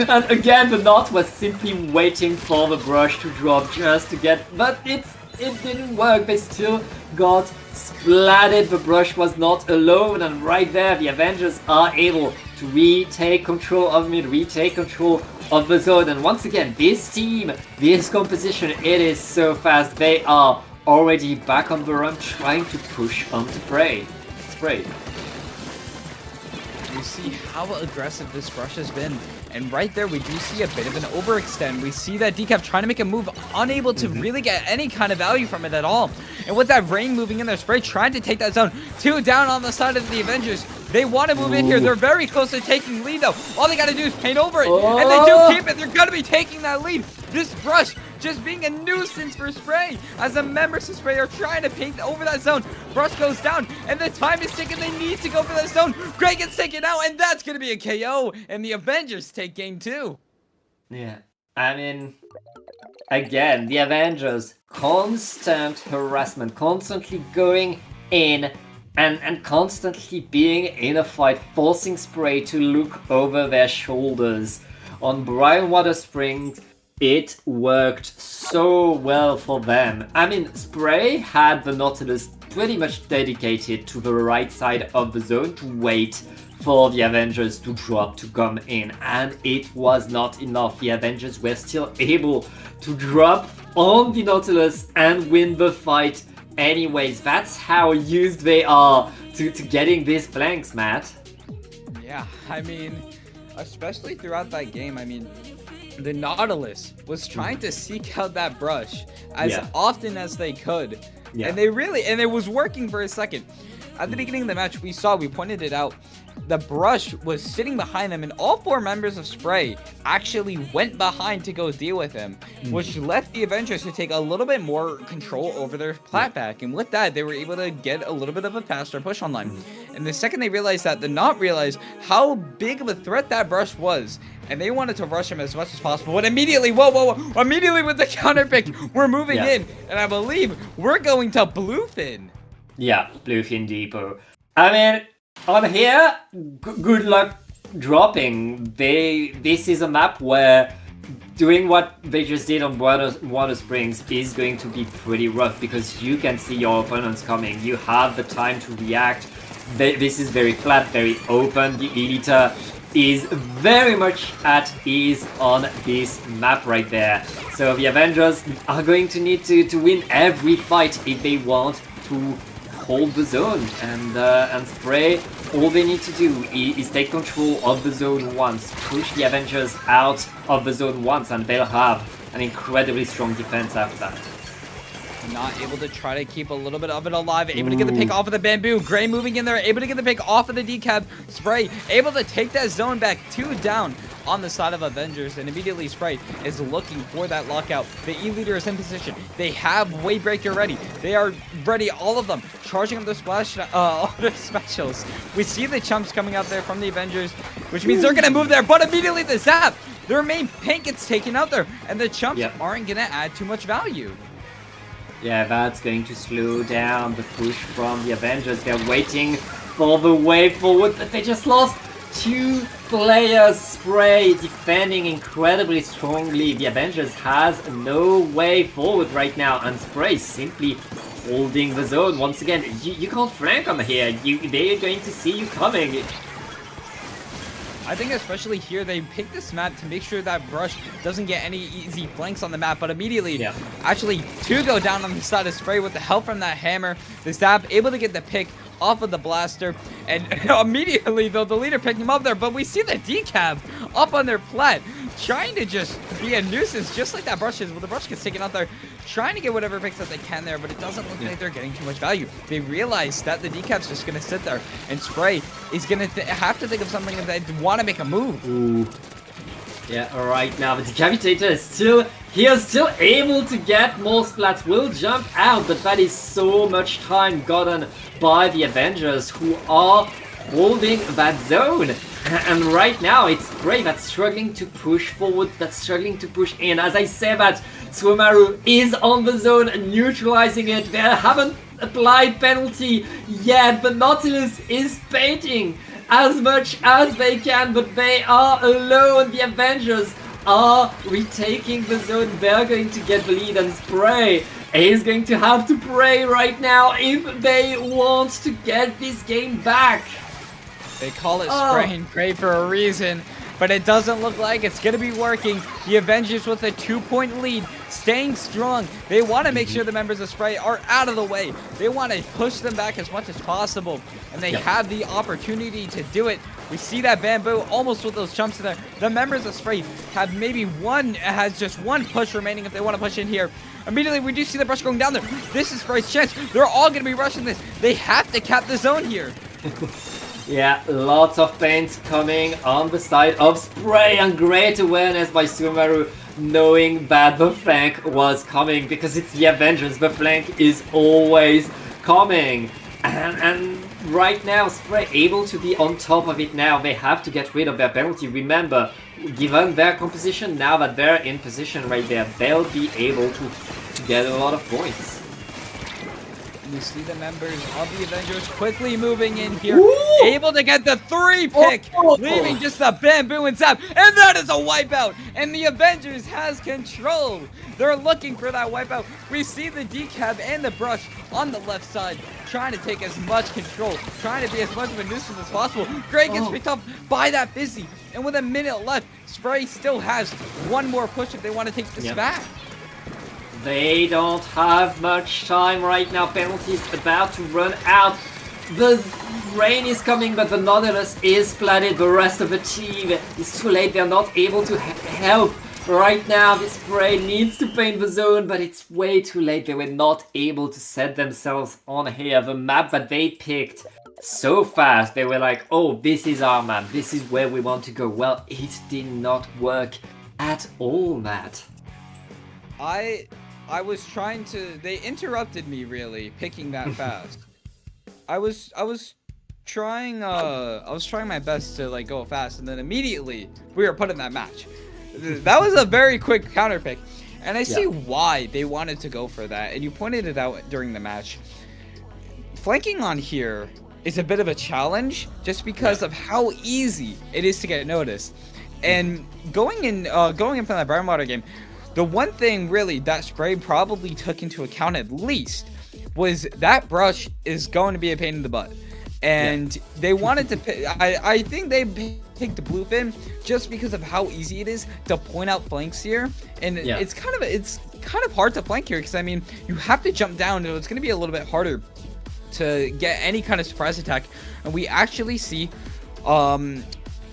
And again, the Knot was simply waiting for the brush to drop just to get... But it didn't work. They still got splatted. The brush was not alone. And right there, the Avengers are able to retake control of mid, retake control of the zone. And once again, this team, this composition, it is so fast. They are already back on the run, trying to push on Spray. We see how aggressive this brush has been. And right there, we do see a bit of an overextend. We see that Decaf trying to make a move, unable to really get any kind of value from it at all. And with that Rain moving in there, Spray trying to take that zone. Two down on the side of the Avengers. They want to move in here. They're very close to taking lead, though. All they got to do is paint over it. And they do keep it. They're going to be taking that lead. This brush just being a nuisance for Spray, as the members of Spray are trying to paint over that zone. Brush goes down, and the time is ticking. They need to go for that zone. Gray gets taken out, and that's going to be a KO, and the Avengers take game 2. Yeah, I mean, again, the Avengers, constant harassment, constantly going in and constantly being in a fight, forcing Spray to look over their shoulders. On Brian Water Springs, it worked so well for them. I mean, Spray had the Nautilus pretty much dedicated to the right side of the zone to wait for the Avengers to drop to come in, and it was not enough. The Avengers were still able to drop on the Nautilus and win the fight anyways. That's how used they are to getting these flanks, Matt. Yeah, I mean, especially throughout that game. I mean, the Nautilus was trying to seek out that brush as Yeah. often as they could. Yeah. And it was working for a second. At the beginning of the match, we pointed it out, the brush was sitting behind them, and all 4 members of Spray actually went behind to go deal with him, which left the Avengers to take a little bit more control over their plat back, and with that, they were able to get a little bit of a faster push online. And the second they realized that, the Not realized how big of a threat that brush was, and they wanted to rush him as much as possible. But immediately, whoa, immediately with the counter pick, we're moving in, and I believe we're going to Bluefin. Yeah, Bluefin Depot. I mean, on here, good luck dropping. This is a map where doing what they just did on Water Springs is going to be pretty rough because you can see your opponents coming. You have the time to react. This is very flat, very open. The Elita is very much at ease on this map right there. So the Avengers are going to need to win every fight if they want to hold the zone, and Spray, all they need to do is take control of the zone once, push the Avengers out of the zone once, and they'll have an incredibly strong defense after that. Not able to try to keep a little bit of it alive, able to get the pick off of the bamboo. Gray moving in there, able to get the pick off of the decab. Spray able to take that zone back, 2 down on the side of Avengers, and immediately Spray is looking for that lockout. The E-leader is in position. They have Wavebreaker ready. They are ready, all of them, charging up their splash, all their specials. We see the chumps coming out there from the Avengers, which means they're gonna move there, but immediately the zap, their main pink gets taken out there, and the chumps aren't gonna add too much value. Yeah, that's going to slow down the push from the Avengers. They're waiting for the wave forward, but they just lost 2 players. Spray defending incredibly strongly. The Avengers has no way forward right now, and Spray simply holding the zone. Once again, you can't flank on here. They're going to see you coming. I think especially here, they pick this map to make sure that brush doesn't get any easy flanks on the map, but immediately, actually 2 go down on the side of Spray with the help from that hammer. The Zap able to get the pick off of the blaster, and immediately, though, the leader picked him up there, but we see the decab up on their plat, trying to just be a nuisance, just like that brush is. Well, the brush gets taken out there, trying to get whatever picks that they can there, but it doesn't look like they're getting too much value. They realize that the decap's just going to sit there, and Spray is going to have to think of something if they want to make a move. Ooh. Yeah, alright, now the Decapitator is still able to get more splats, will jump out, but that is so much time gotten by the Avengers who are holding that zone. And right now it's Spray that's struggling to push forward, that's struggling to push in. As I say that, Sumaru is on the zone, neutralizing it. They haven't applied penalty yet, but Nautilus is baiting as much as they can, but they are alone. The Avengers are retaking the zone. They're going to get the lead, and Spray is going to have to pray right now if they want to get this game back. They call it Spray and Pray for a reason, but it doesn't look like it's going to be working. The Avengers with a 2-point lead, staying strong. They want to make sure the members of Spray are out of the way. They want to push them back as much as possible, and they have the opportunity to do it. We see that bamboo almost with those jumps in there. The members of Spray have has just one push remaining if they want to push in here. Immediately, we do see the brush going down there. This is Spray's chance. They're all going to be rushing this. They have to cap the zone here. Yeah, lots of paint coming on the side of Spray, and great awareness by Sumaru, knowing that the flank was coming, because it's the Avengers, the flank is always coming. And right now, Spray able to be on top of it now. They have to get rid of their penalty. Remember, given their composition, now that they're in position right there, they'll be able to get a lot of points. You see the members of the Avengers quickly moving in here, able to get the 3 pick, leaving just the bamboo and zap, and that is a wipeout, and the Avengers has control. They're looking for that wipeout. We see the decab and the brush on the left side, trying to take as much control, trying to be as much of a nuisance as possible. Gray gets picked up by that busy, and with a minute left, Spray still has one more push if they want to take this back. They don't have much time right now. Penalty is about to run out. The rain is coming, but the Nautilus is flooded. The rest of the team is too late. They're not able to help. Right now, this Spray needs to paint the zone, but it's way too late. They were not able to set themselves on here. The map that they picked so fast, they were like, oh, this is our map. This is where we want to go. Well, it did not work at all, Matt. I was trying to. They interrupted me really picking that fast. I was trying my best to like go fast, and then immediately we were put in that match. That was a very quick counter pick, and I see why they wanted to go for that. And you pointed it out during the match. Flanking on here is a bit of a challenge just because of how easy it is to get noticed. And going in from that Brown Water game, the one thing really that Spray probably took into account at least was that brush is going to be a pain in the butt. And they wanted to pick, I think they picked the Bluefin just because of how easy it is to point out flanks here. And it's kind of hard to flank here because I mean you have to jump down, and it's going to be a little bit harder to get any kind of surprise attack. And we actually see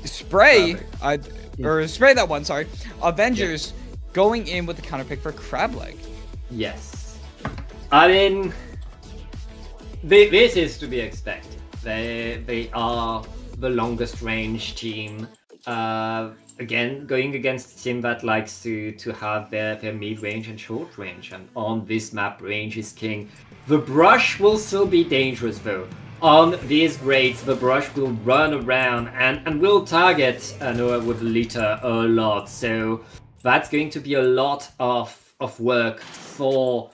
Spray that one, sorry, Avengers going in with the counter pick for Crab Leg. Yes. I mean, this is to be expected. They are the longest range team. Again, going against a team that likes to have their mid range and short range. And on this map, range is king. The brush will still be dangerous though. On these grades, the brush will run around and will target Noah with Litter a lot. So that's going to be a lot of work for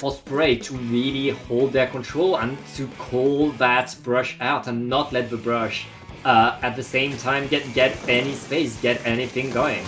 Spray to really hold their control and to call that brush out and not let the brush at the same time get any space, get anything going.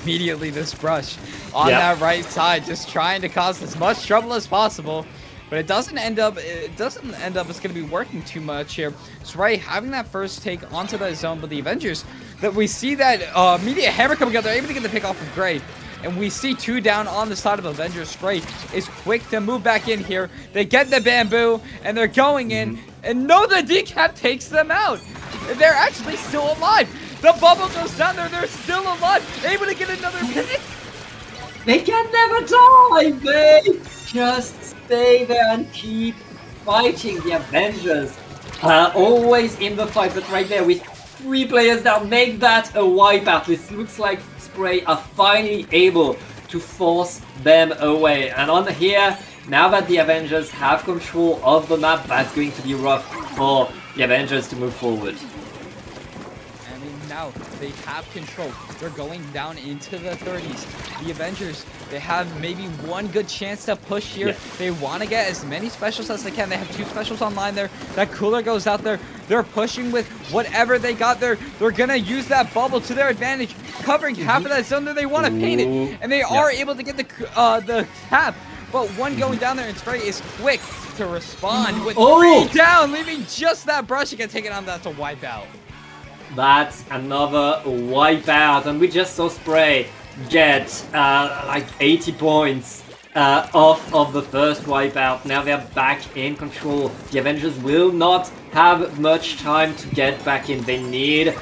Immediately this brush on that right side, just trying to cause as much trouble as possible. But it doesn't end up it's going to be working too much here. Spray having that first take onto that zone, but the Avengers, that we see that immediate hammer coming out, they're able to get the pick off of Gray. And we see 2 down on the side of Avengers. Spray is quick to move back in here. They get the bamboo, and they're going in. And no, the decap takes them out. They're actually still alive. The bubble goes down there. They're still alive. Able to get another pick. They can never die. They just stay there and keep fighting. The Avengers are always in the fight, but right there with 3 players down, make that a wipeout. This looks like Spray are finally able to force them away. And on here, now that the Avengers have control of the map, that's going to be rough for the Avengers to move forward. I mean, now they have control. They're going down into the 30s. The Avengers, they have maybe one good chance to push here. Yeah. They want to get as many specials as they can. They have 2 specials online there. That cooler goes out there. They're pushing with whatever they got there. They're going to use that bubble to their advantage, covering half of that zone that they want to paint it. And they are able to get the cap. But one going down there, and Spray is quick to respond with 3 down, leaving just that brush. You can take it on. That's a wipeout. That's another wipeout, and we just saw Spray get like 80 points off of the first wipeout. Now they're back in control. The Avengers will not have much time to get back in. They need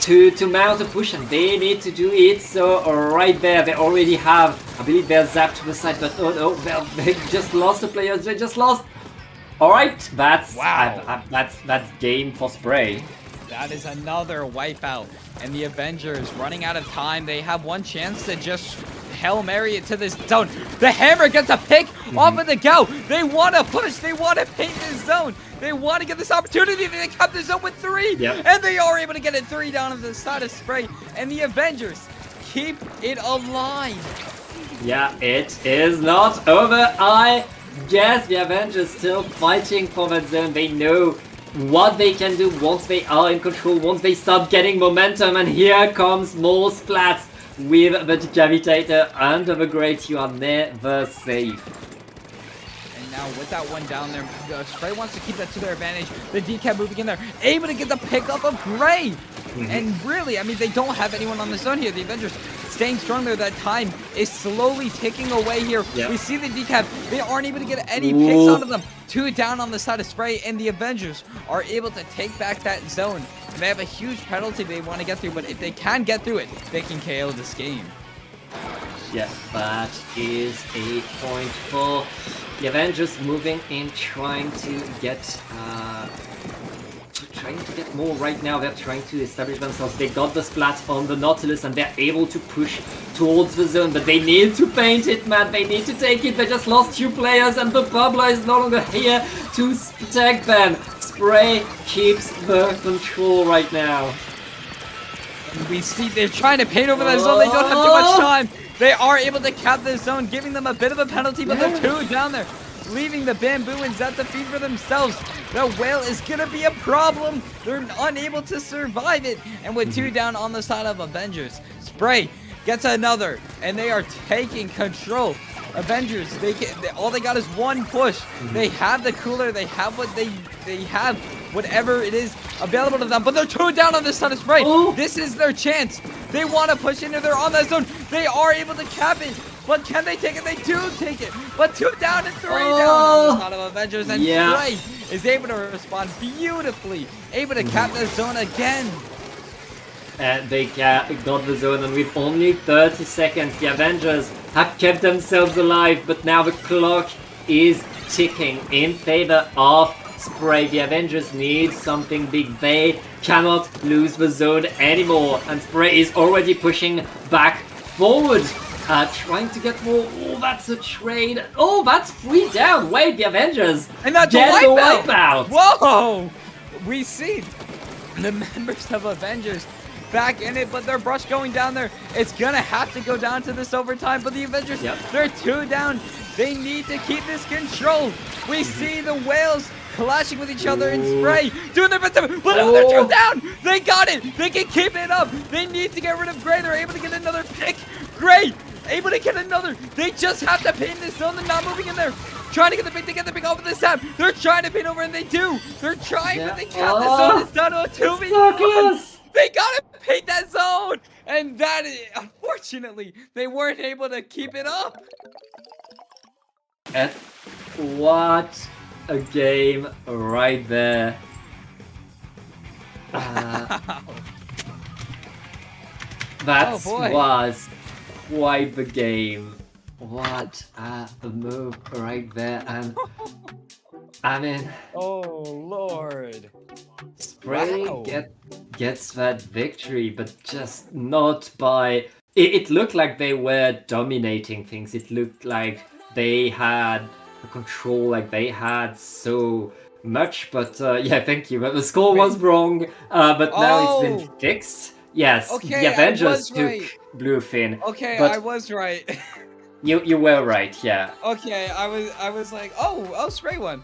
to mount a push, and they need to do it. So right there, they already have, I believe they're zapped to the side, but oh no, they just lost the players. They just lost. All right, that's that's game for Spray. That is another wipeout, and the Avengers running out of time. They have one chance to just Hail Mary it to this zone. The hammer gets a pick off of the go. They want to push. They want to paint this zone. They want to get this opportunity. They kept the zone with 3, and they are able to get it 3 down on the side of Spray, and the Avengers keep it alive. Yeah, it is not over. I guess the Avengers still fighting for that zone. They know what they can do once they are in control, once they start getting momentum, and here comes more splats with the Decapitator under the grate. You are never safe. And now with that one down there, Spray wants to keep that to their advantage. The decap moving in there, able to get the pick up of Gray. And really, I mean, they don't have anyone on the zone here. The Avengers staying strong there. That time is slowly ticking away here. Yep. We see the decap. They aren't able to get any picks out of them. 2 down on the side of Spray, and the Avengers are able to take back that zone. And they have a huge penalty they want to get through, but if they can get through it, they can KO this game. Yeah, that is a point for the Avengers moving in, trying to get more right now. They're trying to establish themselves. They got the splat on the Nautilus and they're able to push towards the zone, but they need to paint it, man. They need to take it. They just lost 2 players and the Bubbler is no longer here to protect them. Spray keeps the control right now. And we see they're trying to paint over that zone. They don't have too much time. They are able to cap this zone, giving them a bit of a penalty, but they're 2 down there, leaving the Bamboo and Zet to feed for themselves. The Whale is going to be a problem. They're unable to survive it. And with 2 down on the side of Avengers, Spray gets another, and they are taking control. Avengers, all they got is 1 push. They have the cooler. They have what they have, whatever it is available to them. But they're 2 down on this side of Spray. Oh. This is their chance. They want to push into their on that zone. They are able to cap it. But can they take it? They do take it. But 2 down and 3 down on the side of Avengers. And Spray is able to respond beautifully. Able to cap the zone again. And they got the zone, and with only 30 seconds, the Avengers have kept themselves alive, but now the clock is ticking in favor of Spray. The Avengers need something big. They cannot lose the zone anymore, and Spray is already pushing back forward, trying to get more. Oh, that's a trade. Oh, that's 3 down. Wait, the Avengers and that's get a the wipeout. wipeout. Whoa! We see the members of Avengers back in it, but their brush going down there. It's gonna have to go down to this overtime, but the Avengers, they're 2 down. They need to keep this control. We see the Whales clashing with each other in Spray, doing their best, but now they're 2 down. They got it. They can keep it up. They need to get rid of Gray. They're able to get another pick. Gray able to get another. They just have to pin this zone. They're not moving in there. Trying to get the pick. They get the pick off of this time. They're trying to pin over, and they do. They're trying, but they can't. The zone is down to a 2v1. They gotta paint that zone, and that is, unfortunately, they weren't able to keep it up. And what a game right there. That was quite the game. What a move right there. And I mean, oh Lord. Spray gets that victory, but just not by. It looked like they were dominating things. It looked like they had control, like they had so much. But yeah, thank you. But the score was wrong. But now it's been fixed. Yes, okay, the Avengers took right. Bluefin. Okay, but I was right. You were right, yeah. Okay, I was like, oh, Spray won.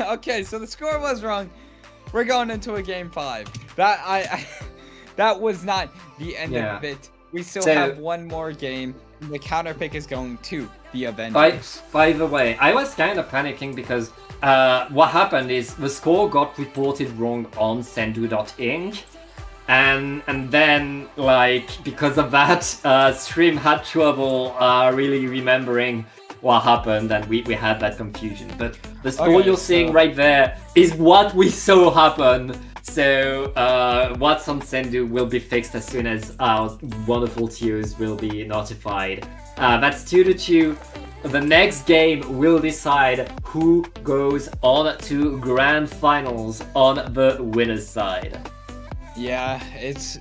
Okay, so the score was wrong. We're going into a game 5. That was not the end of it. We still have 1 more game. The counter pick is going to the Avengers. By the way, I was kind of panicking because what happened is the score got reported wrong on sendu.inc. And then, like, because of that, stream had trouble really remembering what happened, and we had that confusion. But the score you're seeing right there is what we saw happen. So what's on Sendu will be fixed as soon as our wonderful TOs will be notified. That's 2-2. The next game will decide who goes on to grand finals on the winner's side. Yeah, it's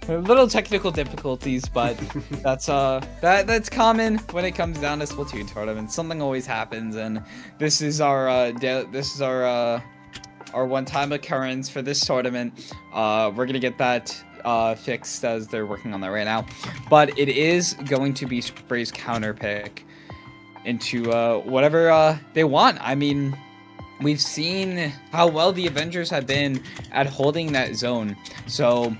little technical difficulties, but that's common when it comes down to Splatoon tournaments. Something always happens, and this is our one-time occurrence for this tournament. We're gonna get that fixed as they're working on that right now, but it is going to be Spray's counter pick into whatever they want. I mean, we've seen how well the Avengers have been at holding that zone. So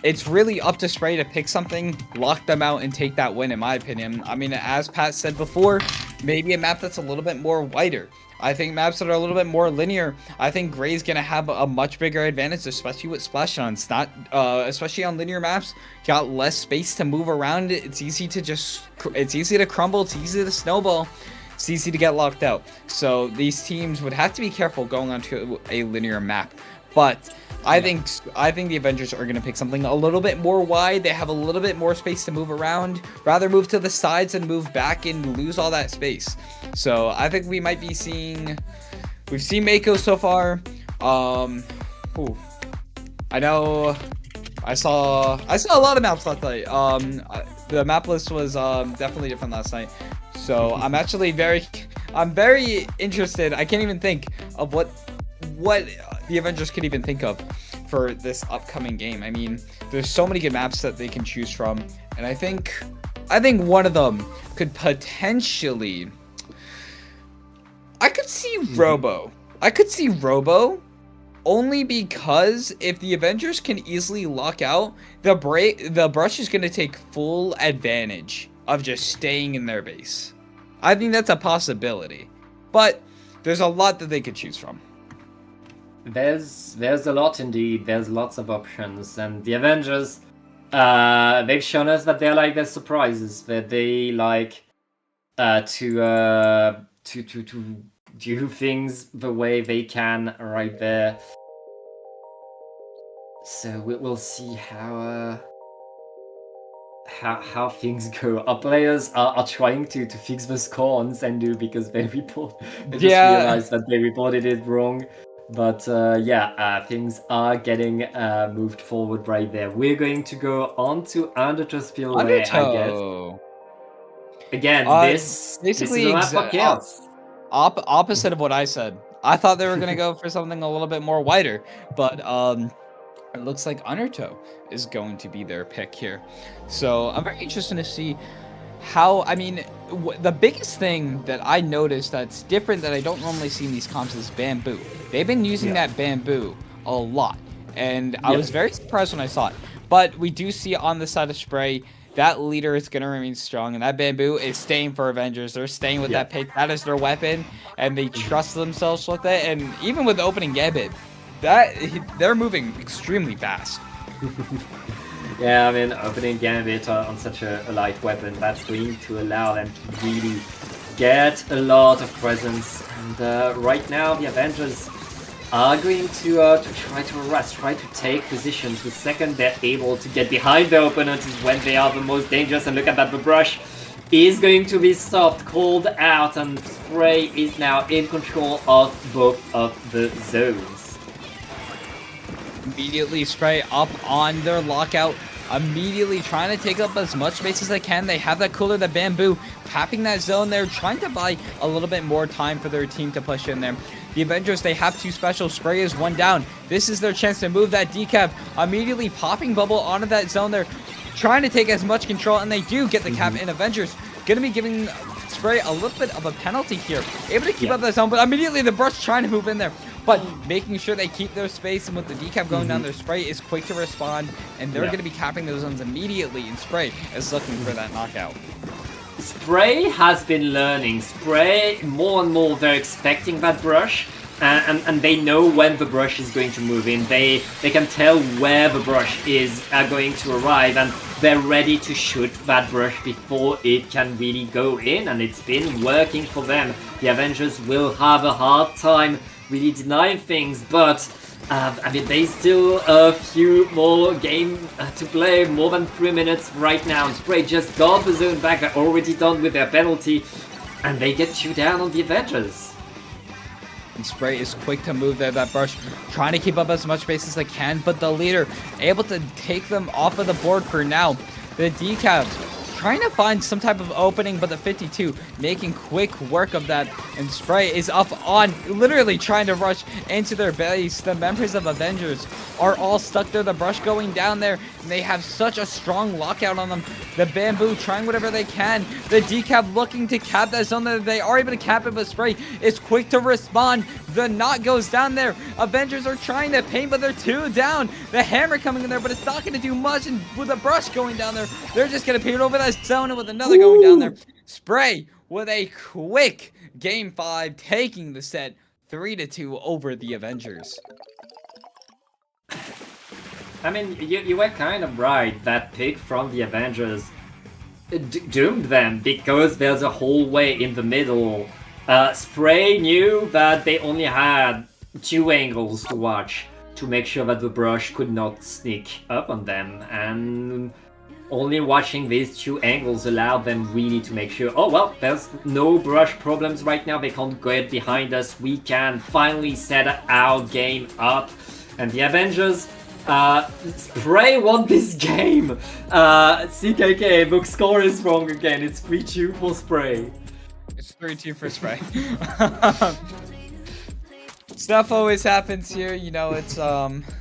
it's really up to Spray to pick something, lock them out, and take that win, in my opinion. I mean, as Pat said before, maybe a map that's a little bit more wider. I think maps that are a little bit more linear, I think Gray's gonna have a much bigger advantage, especially with splash zones. Not, especially on linear maps, got less space to move around. It's easy to it's easy to crumble. It's easy to snowball. It's easy to get locked out. So these teams would have to be careful going onto a linear map. But I think the Avengers are going to pick something a little bit more wide. They have a little bit more space to move around. Rather move to the sides and move back and lose all that space. So I think we might be seeing... We've seen Mako so far. I know... I saw a lot of maps last night. The map list was definitely different last night. So I'm actually very interested. I can't even think of what the Avengers could even think of for this upcoming game. I mean, there's so many good maps that they can choose from, and I think one of them could potentially... I could see Robo. I could see Robo only because if the Avengers can easily lock out, the Brush is going to take full advantage of just staying in their base. I think that's a possibility, but there's a lot that they could choose from. There's a lot indeed. There's lots of options, and the Avengers, they've shown us that they're like their surprises. That they like to do things the way they can right there. So we'll see how things go. Our players are trying to fix the score on Zendu because they just realized that they reported it wrong. But things are getting moved forward right there. We're going to go on to Undertow Spillway, I guess. Again, this is a map for chaos. Opposite of what I said. I thought they were going to go for something a little bit more wider, but it looks like Undertow is going to be their pick here. So I'm very interested to see how, I mean, the biggest thing that I noticed that's different that I don't normally see in these comps is bamboo. They've been using that bamboo a lot, and I was very surprised when I saw it. But we do see on the side of Spray, that leader is going to remain strong, and that bamboo is staying for Avengers. They're staying with that pick. That is their weapon, and they trust themselves with it. And even with the opening Gambit, they're moving extremely fast. Yeah, I mean, opening Gambit on such a light weapon, that's going to allow them to really get a lot of presence. And right now, the Avengers are going to try to arrest, try to take positions. The second they're able to get behind their opponent is when they are the most dangerous. And look at that, the Brush is going to be stopped, called out, and Spray is now in control of both of the zones. Immediately Spray up on their lockout, immediately trying to take up as much space as they can. They have that cooler, the bamboo, tapping that zone there, trying to buy a little bit more time for their team to push in there. The Avengers, they have two special. Spray is one down. This is their chance to move that decap, immediately popping bubble onto that zone there, trying to take as much control, and they do get the cap in. Avengers gonna be giving Spray a little bit of a penalty here, able to keep up that zone, but immediately the Brush trying to move in there, but making sure they keep their space. And with the decap going down, their Spray is quick to respond, and they're going to be capping those zones immediately, and Spray is looking for that knockout. Spray has been learning. Spray, more and more, they're expecting that Brush, and they know when the Brush is going to move in. They can tell where the Brush is going to arrive, and they're ready to shoot that Brush before it can really go in, and it's been working for them. The Avengers will have a hard time really denying things, but I mean, they still a few more game to play, more than 3 minutes right now. Spray just got the zone back, they're already done with their penalty, and they get 2 down on the Avengers. And Spray is quick to move there, that Brush, trying to keep up as much space as they can, but the leader able to take them off of the board for now. The decap trying to find some type of opening, but the 52 making quick work of that, and Spray is up on, literally trying to rush into their base. The members of Avengers are all stuck there, the Brush going down there, and they have such a strong lockout on them. The bamboo trying whatever they can, the decap looking to cap that zone there. They are able to cap it, but Spray is quick to respond. The knot goes down there. Avengers are trying to paint, but they're 2 down. The hammer coming in there, but it's not going to do much, and with the Brush going down there, they're just going to paint over that zone, and with another going down there. Spray with a quick Game 5, taking the set 3-2 over the Avengers. I mean, you were kind of right. That pick from the Avengers doomed them because there's a hallway in the middle. Spray knew that they only had 2 angles to watch to make sure that the brush could not sneak up on them, and only watching these 2 angles allowed them really to make sure, oh well, there's no brush problems right now, they can't get behind us, we can finally set our game up. And the Avengers, Spray won this game! CKK, book score is wrong again, it's 3-2 for Spray. It's 3-2 for Spray. Stuff always happens here, you know, it's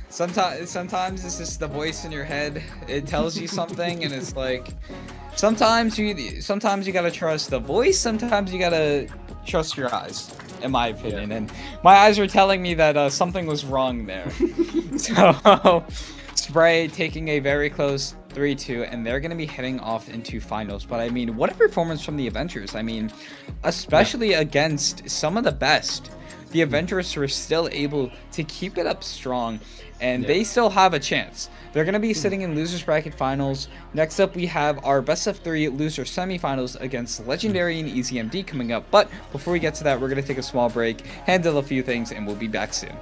sometimes it's just the voice in your head. It tells you something and it's like sometimes you gotta trust the voice, sometimes you gotta trust your eyes, in my opinion. And my eyes were telling me that something was wrong there. So Spray taking a very close 3-2, and they're going to be heading off into finals. But I mean, what a performance from the Avengers. I mean, especially against some of the best, the Avengers were still able to keep it up strong, and they still have a chance. They're going to be sitting in losers bracket finals. Next up, we have our best of 3 loser semifinals against Legendary and EZMD coming up. But before we get to that, we're going to take a small break, handle a few things, and we'll be back soon.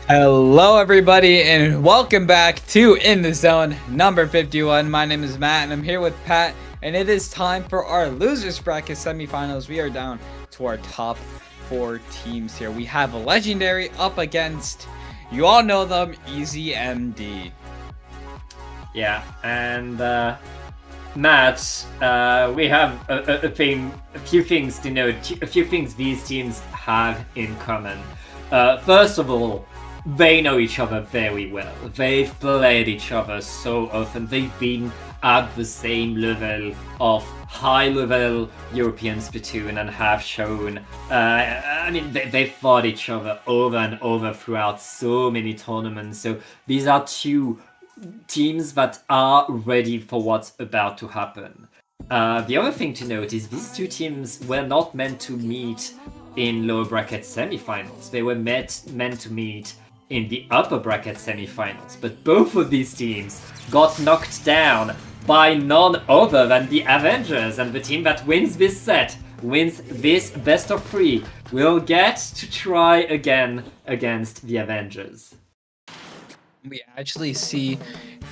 Hello, everybody, and welcome back to In the Zone number 51. My name is Matt, and I'm here with Pat, and it is time for our losers bracket semifinals. We are down to our top 4 teams here. We have a Legendary up against, you all know them, Easy MD. Yeah, and Matt, we have a few things to note, a few things these teams have in common. First of all, they know each other very well. They've played each other so often. They've been at the same level of high-level European Splatoon and have shown, they've fought each other over and over throughout so many tournaments. So these are two teams that are ready for what's about to happen. The other thing to note is these two teams were not meant to meet in lower bracket semifinals. They were meant to meet in the upper bracket semifinals, but both of these teams got knocked down by none other than the Avengers, and the team that wins this set, wins this best of 3, will get to try again against the Avengers. We actually see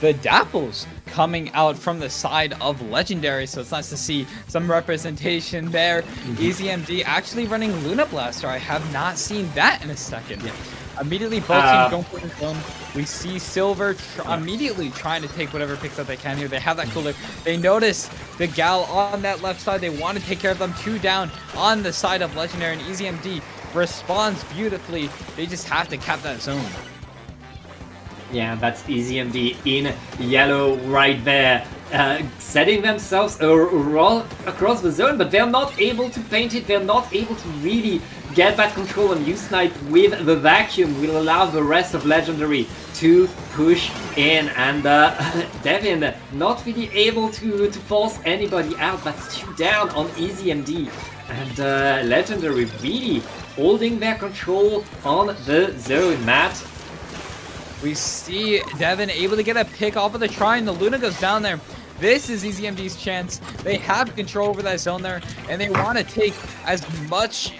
the Dapples coming out from the side of Legendary, so it's nice to see some representation there. Easy MD actually running Luna Blaster. I have not seen that in a second. Yeah. Immediately both teams going for the zone. We see Silver immediately trying to take whatever picks that they can here. They have that cooler. They notice the gal on that left side. They want to take care of them. 2 down on the side of Legendary, and Easy MD responds beautifully. They just have to cap that zone. Yeah, that's Easy MD in yellow right there, setting themselves all across the zone, but they're not able to paint it. They're not able to really get that control, and U-Snipe with the vacuum will allow the rest of Legendary to push in, and Devin not really able to force anybody out. That's 2 down on Easy MD, and Legendary really holding their control on the zone. Matt? We see Devin able to get a pick off of the Trine. The Luna goes down there. This is Easy MD's chance. They have control over that zone there, and they want to take as much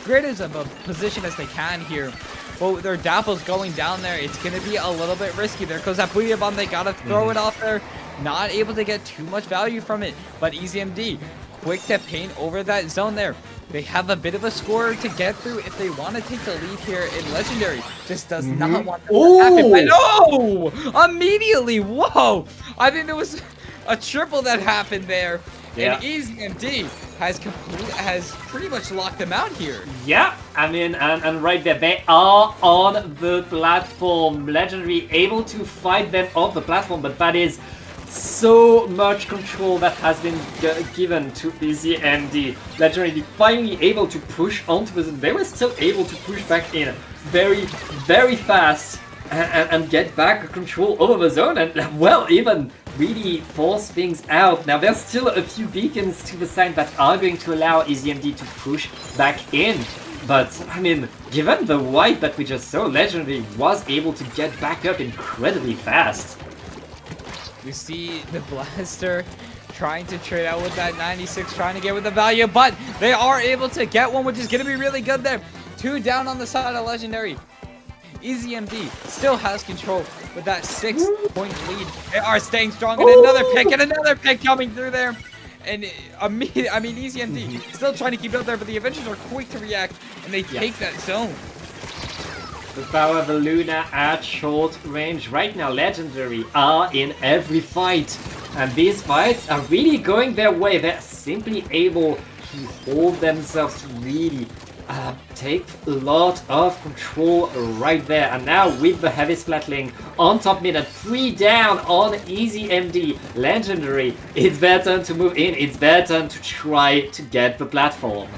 grid as of a position as they can here. But with their Dapples going down there, it's going to be a little bit risky. There goes that Booyah Bomb. They got to throw it off there. Not able to get too much value from it. But Easy MD, quick to paint over that zone there. They have a bit of a score to get through if they want to take the lead here in Legendary. Just does not want that to happen. But no! Immediately! Whoa! I think there was a triple that happened there. Yeah. And Easy MD has pretty much locked them out here. Yeah, I mean, and right there, they are on the platform. Legendary able to fight them on the platform, but that is so much control that has been given to Easy MD. Legendary finally able to push onto the zone. They were still able to push back in very, very fast and get back control over the zone, and well, even really force things out. Now there's still a few beacons to the side that are going to allow Easy MD to push back in. But, I mean, given the wipe that we just saw, Legendary was able to get back up incredibly fast. We see the Blaster trying to trade out with that 96, trying to get with the value, but they are able to get one, which is going to be really good there. 2 down on the side of Legendary. Easy MD still has control with that 6-point lead. They are staying strong, and another pick coming through there. And Easy MD still trying to keep it up there, but the Avengers are quick to react, and they take that zone. The power of the Luna at short range. Right now, Legendary are in every fight. And these fights are really going their way. They're simply able to hold themselves, really take a lot of control right there. And now with the heavy splatling on top mid and 3 down on Easy MD. Legendary, it's their turn to move in. It's their turn to try to get the platform.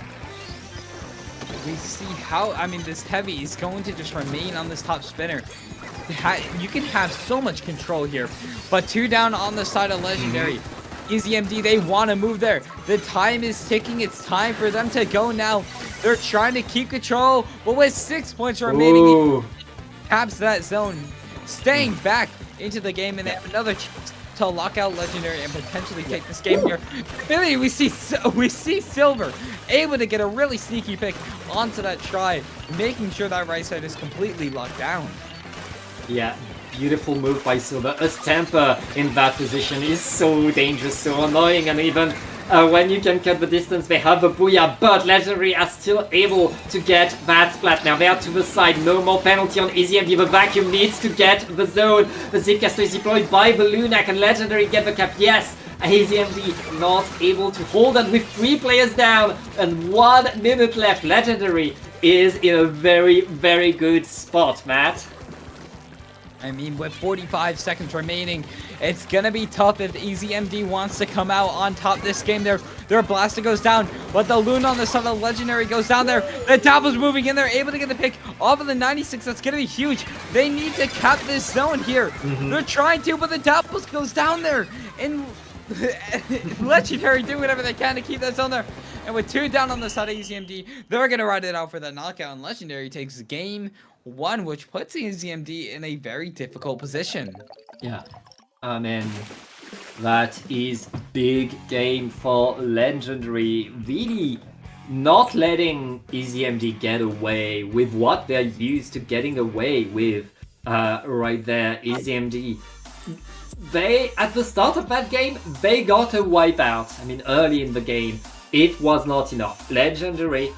We see how, this heavy is going to just remain on this top spinner. You can have so much control here, but 2 down on the side of Legendary. Easy MD, they want to move there. The time is ticking. It's time for them to go now. They're trying to keep control, but with 6 points remaining, caps that zone, staying back into the game, and they have another chance to to lock out Legendary and potentially take this game here. Really, we see Silver able to get a really sneaky pick onto that try, making sure that right side is completely locked down. Yeah, beautiful move by Silver. A Stamper in that position is so dangerous, so annoying, and even when you can cut the distance, they have a Booyah, but Legendary are still able to get that splat. Now they are to the side, no more penalty on EasyMD. The vacuum needs to get the zone. The Zipcaster is deployed by the Lunac, and Legendary get the cap. Yes, EasyMD not able to hold on with 3 players down and 1 minute left. Legendary is in a very, very good spot, Matt. I mean, with 45 seconds remaining, it's gonna be tough if EasyMD wants to come out on top this game. Their blaster goes down, but the Luna on the side of the Legendary goes down there. The Dapple's moving in there, able to get the pick off of the 96. That's gonna be huge. They need to cap this zone here. They're trying to, but the Dapples goes down there. And Legendary do whatever they can to keep that zone there. And with 2 down on the side of EasyMD, they're gonna ride it out for the knockout. And Legendary takes game 1, which puts EasyMD in a very difficult position. Yeah, I mean, that is big game for Legendary. Really not letting EasyMD get away with what they're used to getting away with right there. EasyMD, they, at the start of that game, they got a wipeout. I mean, early in the game, it was not enough. Legendary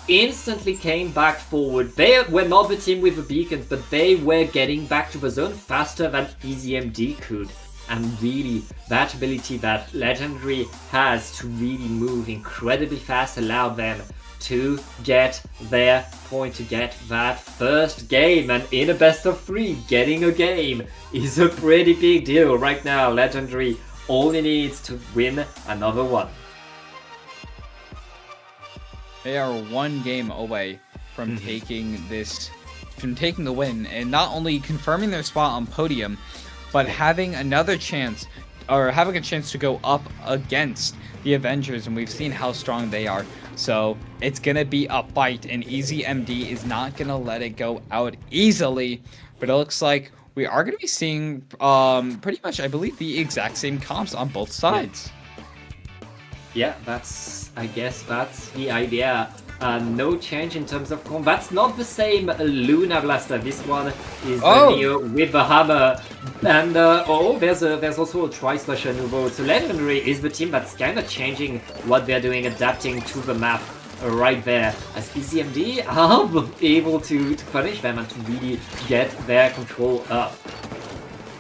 instantly came back forward. They were not the team with the beacons, but they were getting back to the zone faster than EasyMD could. And really, that ability that Legendary has to really move incredibly fast allowed them to get their point, to get that first game. And in a best of 3, getting a game is a pretty big deal right now. Legendary only needs to win another one. They are 1 game away from taking the win, and not only confirming their spot on podium, but having another chance, or having a chance to go up against the Avengers, and we've seen how strong they are. So it's gonna be a fight, and EasyMD is not gonna let it go out easily. But it looks like we are gonna be seeing pretty much, I believe, the exact same comps on both sides. Yeah, I guess that's the idea. No change in terms of comp. That's not the same Luna Blaster. This one is the Neo with the hammer. And there's also a Tri-Slasher Nouveau. So Legendary is the team that's kind of changing what they're doing, adapting to the map right there. As EasyMD are able to punish them and to really get their control up.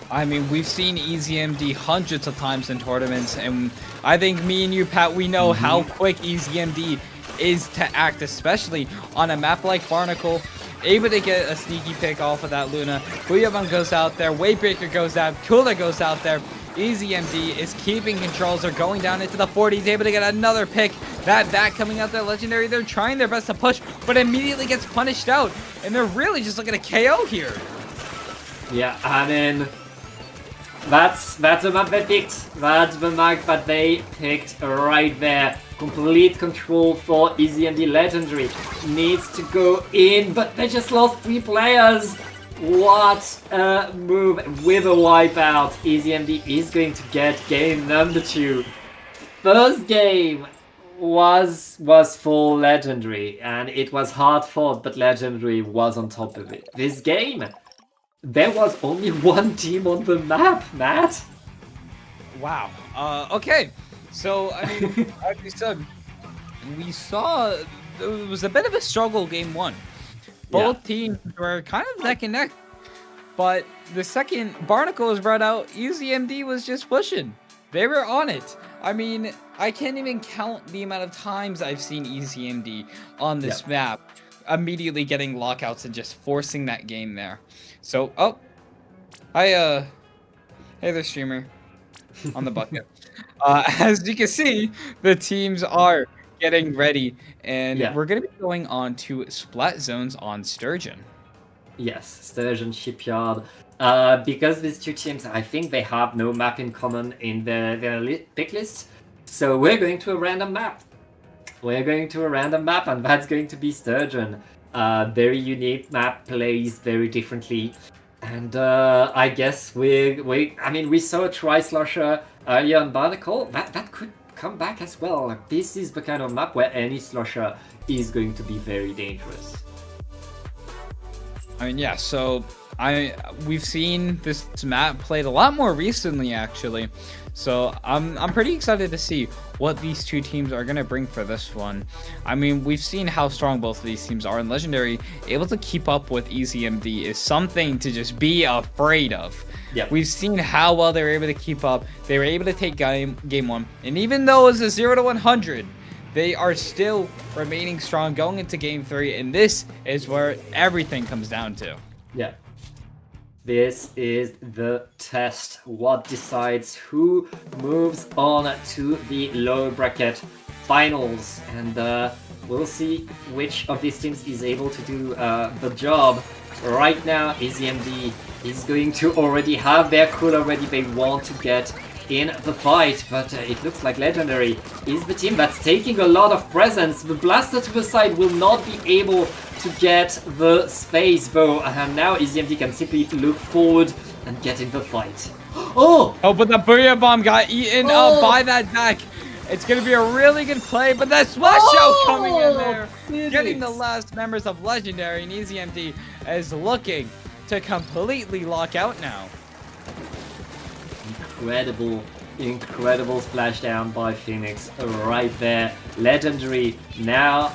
I mean, we've seen EasyMD hundreds of times in tournaments, and I think me and you, Pat, we know how quick EasyMD is to act, especially on a map like Barnacle. Able to get a sneaky pick off of that Luna. Booyah goes out there, Wavebreaker goes out, Cooler goes out there. EasyMD is keeping controls. They're going down into the 40s, able to get another pick. That coming out there, Legendary, they're trying their best to push, but immediately gets punished out. And they're really just looking at KO here. Yeah, I mean, that's the map they picked. That's the map that they picked right there. Complete control for EasyMD. Legendary needs to go in, but they just lost 3 players. What a move with a wipeout. EasyMD is going to get game number 2. First game was for Legendary, and it was hard fought, but Legendary was on top of it. This game, there was only 1 team on the map, Matt. Wow. Okay. So, I mean, as you said, we saw it was a bit of a struggle game 1. Both teams were kind of neck and neck. But the second Barnacle was brought out, EasyMD was just pushing. They were on it. I mean, I can't even count the amount of times I've seen EasyMD on this map immediately getting lockouts and just forcing that game there. So, hey there, streamer, on the bucket. As you can see, the teams are getting ready, and we're going to be going on to splat zones on Sturgeon. Yes, Sturgeon Shipyard. Because these 2 teams, I think they have no map in common in their pick list. So we're going to a random map. And that's going to be Sturgeon. Very unique map, plays very differently. And I guess we saw a Tri-Slosher earlier on Barnacle. That could come back as well. Like, this is the kind of map where any Slosher is going to be very dangerous. I mean, yeah, so we've seen this map played a lot more recently, actually. So I'm pretty excited to see what these two teams are going to bring for this one. I mean, we've seen how strong both of these teams are, and Legendary able to keep up with EZMD is something to just be afraid of. Yep. We've seen how well they were able to keep up. They were able to take game one, and even though it was a 0 to 100, they are still remaining strong going into game 3, and this is where everything comes down to. Yeah. This is the test. What decides who moves on to the lower bracket finals. And we'll see which of these teams is able to do the job. Right now, EZMD is going to already have their cooler ready. They want to get in the fight, but it looks like Legendary is the team that's taking a lot of presence. The blaster to the side will not be able to get the space though, and now EZMD can simply look forward and get in the fight. Oh! Oh, but the Booyah Bomb got eaten up by that deck. It's going to be a really good play, but that Splash Out coming in there, getting the last members of Legendary, and EZMD is looking to completely lock out now. Incredible splashdown by Phoenix right there. Legendary now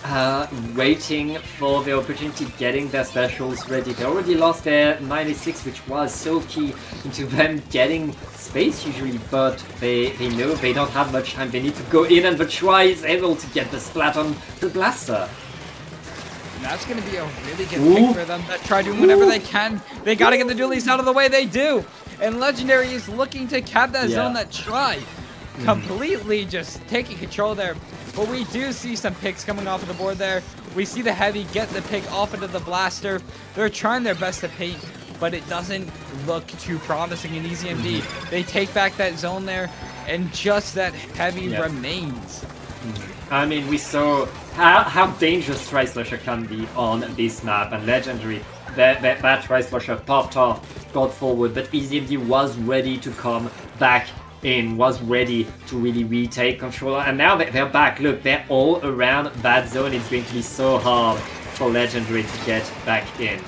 waiting for the opportunity, getting their specials ready. They already lost their 96, which was so key into them getting space usually, but they know they don't have much time. They need to go in, and the Try is able to get the splat on the blaster. And that's going to be a really good pick for them that try doing whatever they can. They got to get the dualies out of the way. They do. And Legendary is looking to cap that zone that Try. Completely just taking control there. But we do see some picks coming off of the board there. We see the Heavy get the pick off into the Blaster. They're trying their best to paint, but it doesn't look too promising in EZMD. They take back that zone there, and just that Heavy remains. I mean, we saw how dangerous Tri-Slosher can be on this map, and Legendary, that Tri-Slosher popped off, got forward, but EZMD was ready to come back in, was ready to really retake control, and now they're back. Look, they're all around that zone. It's going to be so hard for Legendary to get back in.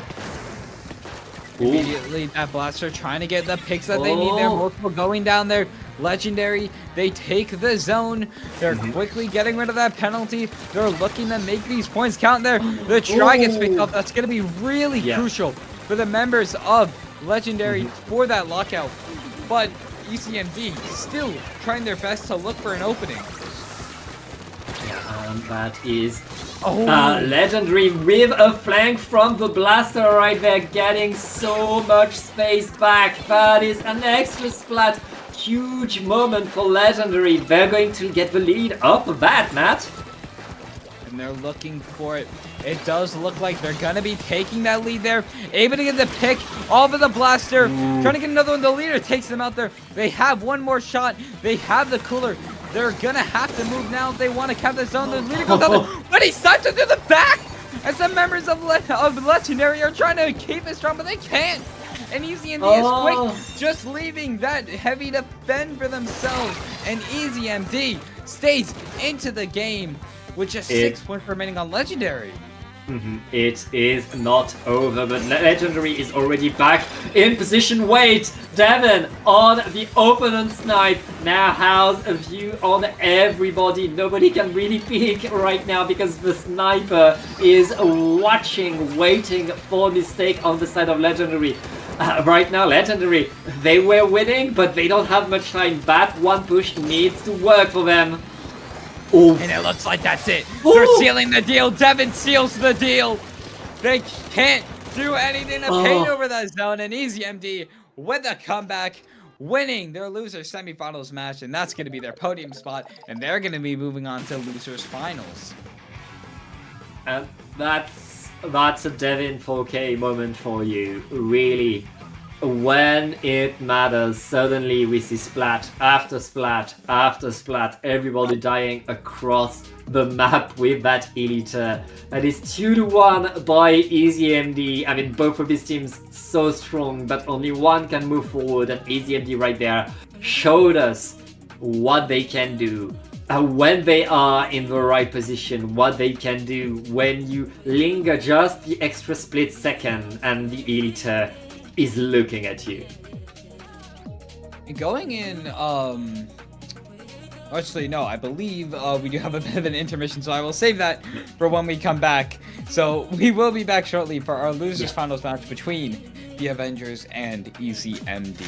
Immediately, that Blaster trying to get the picks that they need there. Multiple going down there. Legendary, they take the zone. They're quickly getting rid of that penalty. They're looking to make these points count there. The Try gets picked up. That's going to be really crucial for the members of Legendary for that lockout. But ECMD still trying their best to look for an opening. That is Legendary with a flank from the Blaster right there, getting so much space back. That is an extra splat. Huge moment for Legendary. They're going to get the lead off of that, Matt. And they're looking for it. It does look like they're going to be taking that lead there. Able to get the pick off of the Blaster. Trying to get another one. The leader takes them out there. They have one more shot. They have the cooler. They're going to have to move now if they want to cap the zone. The leader goes out there. But he snipes it through the back. As the members of Legendary are trying to keep it strong, but they can't. And EZMD is quick, just leaving that Heavy to fend for themselves. And EZMD stays into the game with just 6 points remaining on Legendary. It is not over, but Legendary is already back in position. Wait, Devin on the opponent snipe now has a view on everybody. Nobody can really peek right now because the sniper is watching, waiting for a mistake on the side of Legendary. Right now, Legendary, they were winning, but they don't have much time. That one push needs to work for them. And it looks like that's it. They're sealing the deal. Devin seals the deal. They can't do anything to paint over that zone. And EZMD with a comeback, winning their loser semifinals match. And that's going to be their podium spot. And they're going to be moving on to losers finals. And that's a Devin 4K moment for you. Really when it matters, suddenly we see splat after splat after splat, everybody dying across the map with that Eliter. That is 2-1 by EasyMD. I mean, both of these teams so strong, but only one can move forward, and EasyMD right there showed us what they can do. When they are in the right position, what they can do when you linger just the extra split second and the Eliter is looking at you. Going in, actually, no, I believe we do have a bit of an intermission, so I will save that for when we come back. So we will be back shortly for our losers finals match between the Avengers and EasyMD.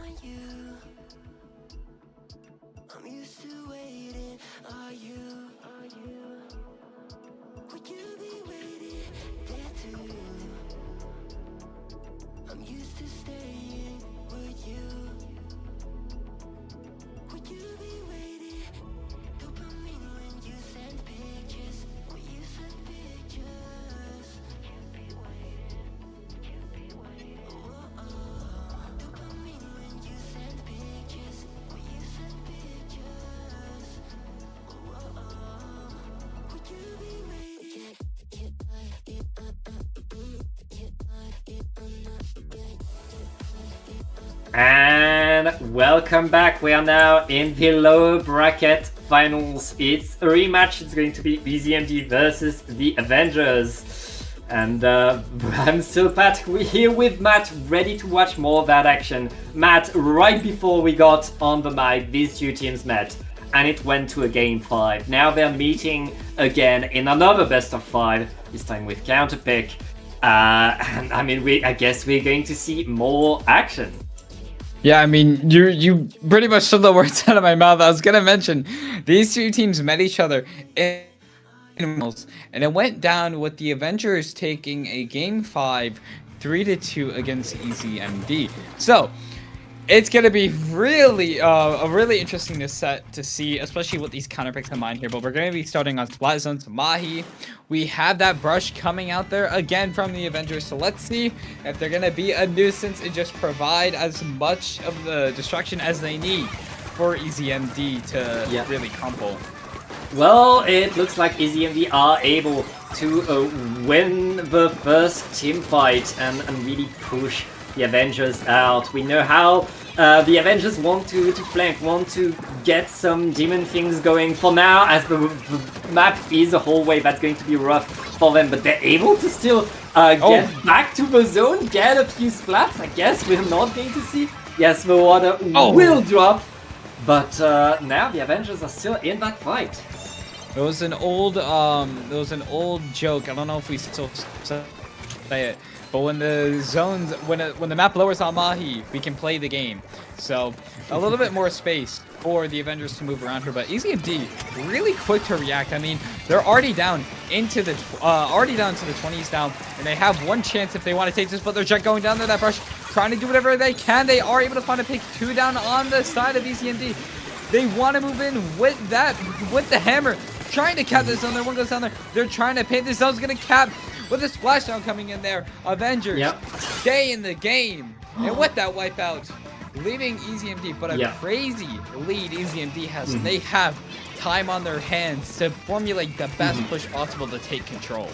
on you. I'm used to waiting. Are you? Would you be waiting there too? I'm used to staying. Would you? Would you be waiting? Dopamine when you send pictures. When you send pictures. Can't be waiting. Can't be waiting. Dopamine when you send pictures. When you send pictures. Would you be waiting? And welcome back. We are now in the lower bracket finals. It's a rematch. It's going to be BZMD versus the Avengers. And I'm still Pat. We're here with Matt, ready to watch more of that action. Matt, right before we got on the mic, these two teams met. And it went to a game 5. Now they're meeting again in another best of 5, this time with counterpick. And I mean, I guess we're going to see more action. Yeah, I mean, you pretty much took the words out of my mouth. I was gonna mention these two teams met each other in finals, and it went down with the Avengers taking a game 5, 3-2 against EZMD. So it's gonna be really a really interesting to see, especially with these counter picks in mind here. But we're gonna be starting on Splat Zone to Mahi. We have that brush coming out there again from the Avengers. So let's see if they're gonna be a nuisance and just provide as much of the destruction as they need for EZMD to really crumple. Well, it looks like EZMD are able to win the first team fight and really push the Avengers out. We know how the Avengers want to flank, want to get some demon things going. For now, as the map is a hallway, that's going to be rough for them, but they're able to still get back to the zone, get a few splats. I guess we're not going to see. Yes, the water will drop, but now the Avengers are still in that fight. It was an old joke. I don't know if we still say it. But when the zones, when the map lowers on Mahi, we can play the game. So a little bit more space for the Avengers to move around here. But EZMD really quick to react. I mean, they're already down into the 20s now, and they have one chance if they want to take this. But they're just going down there that brush, trying to do whatever they can. They are able to find a pick 2 down on the side of EZMD. They want to move in with the hammer, trying to cap this zone. There one goes down there. They're trying to paint this zone's gonna cap. With a splashdown coming in there, Avengers stay in the game. And with that wipeout, leaving EZMD, but a crazy lead EZMD has. They have time on their hands to formulate the best push possible to take control.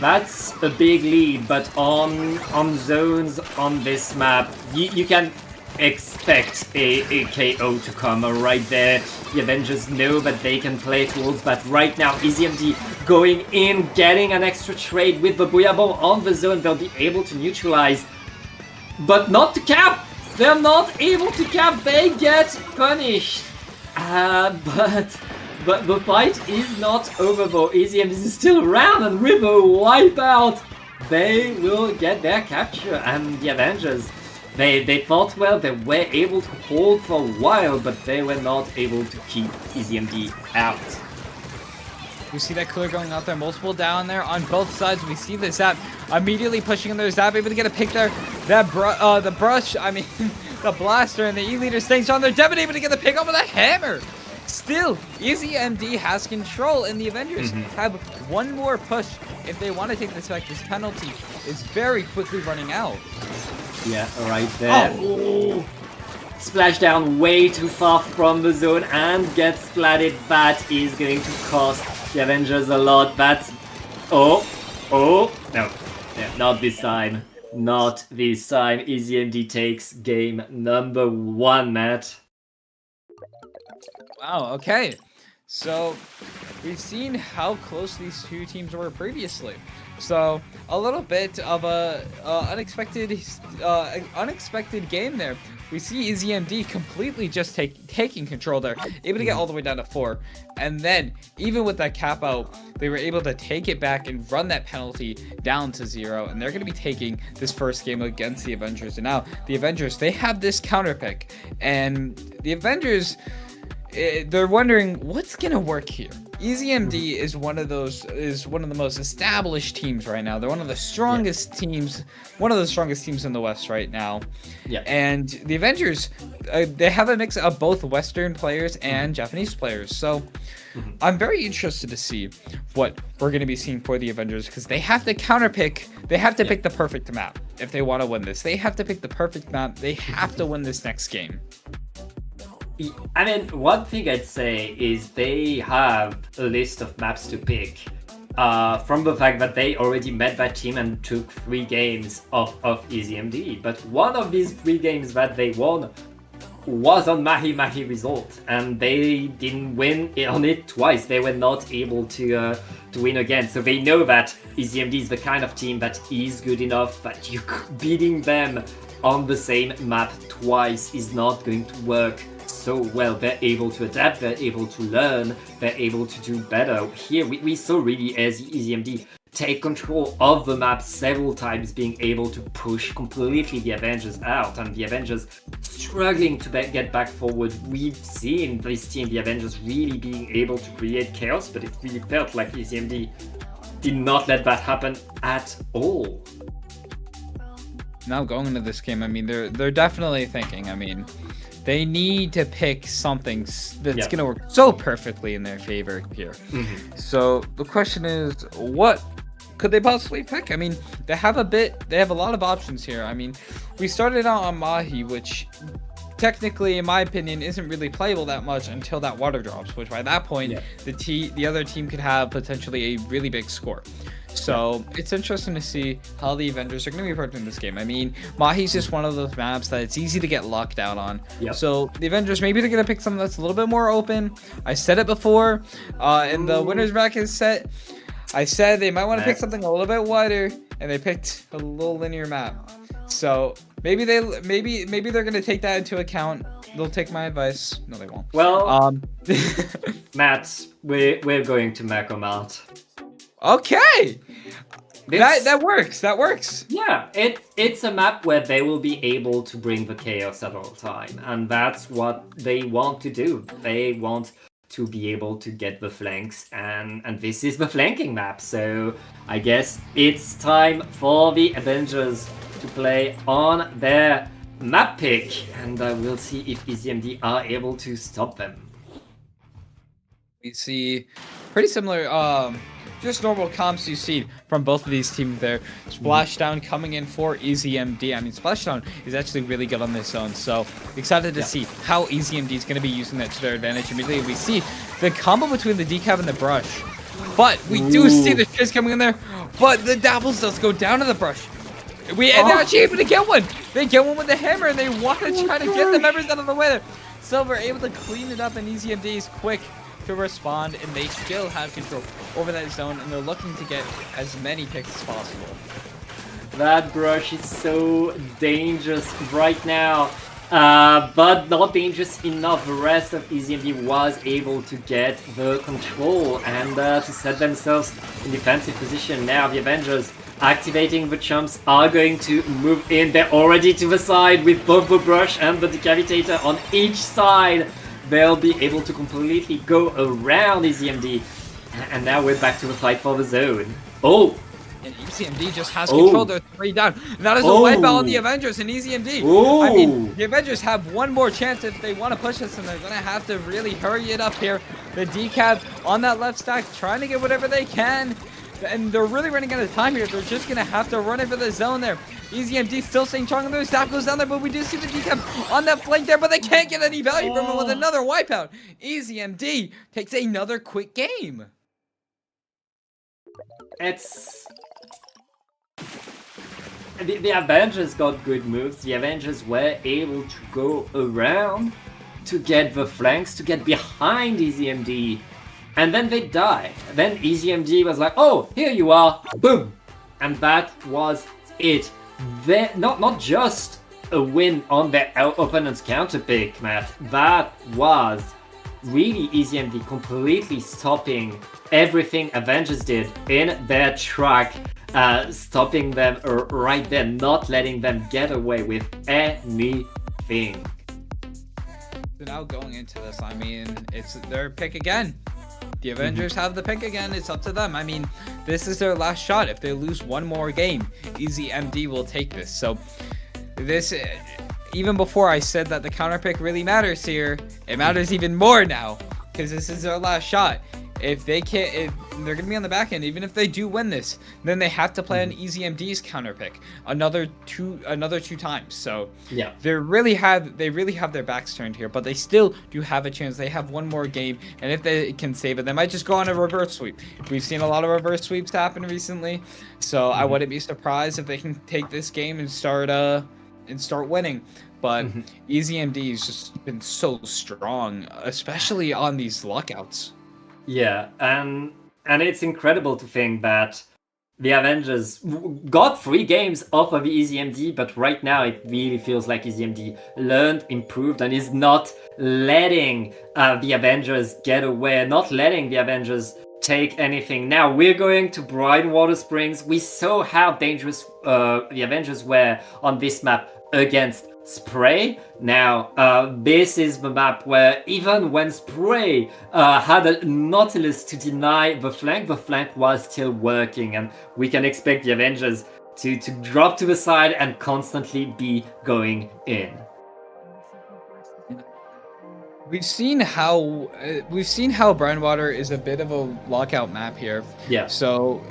That's a big lead, but on zones on this map, you can expect a KO to come right there. The Avengers know that they can play tools, but right now EZMD going in, getting an extra trade with the Booyah Bomb on the zone. They'll be able to neutralize, but not to cap. They're not able to cap. They get punished. But the fight is not over though. EZMD is still around, and with a wipeout, they will get their capture. And the Avengers, They fought well, they were able to hold for a while, but they were not able to keep EZMD out. We see that clear going out there, multiple down there on both sides. We see the Zap immediately pushing in there. Zap able to get a pick there. The brush, I mean, the blaster and the E-leader staying on there. Devin able to get the pick over the hammer. Still, EZMD has control, and the Avengers have one more push if they want to take this back. This penalty is very quickly running out. Yeah, right there. Oh. Splashdown way too far from the zone and gets splatted. That is going to cost the Avengers a lot. That's... no. Yeah, not this time. Not this time. EZMD takes game number 1, Matt. Wow, okay. So we've seen how close these two teams were previously. So a little bit of a unexpected game there. We see EZMD completely just taking control there, able to get all the way down to 4, and then even with that cap out, they were able to take it back and run that penalty down to 0, and they're going to be taking this first game against the Avengers. And now the Avengers, they have this counter pick, and the Avengers, they're wondering what's gonna work here. EZMD is one of the most established teams right now. They're one of the strongest teams, in the West right now. Yeah. And the Avengers, they have a mix of both Western players and Japanese players. So I'm very interested to see what we're going to be seeing for the Avengers, because they have to counterpick. They have to pick the perfect map if they want to win this. They have to pick the perfect map. They have to win this next game. I mean, one thing I'd say is they have a list of maps to pick from the fact that they already met that team and took 3 games of EZMD. But one of these 3 games that they won was on Mahi Mahi Resort, and they didn't win on it twice. They were not able to win again. So they know that EZMD is the kind of team that is good enough that beating them on the same map twice is not going to work so well. They're able to adapt, they're able to learn, they're able to do better. Here we saw really as EZMD take control of the map several times, being able to push completely the Avengers out, and the Avengers struggling to get back forward. We've seen this team, the Avengers, really being able to create chaos, but it really felt like EZMD did not let that happen at all. Now going into this game, I mean, they're definitely thinking, I mean, they need to pick something that's going to work so perfectly in their favor here. So the question is, what could they possibly pick? I mean, they have a lot of options here. I mean, we started out on Mahi, which technically, in my opinion, isn't really playable that much until that water drops, which by that point, the other team could have potentially a really big score. So it's interesting to see how the Avengers are going to be approaching this game. I mean, Mahi's just one of those maps that it's easy to get locked out on. So the Avengers, maybe they're going to pick something that's a little bit more open. I said it before in the winners bracket set. I said they might want to pick something a little bit wider, and they picked a little linear map. So maybe they're going to take that into account. They'll take my advice. No, they won't. Well, Matt, we're going to Mako Mount. Okay, that works. Yeah, it's a map where they will be able to bring the chaos at all time, and that's what they want to do. They want to be able to get the flanks, and this is the flanking map. So I guess it's time for the Avengers to play on their map pick, and we'll see if EZMD are able to stop them. We see pretty similar just normal comps you see from both of these teams there. Splashdown coming in for EZMD. I mean, Splashdown is actually really good on this zone, so excited to see how EZMD is going to be using that to their advantage. Immediately we see the combo between the decap and the brush, but we do see the shiz coming in there, but the Dapples does go down to the brush. And they're actually able to get one. They get one with the hammer, and they want to try to get the members out of the way there. So we're able to clean it up, and EZMD is quick to respond, and they still have control over that zone, and they're looking to get as many picks as possible. That brush is so dangerous right now, but not dangerous enough. The rest of EZMD was able to get the control and to set themselves in defensive position. Now the Avengers activating the chumps are going to move in. They're already to the side with both the brush and the decapitator on each side. They'll be able to completely go around EZMD. And now we're back to the fight for the zone. Oh! And EZMD just has control. They're 3 down. And that is a wipeout on the Avengers and EZMD. I mean, the Avengers have one more chance if they want to push this, and they're going to have to really hurry it up here. The decap on that left stack, trying to get whatever they can. And they're really running out of time here. They're just going to have to run it for the zone there. EZMD still staying strong, and their staff goes down there, but we do see the decap on that flank there, but they can't get any value from it with another wipeout. EZMD takes another quick game. It's... The Avengers got good moves. The Avengers were able to go around to get the flanks, to get behind EZMD. and then they die. Then EasyMD was like, oh, here you are, boom, and that was it. They not just a win on their opponent's counterpick, Matt. That was really EasyMD completely stopping everything Avengers did in their track, stopping them right there, not letting them get away with anything. So now going into this, I mean, it's their pick again. The Avengers have the pick again. It's up to them. I mean, this is their last shot. If they lose one more game, EasyMD will take this. So this, even before I said that the counter pick really matters here, it matters even more now because this is their last shot. If they can't, if they're gonna be on the back end, even if they do win this, then they have to play on EasyMD's counter pick another two times. So Yeah. they really have their backs turned here, but they still do have a chance. They have one more game, and if they can save it, they might just go on a reverse sweep. We've seen a lot of reverse sweeps happen recently, so I wouldn't be surprised if they can take this game and start winning. But EasyMD has just been so strong, especially on these lockouts. Yeah, and it's incredible to think that the Avengers got 3 games off of EasyMD, but right now it really feels like EasyMD learned, improved, and is not letting the Avengers get away, not letting the Avengers take anything. Now we're going to Brightwater Springs. We saw how dangerous the Avengers were on this map against Spray. Now, this is the map where even when Spray had a Nautilus to deny the flank was still working, and we can expect the Avengers to drop to the side and constantly be going in. We've seen how Brandwater is a bit of a lockout map here. Yeah. So,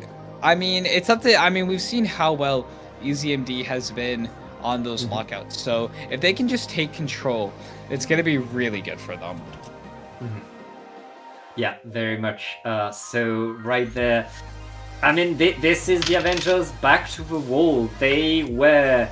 I mean, it's up to. I mean, we've seen how well EasyMD has been on those lockouts. So if they can just take control, it's gonna be really good for them. Yeah, very much. So right there, I mean, this is the Avengers back to the wall. They were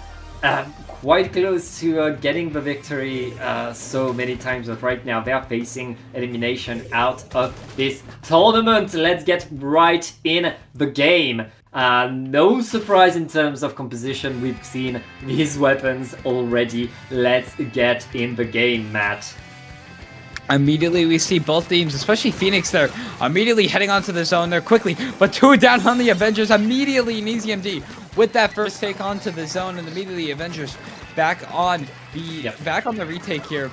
quite close to getting the victory so many times, but right now they are facing elimination out of this tournament. Let's get right in the game. No surprise in terms of composition, we've seen these weapons already. Let's get in the game, Matt. Immediately we see both teams, especially Phoenix there, immediately heading onto the zone there quickly, but 2 down on the Avengers immediately in EasyMD with that first take onto the zone, and immediately Avengers back on the retake here.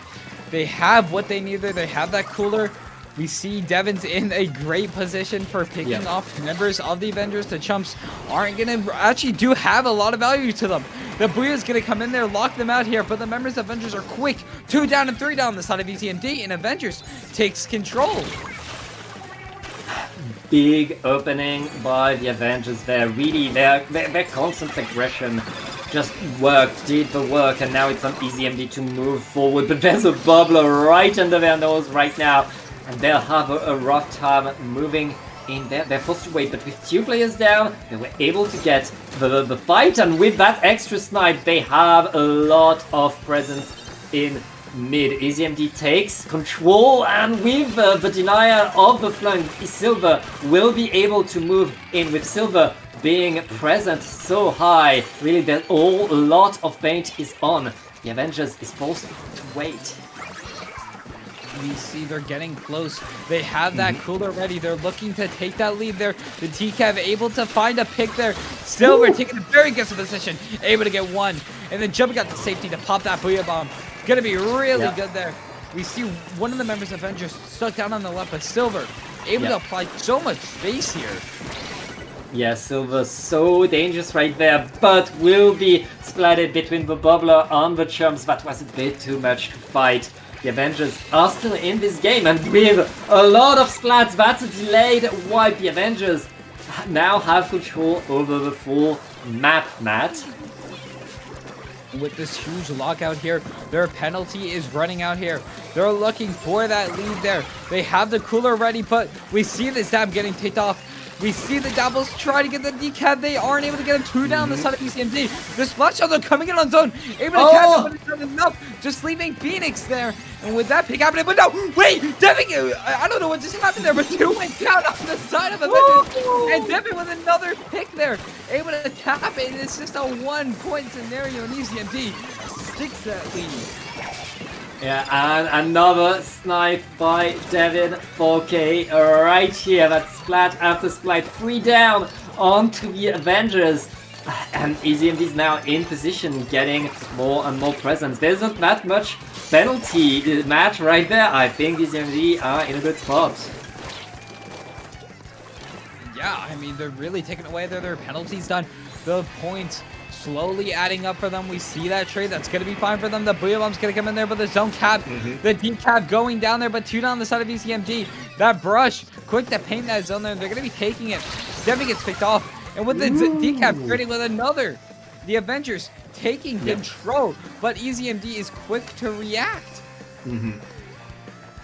They have what they need there. They have that cooler. We see Devon's in a great position for picking off members of the Avengers. The chumps aren't going to actually do have a lot of value to them. The Booyah's going to come in there, lock them out here, but the members of Avengers are quick. 2 down and 3 down the side of EasyMD, and Avengers takes control. Big opening by the Avengers there. Really, their constant aggression just did the work, and now it's on EasyMD to move forward. But there's a bubbler right under their nose right now, and they'll have a rough time moving in there. They're forced to wait, but with 2 players down, they were able to get the fight, and with that extra snipe, they have a lot of presence in mid. EasyMD takes control, and with the denier of the flank, Silver will be able to move in. With Silver being present so high, really a lot of paint is on. The Avengers is forced to wait. We see they're getting close. They have that cooler ready. They're looking to take that lead there. The TCAV able to find a pick there. Silver taking a very good position, able to get 1, and then jumping out to safety to pop that Booyah bomb. Gonna be really good there. We see one of the members of Avengers stuck down on the left, but Silver able to apply so much space here. Yeah, Silver so dangerous right there, but will be splatted between the bubbler and the chumps. That was a bit too much to fight. The Avengers are still in this game, and with a lot of splats, that's a delayed wipe. The Avengers now have control over the full map, Matt. With this huge lockout here, their penalty is running out here. They're looking for that lead there. They have the cooler ready, but we see the Zap getting ticked off. We see the Dapples try to get the decap. They aren't able to get him 2 down the side of ECMD. The splash shot, they're coming in on zone. Able to catch him, but it's not enough. Just leaving Phoenix there. And with that pick happening, but no, wait, Devin, I don't know what just happened there, but 2 went down on the side of Avengers. And Devin with another pick there. Able to tap it, and it's just a 1-point scenario, and ECMD sticks that lead. Yeah, and another snipe by Devin 4K right here. That splat after splat, 3 down onto the Avengers. And EZMD is now in position, getting more and more presence. There's not that much penalty match right there. I think EZMD are in a good spot. Yeah, I mean, they're really taking away their penalties done. The points slowly adding up for them. We see that trade. That's going to be fine for them. The Booyah Bomb's going to come in there, but the zone cap, the deep cap going down there, but 2 down the side of ECMD. That brush, quick to paint that zone there. They're going to be taking it. Devin gets picked off. And with the decap trading with another, the Avengers taking control, but EZMD is quick to react.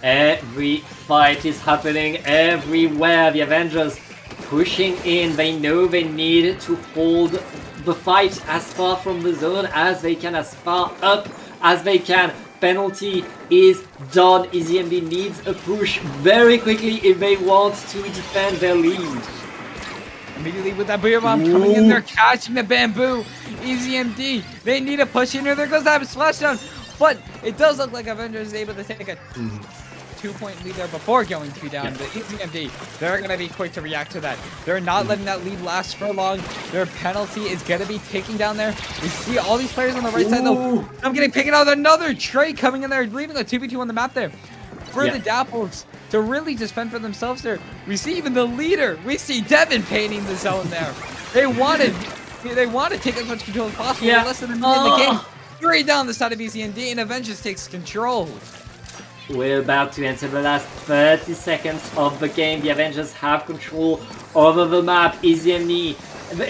Every fight is happening everywhere. The Avengers pushing in. They know they need to hold the fight as far from the zone as they can, as far up as they can. Penalty is done. EZMD needs a push very quickly if they want to defend their lead. Immediately with that Booyah Bomb coming in there, catching the bamboo. EZMD, they need a push in here. There goes that splashdown. But it does look like Avengers is able to take a 2-point lead there before going 2 down. The EZMD, they're going to be quick to react to that. They're not letting that lead last for long. Their penalty is going to be taking down there. We see all these players on the right side though. I'm getting picked out. Another trade coming in there, leaving a 2v2 on the map there. For the Dapples to really just fend for themselves there. We see even the leader. We see Devin painting the zone there. They want to take as much control as possible. Yeah. Less than a minute in the game. 3 down the side of ECMD, and Avengers takes control. We're about to enter the last 30 seconds of the game. The Avengers have control over the map. EZMD,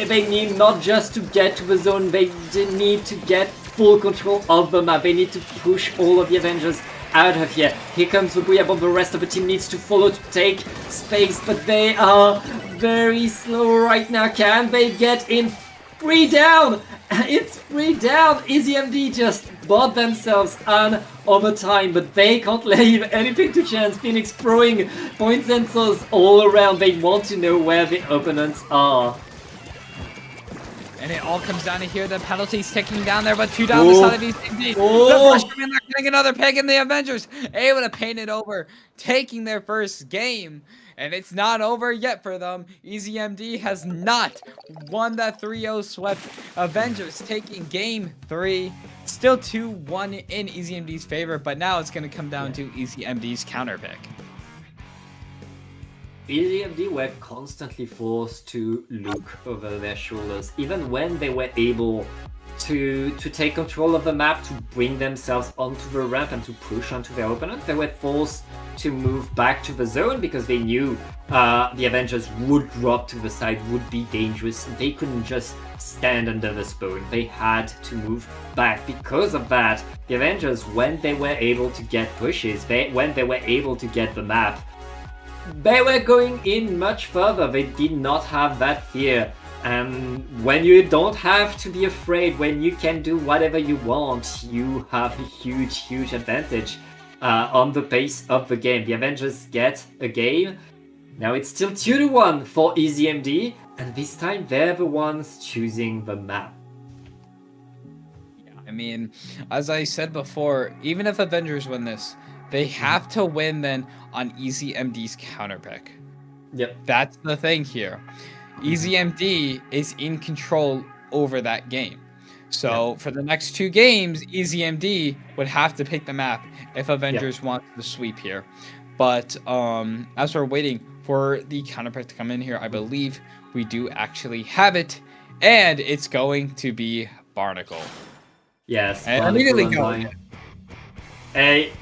they need not just to get to the zone, they need to get full control of the map. They need to push all of the Avengers out of here. Here comes the Booyah Bomb. The rest of the team needs to follow to take space, but they are very slow right now. Can they get in? 3 down! It's 3 down! EZMD just bought themselves an overtime, but they can't leave anything to chance. Phoenix throwing point sensors all around. They want to know where the opponents are. And it all comes down to here. The penalty's ticking down there, but 2 down the side of ECMD. The rush coming in there, getting another pick, and the Avengers able to paint it over, taking their first game. And it's not over yet for them. EZMD has not won that 3-0 sweep. Avengers taking game 3. Still 2-1 in EZMD's favor, but now it's going to come down to EZMD's counter pick. EZMD were constantly forced to look over their shoulders, even when they were able to take control of the map, to bring themselves onto the ramp and to push onto their opponent. They were forced to move back to the zone because they knew the Avengers would drop to the side, would be dangerous. They couldn't just stand under the spawn. They had to move back. Because of that, the Avengers, when they were able to get pushes, when they were able to get the map, they were going in much further. They did not have that fear. And when you don't have to be afraid, when you can do whatever you want, you have a huge advantage on the pace of the game. The Avengers get a game. Now it's still 2-1 for EZMD, and this time they're the ones choosing the map. I mean, as I said before, even if Avengers win this, they have to win then on EZMD's counter pick. Yep. That's the thing here. EZMD is in control over that game. So for the next 2 games, EZMD would have to pick the map if Avengers wants to sweep here. But as we're waiting for the counter pick to come in here, I believe we do actually have it. And it's going to be Barnacle. Yes. And immediately go. Hey,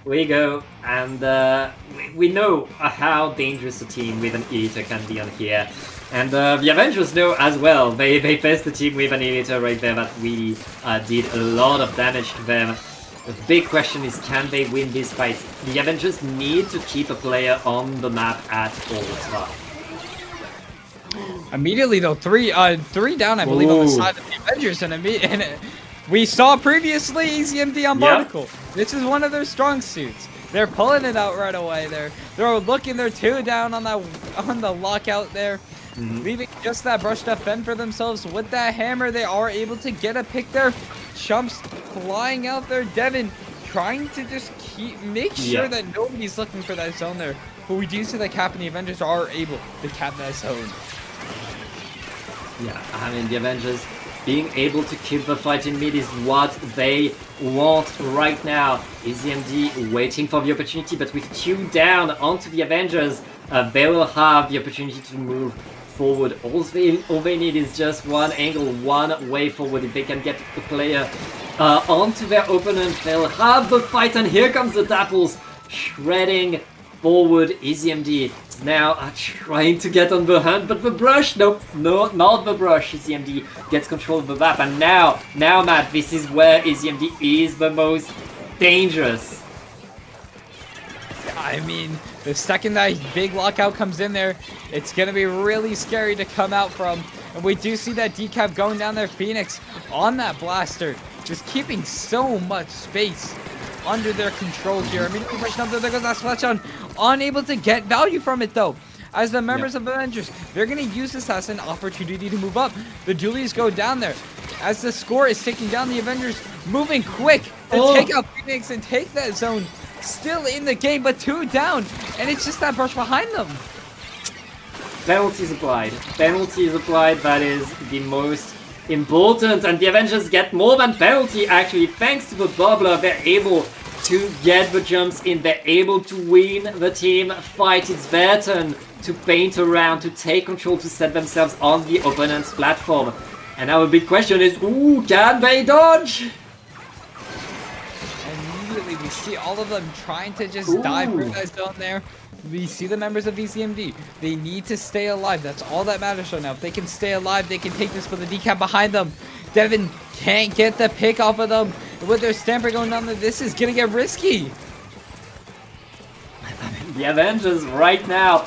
we go. And we know how dangerous a team with an Eater can be on here. And the Avengers know as well. They faced the team with an Eater right there that really did a lot of damage to them. The big question is, can they win this fight? The Avengers need to keep a player on the map at all times. Immediately though, three down, I believe, on the Ooh. side of the Avengers, and we saw previously EZMD on Yep. Barnacle. This is one of their strong suits. They're pulling it out right away. They're looking. They're 2 down on the lockout there, leaving just that brushed up fend for themselves. With that hammer, they are able to get a pick there. Chumps flying out there. Devin trying to just make sure Yeah. that nobody's looking for that zone there. But we do see that Cap and the Avengers are able to cap that zone. Yeah, I mean, the Avengers being able to keep the fight in mid is what they want right now. EZMD waiting for the opportunity, but with 2 down onto the Avengers, they will have the opportunity to move forward. All they need is just one angle, one way forward. If they can get the player onto their opponent, they'll have the fight, and here comes the Dapples shredding forward. EZMD is now trying to get on the hunt, but the brush, nope, no, not the brush. EZMD gets control of the map, and now, Matt, this is where EZMD is the most dangerous. I mean, the second that big lockout comes in there, it's going to be really scary to come out from. And we do see that decap going down there. Phoenix on that blaster, just keeping so much space under their control here. Immediately pushing up there goes that splash on. Unable to get value from it though. As the members of Avengers, they're going to use this as an opportunity to move up. The dualies go down there. As the score is taking down, the Avengers moving quick to take out Phoenix and take that zone. Still in the game, but 2 down. And it's just that brush behind them. Penalties applied. Penalties applied, that is the most important. And the Avengers get more than penalty, actually. Thanks to the bubbler, they're able to get the jumps in. They're able to win the team fight. It's their turn to paint around, to take control, to set themselves on the opponent's platform. And now a big question is, ooh, can they dodge? Immediately, we see all of them trying to just dive through that zone there. We see the members of ECMD. They need to stay alive. That's all that matters right now. If they can stay alive, they can take this for the decap behind them. Devin can't get the pick off of them. With their stamper going down there, this is going to get risky. The Avengers right now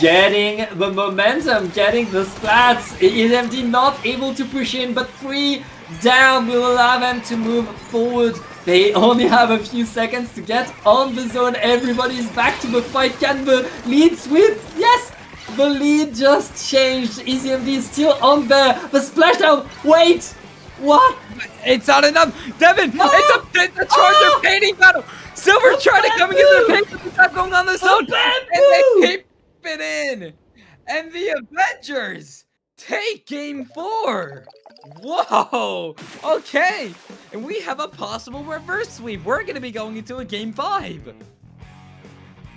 getting the momentum, getting the splats. EMD not able to push in, but 3 down will allow them to move forward. They only have a few seconds to get on the zone. Everybody's back to the fight. Can the lead sweep? Yes! The lead just changed. EZMD is still on there. The splashdown. Wait! What? It's not enough. Devin, it's a charger painting battle. Silver trying to come and get their pick, but it's not going on the zone. And they keep it in. And the Avengers take game 4. Whoa. Okay. And we have a possible reverse sweep. We're going to be going into a game 5.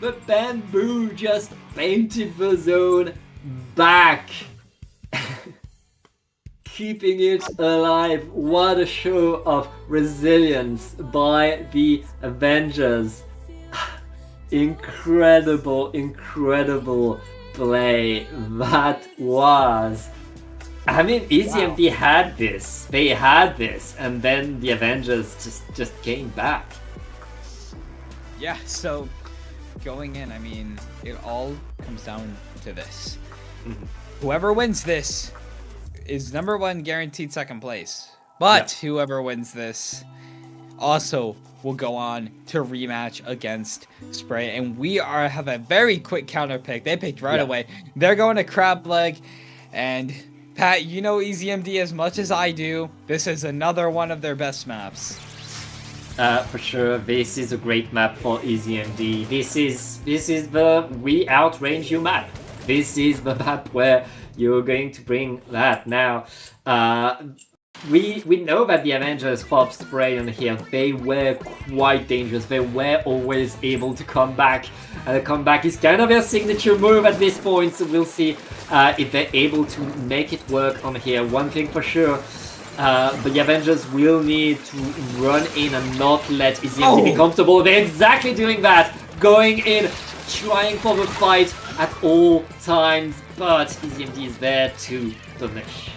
The bamboo just painted the zone back. Keeping it alive. What a show of resilience by the Avengers. Incredible, incredible play that was. I mean, EZMD had this. They had this, and then the Avengers just came back. Yeah, so going in, I mean, it all comes down to this. Whoever wins this is #1 guaranteed second place. But whoever wins this also will go on to rematch against Spray. And we have a very quick counter pick. They picked right away. They're going to Crab Leg. And Pat, you know EZMD as much as I do. This is another one of their best maps. For sure, this is a great map for EZMD. This is the we outrange you map. This is the map where you're going to bring that. Now, we know that the Avengers fought Spray on here. They were quite dangerous. They were always able to come back. And the comeback is kind of their signature move at this point. So we'll see if they're able to make it work on here. One thing for sure, the Avengers will need to run in and not let EZMD be comfortable. They're exactly doing that. Going in, trying for the fight at all times. But EZMD is there to punish.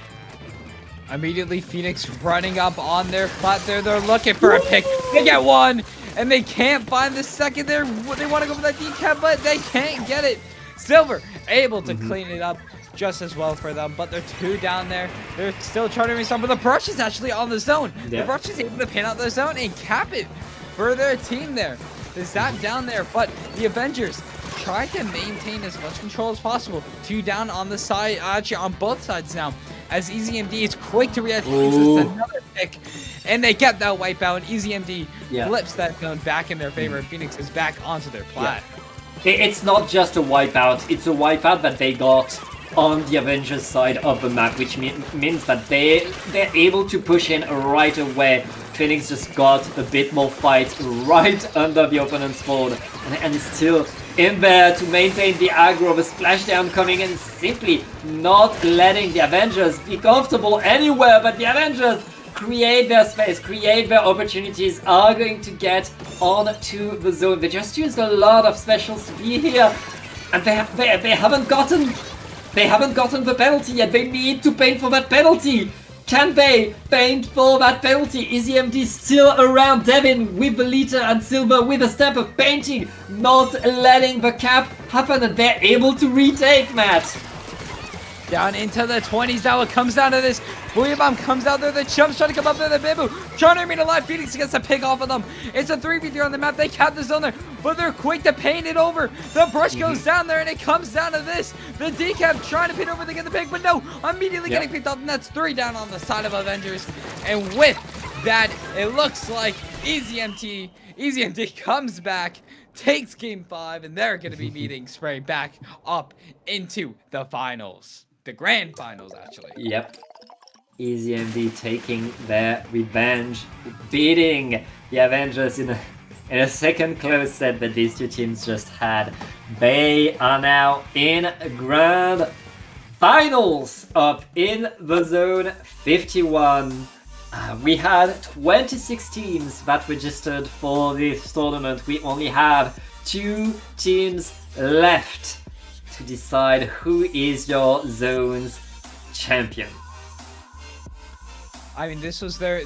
Immediately, Phoenix running up on their plat there. They're looking for a pick. They get one, and they can't find the second there. They want to go for that decap, but they can't get it. Silver able to clean it up. just as well for them. But they're 2 down there. They're still trying to make some, but the brush is actually on the zone. Yeah. The brush is able to pin out the zone and cap it for their team there. The zap down there, but the Avengers try to maintain as much control as possible. 2 down on the side, actually on both sides now, as EasyMD is quick to react. Ooh. It's another pick, and they get that wipeout, and EasyMD Yeah. flips that zone back in their favor, and Phoenix is back onto their plat. It's not just a wipeout, it's a wipeout that they got on the Avengers side of the map, which means that they're able to push in right away. Phoenix just got a bit more fight right under the opponent's board, and is still in there to maintain the aggro, the splashdown coming in, simply not letting the Avengers be comfortable anywhere, but the Avengers create their space, create their opportunities, are going to get onto the zone. They just used a lot of specials to be here, and they haven't gotten the penalty yet. They need to paint for that penalty. Can they paint for that penalty? EasyMD still around. Devin with the liter and Silver with a step of painting, not letting the cap happen, and they're able to retake, Matt. Down into the 20s now. It comes down to this. Booyah Bomb comes out there. The Chump's trying to come up there. The Bamboo trying to remain alive. Phoenix gets a pick off of them. It's a 3v3 on the map. They cap the zone there, but they're quick to paint it over. The brush goes down there, and it comes down to this. The decap trying to paint over to get the pick, but no. Immediately getting picked off, and that's 3 down on the side of Avengers. And with that, it looks like EasyMD comes back, takes game 5, and they're going to be meeting Spray back up into the finals. The grand finals, actually. Yep. EasyMD taking their revenge, beating the Avengers in a second close set that these two teams just had. They are now in grand finals of In the Zone 51. We had 26 teams that registered for this tournament. We only have 2 teams left to decide who is your zone's champion. I mean, this was their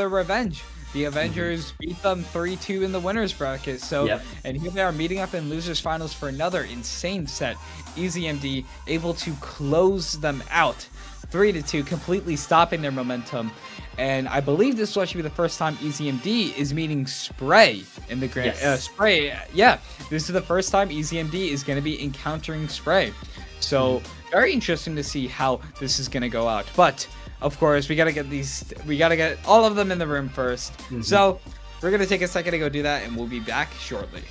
revenge. The Avengers beat them 3-2 in the winners bracket. So, and here they are meeting up in losers finals for another insane set. EasyMD able to close them out 3-2, completely stopping their momentum. And I believe this will actually be the first time EasyMD is meeting Spray in the grand. Spray, yeah. This is the first time EasyMD is going to be encountering Spray. So very interesting to see how this is going to go out. But of course, we got to get all of them in the room first. So we're going to take a second to go do that, and we'll be back shortly.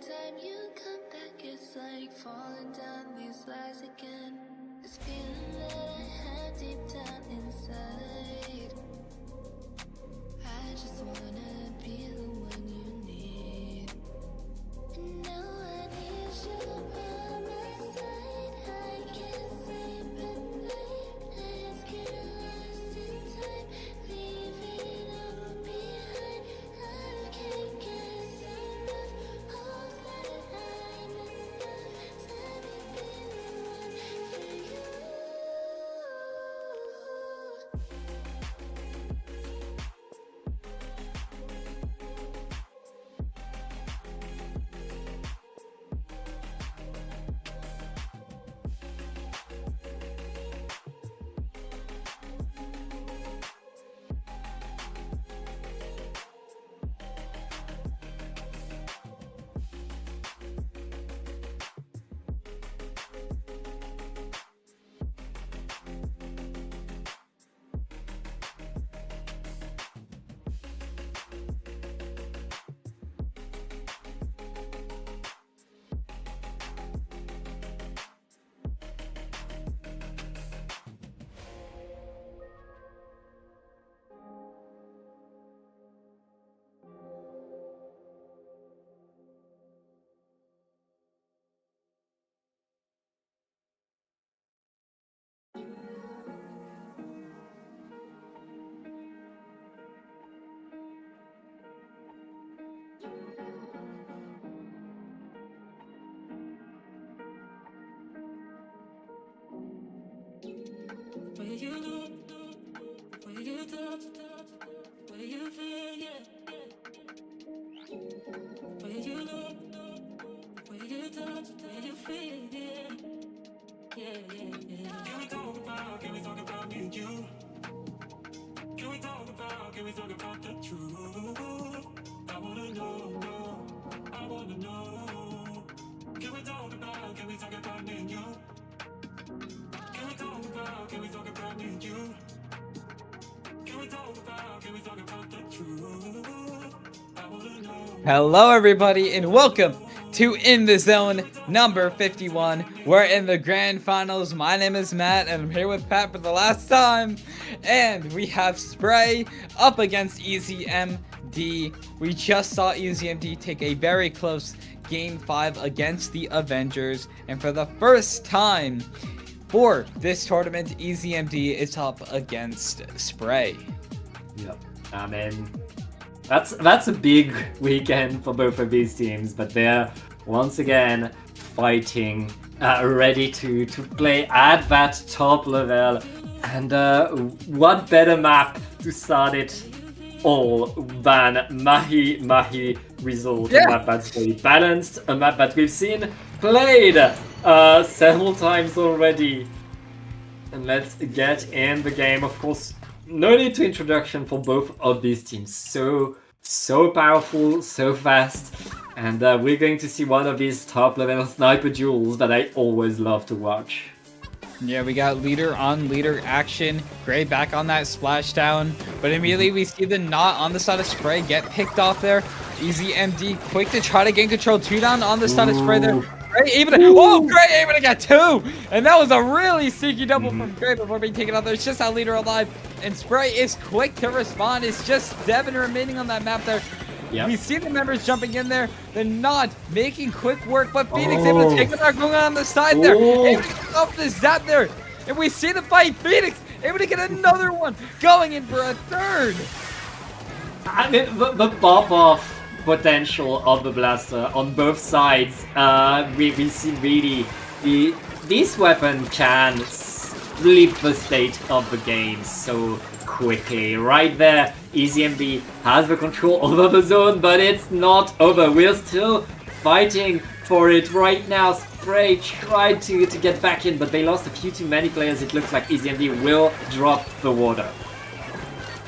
time you come back, it's like falling down these lies again. This feeling that I have deep down inside. I just wanna be the one you need. And now I need you by my side. I can't sleep at night. Let's get lost in time. Leave it all behind. I can't get enough. All that I'm enough. Let me be the one for you. Where you look, where you touch, where you feel, yeah. Where you look, where you touch, where you feel, yeah. Can we talk about me and you? Can we talk about the truth? I wanna know, I wanna know. Can we talk about me and you? Can we talk about me and you? Can we talk about the truth? I wanna know. Hello, everybody, and welcome to In the Zone number 51. We're in the grand finals. My name is Matt, and I'm here with Pat for the last time. And we have Spray up against EZMD. We just saw EZMD take a very close Game 5 against the Avengers. And for the first time for this tournament, EZMD is up against Spray. Yep. I mean, that's a big weekend for both of these teams, but they're once again fighting, ready to play at that top level. And what better map to start it all than Mahi Resort, a map that's very balanced, a map that we've seen played several times already. And let's get in the game. Of course, no need to introduction for both of these teams. So powerful, so fast. And we're going to see one of these top level sniper duels that I always love to watch. Yeah, we got leader on leader action. Gray back on that splashdown. But immediately we see the knot on the side of Spray get picked off there. EZMD quick to try to gain control. 2 down on the side of Spray there. Gray able to, whoa, Gray able to get 2! And that was a really sneaky double from Gray before being taken out there. It's just that leader alive. And Spray is quick to respond. It's just Devin remaining on that map there. Yep. We see the members jumping in there. The knot making quick work, but Phoenix able to take it out, going on the side there. Able to get off the zap there. And we see the fight. Phoenix able to get another one, going in for a third. I mean, the pop-off potential of the blaster on both sides. We see really this weapon can flip the state of the game so quickly. Right there, EZMD has the control over the zone, but it's not over. We're still fighting for it right now. Spray tried to get back in, but they lost a few too many players. It looks like EZMD will drop the water.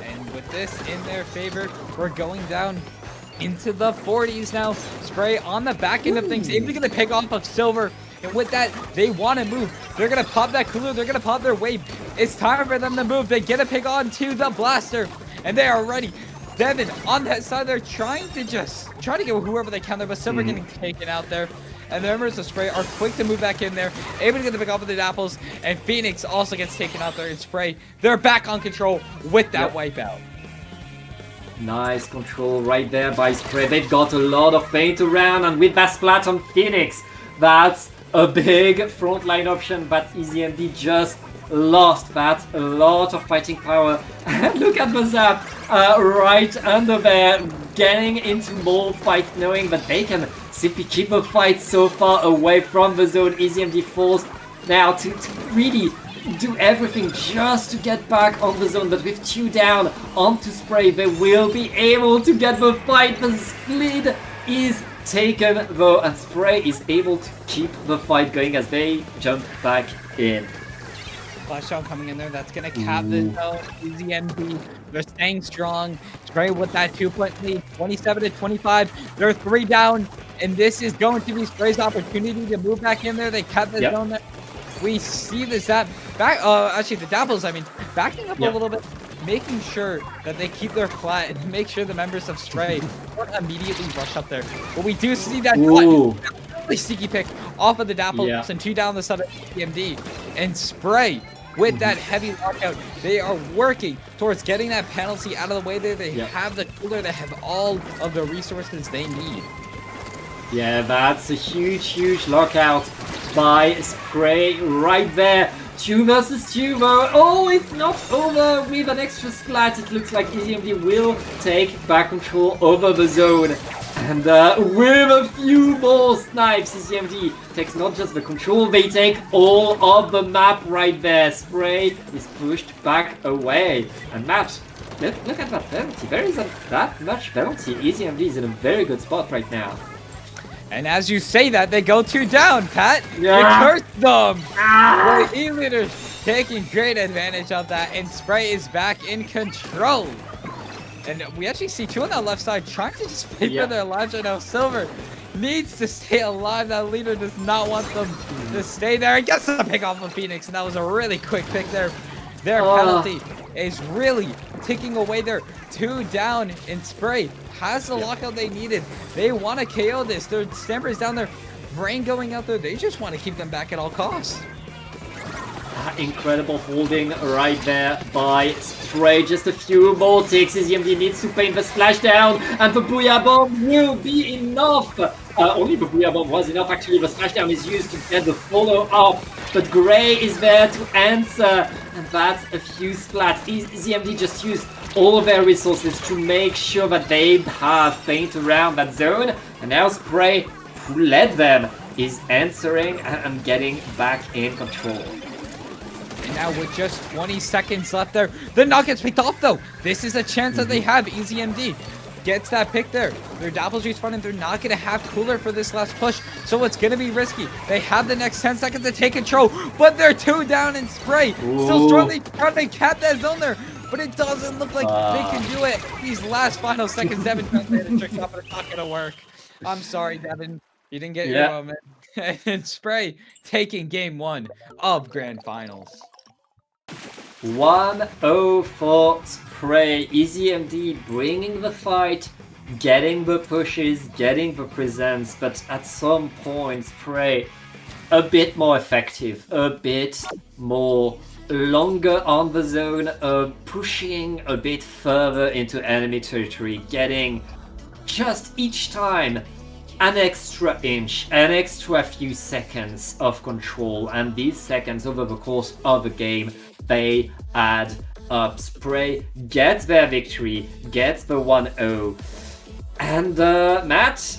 And with this in their favor, we're going down into the 40s now. Spray on the back end of things, able to get the pick off of Silver. And with that, they want to move. They're going to pop that Kulu. They're going to pop their wave. It's time for them to move. They get a pick on to the blaster. And they are ready. Devin on that side, they're trying to get whoever they can there, but Silver getting taken out there. And the members of Spray are quick to move back in there, able to get the pick off of the Dapples, and Phoenix also gets taken out there in Spray. They're back on control with that wipeout. Nice control right there by Spray. They've got a lot of paint around, and with that splat on Phoenix, that's a big frontline option, but EasyMD just lost that. A lot of fighting power. And look at the zap right under there, getting into more fights, knowing that they can simply keep the fight so far away from the zone. EasyMD forced now to really do everything just to get back on the zone, but with 2 down onto Spray, they will be able to get the fight. The split is taken though, and Spray is able to keep the fight going as they jump back in. Flash shot coming in there. That's going to cap the zone. EasyMD. They're staying strong. Spray with that 2-point lead. 27-25. They're 3 down. And this is going to be Spray's opportunity to move back in there. They cut the zone there. We see the zap back. Actually, the Dapples, backing up a little bit. Making sure that they keep their flat and make sure the members of Spray don't immediately rush up there. But we do see that really sneaky pick off of the Dapples and 2 down the side of EasyMD. And Spray, with that heavy lockout, they are working towards getting that penalty out of the way there. They have the cooler, they have all of the resources they need. Yeah, that's a huge lockout by Spray right there. 2 versus 2 though. Oh, it's not over with an extra splat. It looks like EasyMD will take back control over the zone. And with a few more snipes, EasyMD takes not just the control, they take all of the map right there. Spray is pushed back away. And Matt, look at that penalty. There isn't that much penalty. EasyMD is in a very good spot right now. And as you say that, they go 2 down, Pat. Yeah. You cursed them. The E-leaders taking great advantage of that, and Spray is back in control. And we actually see 2 on that left side trying to just fight for their lives right now. Silver needs to stay alive. That leader does not want them to stay there. And gets the pick off of Phoenix, and that was a really quick pick there. Their penalty is really ticking away there. 2 down in Spray. Has the lockout they needed. They want to KO this. Their Stampers down there. Brain going out there. They just want to keep them back at all costs. Incredible holding right there by Spray. Just a few more ticks. EasyMD needs to paint the splash down, and the Booyah Bomb will be enough. Only the Booyah Bomb was enough. Actually, the splash down is used to get the follow-up, but Gray is there to answer, and that's a few splats. EasyMD just used all of their resources to make sure that they have paint around that zone, and now Spray, who led them, is answering and getting back in control. And now with just 20 seconds left there, the knock gets picked off though. This is a chance that they have. EasyMD gets that pick there. Their Dapples respawn and they're not going to have cooler for this last push, so it's going to be risky. They have the next 10 seconds to take control, but they're 2 down in Spray. Still strongly trying to cap that zone there, but it doesn't look like they can do it. These last final seconds, Devin trying to the trick shot, but it's not going to work. I'm sorry, Devin. You didn't get your moment. And Spray taking game 1 of Grand Finals. 1-0 for Spray. EasyMD bringing the fight, getting the pushes, getting the presents, but at some point Spray a bit more effective, a bit more longer on the zone, pushing a bit further into enemy territory, getting just each time an extra inch, an extra few seconds of control, and these seconds over the course of the game, they add up. Spray gets their victory, gets the 1-0. And Matt,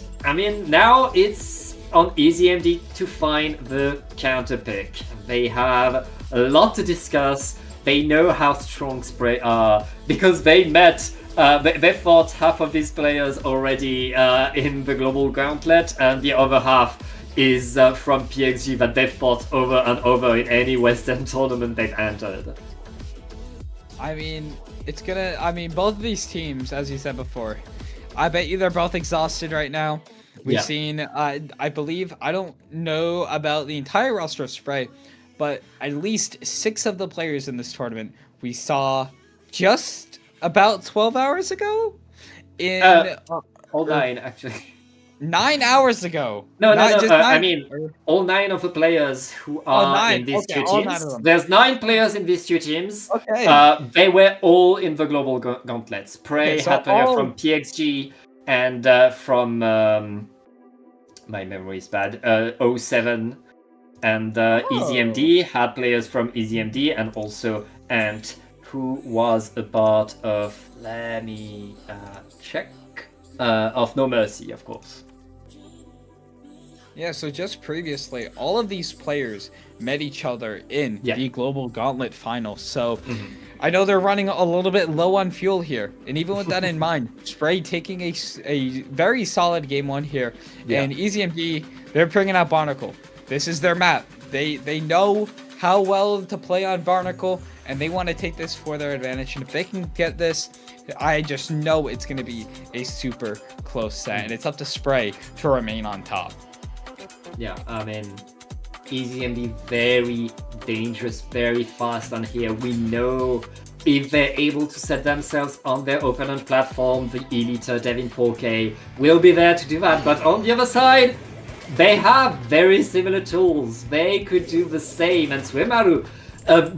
now it's on EasyMD to find the counter pick. They have a lot to discuss. They know how strong Spray are because they met. They fought half of these players already in the Global Gauntlet, and the other half is from PXG that they've fought over and over in any Western tournament they've entered. Both of these teams, as you said before, I bet you they're both exhausted right now. We've seen, I believe, I don't know about the entire roster of Spray, but at least 6 of the players in this tournament we saw just about 12 hours ago. in All 9 actually. 9 hours ago. No, Not no, no. just I 9 mean, or- all 9 of the players who Oh, are 9. in these Okay, two all 9 teams. of them. There's 9 players in these two teams. Okay. They were all in the global gauntlet. Spray Okay, so had player all- from PXG and from my memory is bad. 07 and EasyMD had players from EasyMD and also Ant, who was a part of. Let me check. Of No Mercy, of course. Yeah, so just previously, all of these players met each other in Yeah. the Global Gauntlet final. So I know they're running a little bit low on fuel here. And even with that in mind, Spray taking a very solid game 1 here. Yeah. And EasyMD, they're bringing out Barnacle. This is their map. They know how well to play on Barnacle, and they want to take this for their advantage. And if they can get this, I just know it's going to be a super close set. And it's up to Spray to remain on top. Yeah, I mean, EasyMD very dangerous, very fast on here. We know if they're able to set themselves on their opponent platform, the Eliter Devin 4K will be there to do that. But on the other side, they have very similar tools. They could do the same. And Suemaru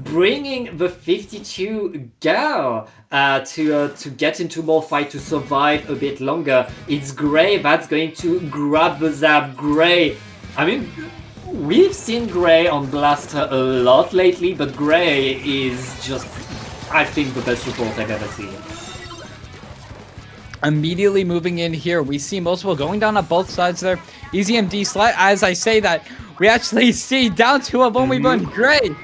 bringing the 52 gal to get into more fight, to survive a bit longer. It's Gray that's going to grab the zap. Gray, I mean, we've seen Gray on Blaster a lot lately, but Gray is just, I think, the best support I've ever seen. Immediately moving in here, we see multiple going down on both sides there. EasyMD slide. As I say that, we actually see down to a only one. Gray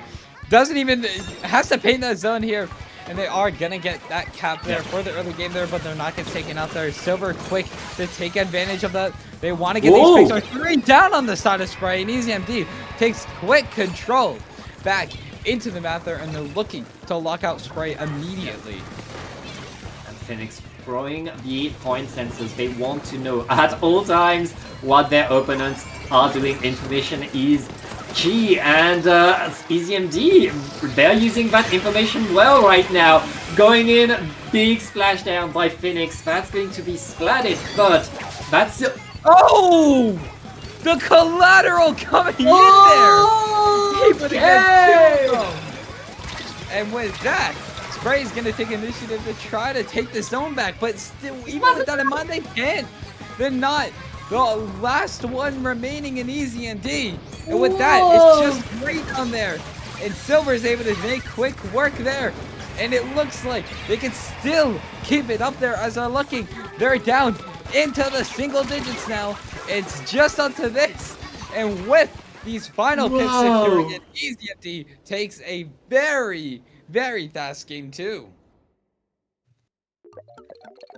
doesn't even has to paint that zone here, and they are gonna get that cap there for the early game there, but they're not getting taken out there. Silver quick to take advantage of that. They want to get these picks. 3 down on the side of Spray, and EasyMD takes quick control back into the map there, and they're looking to lock out Spray immediately. And Phoenix throwing the point sensors. They want to know at all times what their opponents are doing. Information is key, and EasyMD, they're using that information well right now. Going in, big splashdown by Phoenix. That's going to be splatted, but that's the... Oh! The collateral coming in there! He put against 2 of them. And with that, Spray's gonna take initiative to try to take the zone back, but still, even with that in mind, they can't. They're not. The last one remaining in EasyMD. And with that, it's just Gray down there. And Silver's able to make quick work there. And it looks like they can still keep it up there as they're looking. They're down into the single digits now. It's just onto this. And with these final picks securing it, EasyMD takes a very, very fast game too.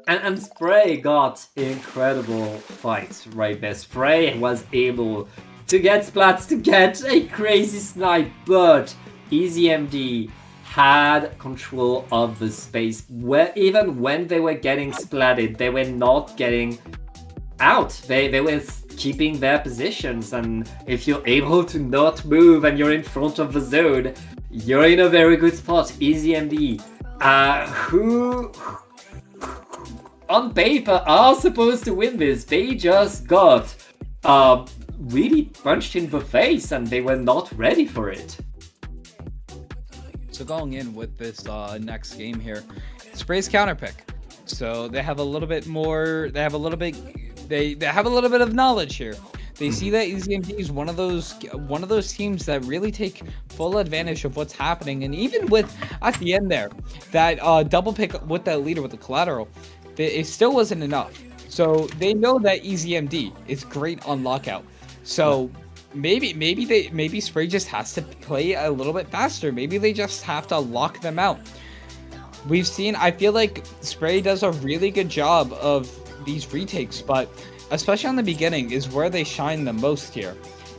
And Spray got incredible fights right there. Spray was able to get splats, to get a crazy snipe, but EasyMD had control of the space. Where even when they were getting splatted, they were not getting out. They were keeping their positions, and if you're able to not move and you're in front of the zone, you're in a very good spot. EasyMD, who on paper are supposed to win this, they just got really punched in the face and they were not ready for it. So going in with this next game here, Spray's counter pick. So they have a little bit more. They have a little bit. They have a little bit of knowledge here. They see that EasyMD is one of those teams that really take full advantage of what's happening, and even with at the end there, that double pick with that leader with the collateral, it still wasn't enough. So they know that EasyMD is great on lockout. So maybe Spray just has to play a little bit faster. Maybe they just have to lock them out. We've seen, I feel like Spray does a really good job of these retakes, but especially on the beginning is where they shine the most here.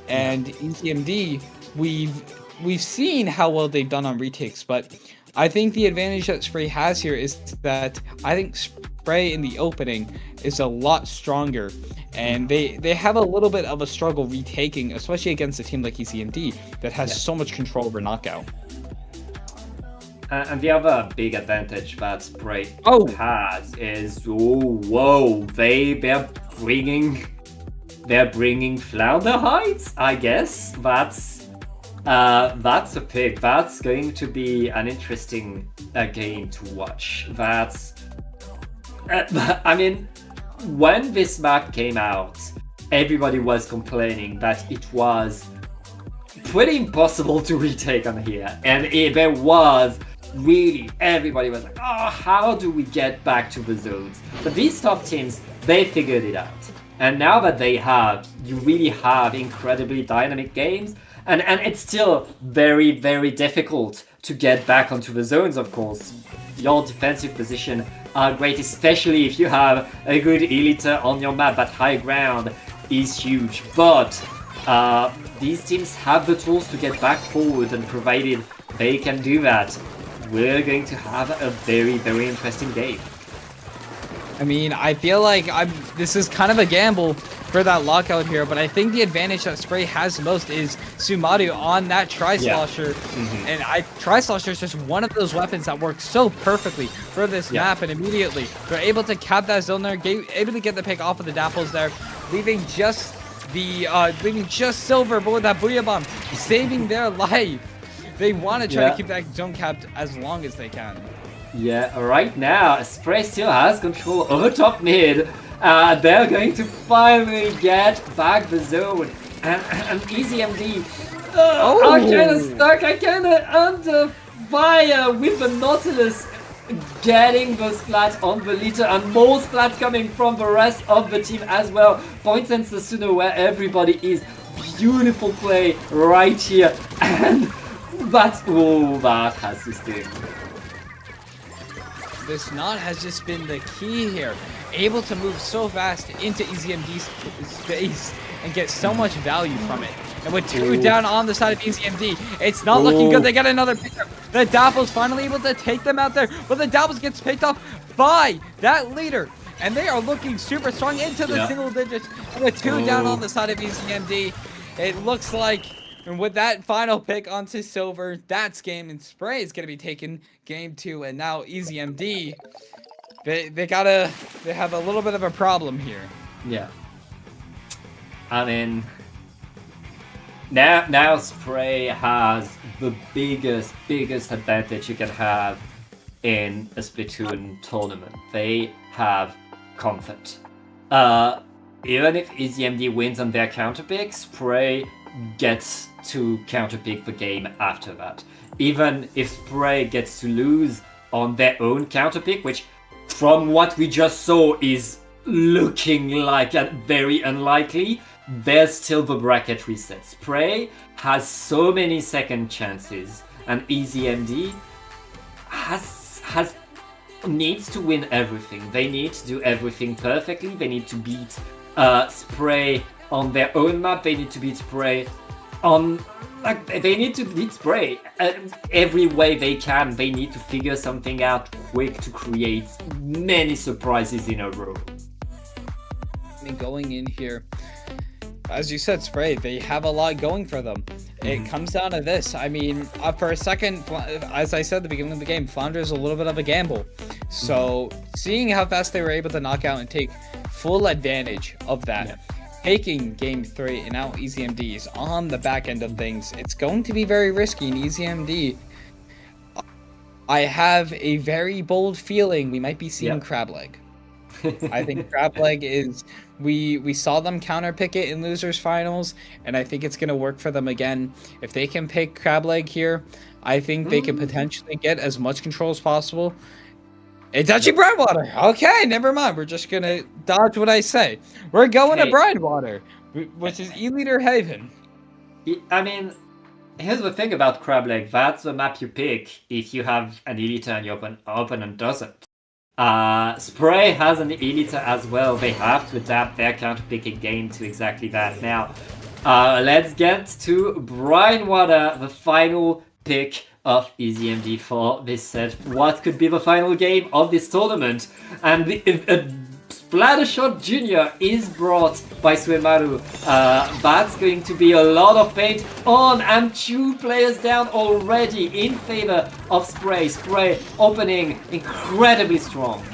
And EasyMD, we've seen how well they've done on retakes, but I think the advantage that Spray has here is that I think Spray in the opening is a lot stronger, and they have a little bit of a struggle retaking, especially against a team like EasyMD that has so much control over knockout. And the other big advantage that Spray Oh. has is, they're bringing Flounder Heights. I guess that's a pick. That's going to be an interesting game to watch. I mean, when this map came out, everybody was complaining that it was pretty impossible to retake on here, and there was really, everybody was like, oh, how do we get back to the zones? But these top teams, they figured it out, and now that you really have incredibly dynamic games, and it's still very, very difficult to get back onto the zones. Of course, your defensive position are great, especially if you have a good eliter on your map. That high ground is huge, but these teams have the tools to get back forward, and provided they can do that, we're going to have a very, very interesting game. I mean, I feel like this is kind of a gamble for that lockout here, but I think the advantage that Spray has most is Sumadu on that Tri-Slosher. And Tri-Slosher is just one of those weapons that works so perfectly for this map, and immediately they're able to cap that zone there, able to get the pick off of the Dapples there, leaving just Silver, but with that Booyah Bomb, saving their life. They want to try to keep that zone capped as long as they can. Yeah, right now, Spray still has control over top mid. They're going to finally get back the zone. And EasyMD, I'm kind of stuck. I kind of under fire with the Nautilus getting the splats on the liter, and more splats coming from the rest of the team as well. Points and Sasuno where everybody is. Beautiful play right here. And that has to sting. This knot has just been the key here. Able to move so fast into EasyMD's space and get so much value from it. And with two down on the side of EasyMD, it's not looking good. They get another pickup. The Dapple's finally able to take them out there, but the Dapples gets picked off by that leader. And they are looking super strong into the single digits. And with two down on the side of EasyMD, it looks like, and with that final pick onto Silver, that's game, and Spray is going to be taking game 2. And now EasyMD, they have a little bit of a problem here. Yeah. I mean, now Spray has the biggest advantage you can have in a Splatoon tournament. They have comfort. Even if EasyMD wins on their counterpick, Spray gets to counterpick the game after that. Even if Spray gets to lose on their own counterpick, which from what we just saw is looking like very unlikely, there's still the bracket reset. Spray has so many second chances, and EasyMD needs to win everything. They need to do everything perfectly. They need to beat Spray on their own map. They need to beat Spray they need to beat Spray every way they can. They need to figure something out quick to create many surprises in a row. I mean, going in here, as you said, Spray, they have a lot going for them. It comes down to this. I mean, for a second, as I said at the beginning of the game, Flounder is a little bit of a gamble. So, seeing how fast they were able to knock out and take full advantage of that, taking game 3, and now EasyMD is on the back end of things, it's going to be very risky. And EasyMD, I have a very bold feeling we might be seeing Crableg. I think Crableg is, we saw them counterpick it in losers finals, and I think it's going to work for them again. If they can pick Crableg here, I think they can potentially get as much control as possible. It's actually Brightwater. Okay, never mind. We're just going to dodge what I say. We're going to Brightwater, which is E-Leader Haven. I mean, here's the thing about Crableg. That's the map you pick if you have an Elite and your opponent doesn't. Spray has an Elite as well. They have to adapt their counter-picking game to exactly that. Now, let's get to Brightwater, the final pick of EasyMD for this set. What could be the final game of this tournament? And Splattershot Jr. is brought by Suemaru. That's going to be a lot of paint on, and 2 players down already in favor of Spray. Spray opening incredibly strong.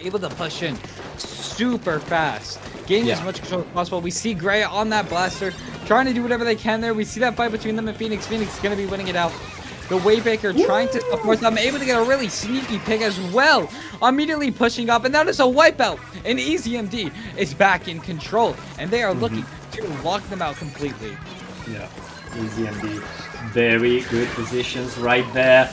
Able to push in super fast, gaining as much control as possible. We see Gray on that blaster, trying to do whatever they can there. We see that fight between them and Phoenix. Phoenix is going to be winning it out. The Waybaker trying to support them, able to get a really sneaky pick as well. Immediately pushing up, and that is a wipeout. And EasyMD is back in control, and they are looking to lock them out completely. Yeah, EasyMD. Very good positions right there.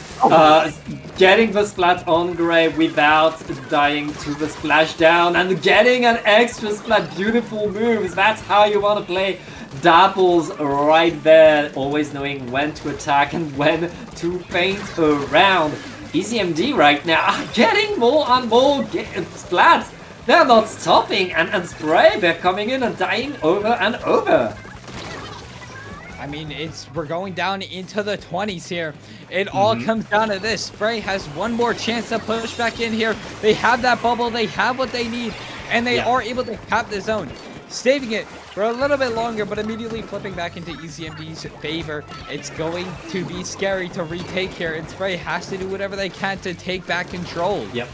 Getting the splat on Gray without dying to the splashdown, and getting an extra splat. Beautiful moves. That's how you want to play Dapples right there. Always knowing when to attack and when to paint around. EasyMD right now are getting more and more splats. They're not stopping, and Spray, they're coming in and dying over and over. I mean, we're going down into the 20s here. It all comes down to this. Spray has one more chance to push back in here. They have that bubble. They have what they need, and they are able to cap the zone, saving it for a little bit longer, but immediately flipping back into EasyMD's favor. It's going to be scary to retake here, and Spray has to do whatever they can to take back control. Yep.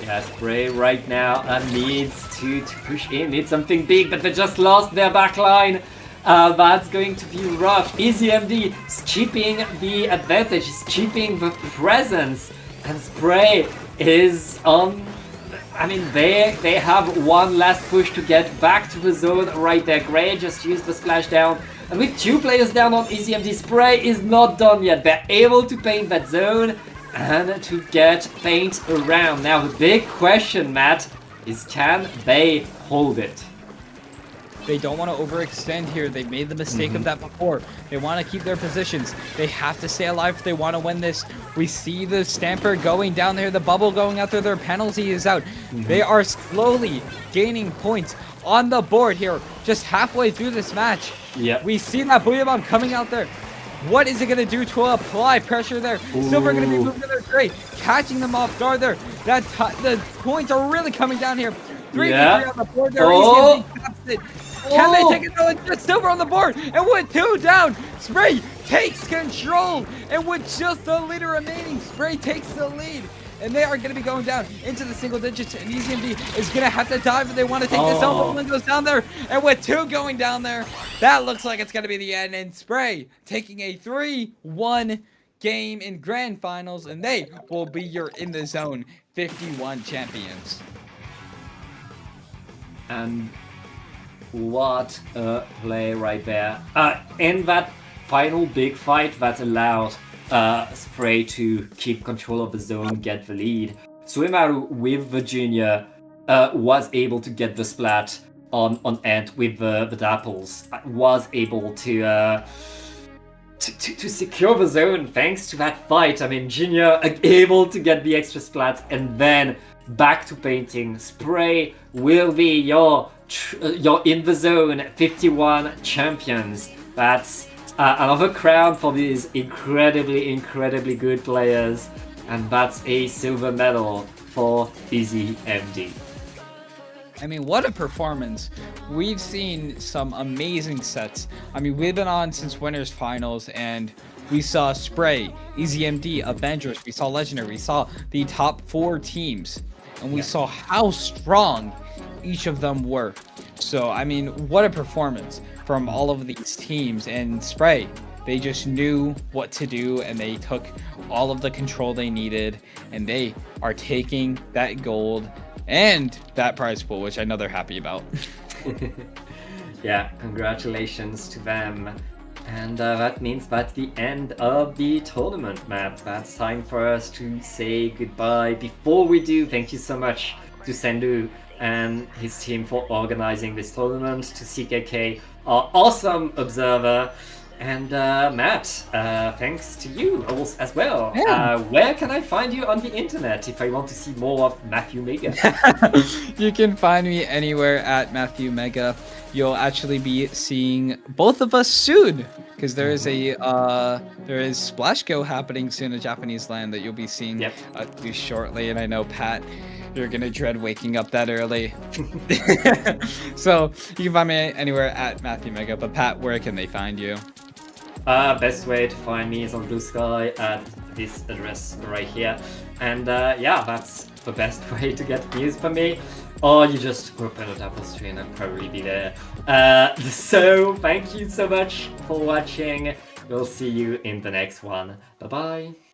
Yeah, Spray right now needs to push in, needs something big, but they just lost their backline. That's going to be rough. EasyMD is keeping the advantage, is keeping the presence, and Spray is on. I mean, they have one last push to get back to the zone right there. Gray just used the splashdown, and with 2 players down on EasyMD, Spray is not done yet. They're able to paint that zone and to get paint around. Now the big question, Matt, is can they hold it? They don't want to overextend here. They've made the mistake of that before. They want to keep their positions. They have to stay alive if they want to win this. We see the Stamper going down there, the bubble going out there. Their penalty is out. They are slowly gaining points on the board here, just halfway through this match. Yeah. We see that Booyah Bomb coming out there. What is it going to do to apply pressure there? Silver going to be moving to their trade, catching them off guard there. The points are really coming down here. 3v3 on the board there. Oh. EasyMD caps it. Can they take it though? It's just Silver on the board, and with 2 down, Spray takes control, and with just a leader remaining, Spray takes the lead, and they are going to be going down into the single digits, and EasyMD is going to have to dive if they want to take this home. One goes down there, and with 2 going down there, that looks like it's going to be the end, and Spray taking a 3-1 game in grand finals, and they will be your In the Zone 51 champions. And what a play right there. In that final big fight that allowed Spray to keep control of the zone, get the lead, Suemaru with the Junior was able to get the splat on Ant with the Dapples, was able to secure the zone thanks to that fight. I mean, Junior able to get the extra splat, and then back to painting. Spray will be your In the Zone 51 champions. That's another crown for these incredibly good players, and that's a silver medal for EasyMD. I mean, what a performance. We've seen some amazing sets. I mean, we've been on since winners finals, and we saw Spray, EasyMD, Avengers, we saw Legendary, we saw the top 4 teams, and we saw how strong each of them were. So, I mean, what a performance from all of these teams. And Spray, they just knew what to do, and they took all of the control they needed, and they are taking that gold and that prize pool, which I know they're happy about. Yeah, congratulations to them. And that means that's the end of the tournament, Matt. That's time for us to say goodbye. Before we do, thank you so much to Sendu and his team for organizing this tournament, to CKK, our awesome observer, And Matt, thanks to you also as well. Yeah. Where can I find you on the internet if I want to see more of Matthew Mega? You can find me anywhere at Matthew Mega. You'll actually be seeing both of us soon, because there is Splash Go happening soon in Japanese land that you'll be seeing do shortly. And I know, Pat, you're gonna dread waking up that early. So you can find me anywhere at Matthew Mega. But Pat, where can they find you? Best way to find me is on Blue Sky at this address right here. And yeah, that's the best way to get news from me. Or you just open a Dapple stream and probably be there. So thank you so much for watching. We'll see you in the next one. Bye bye.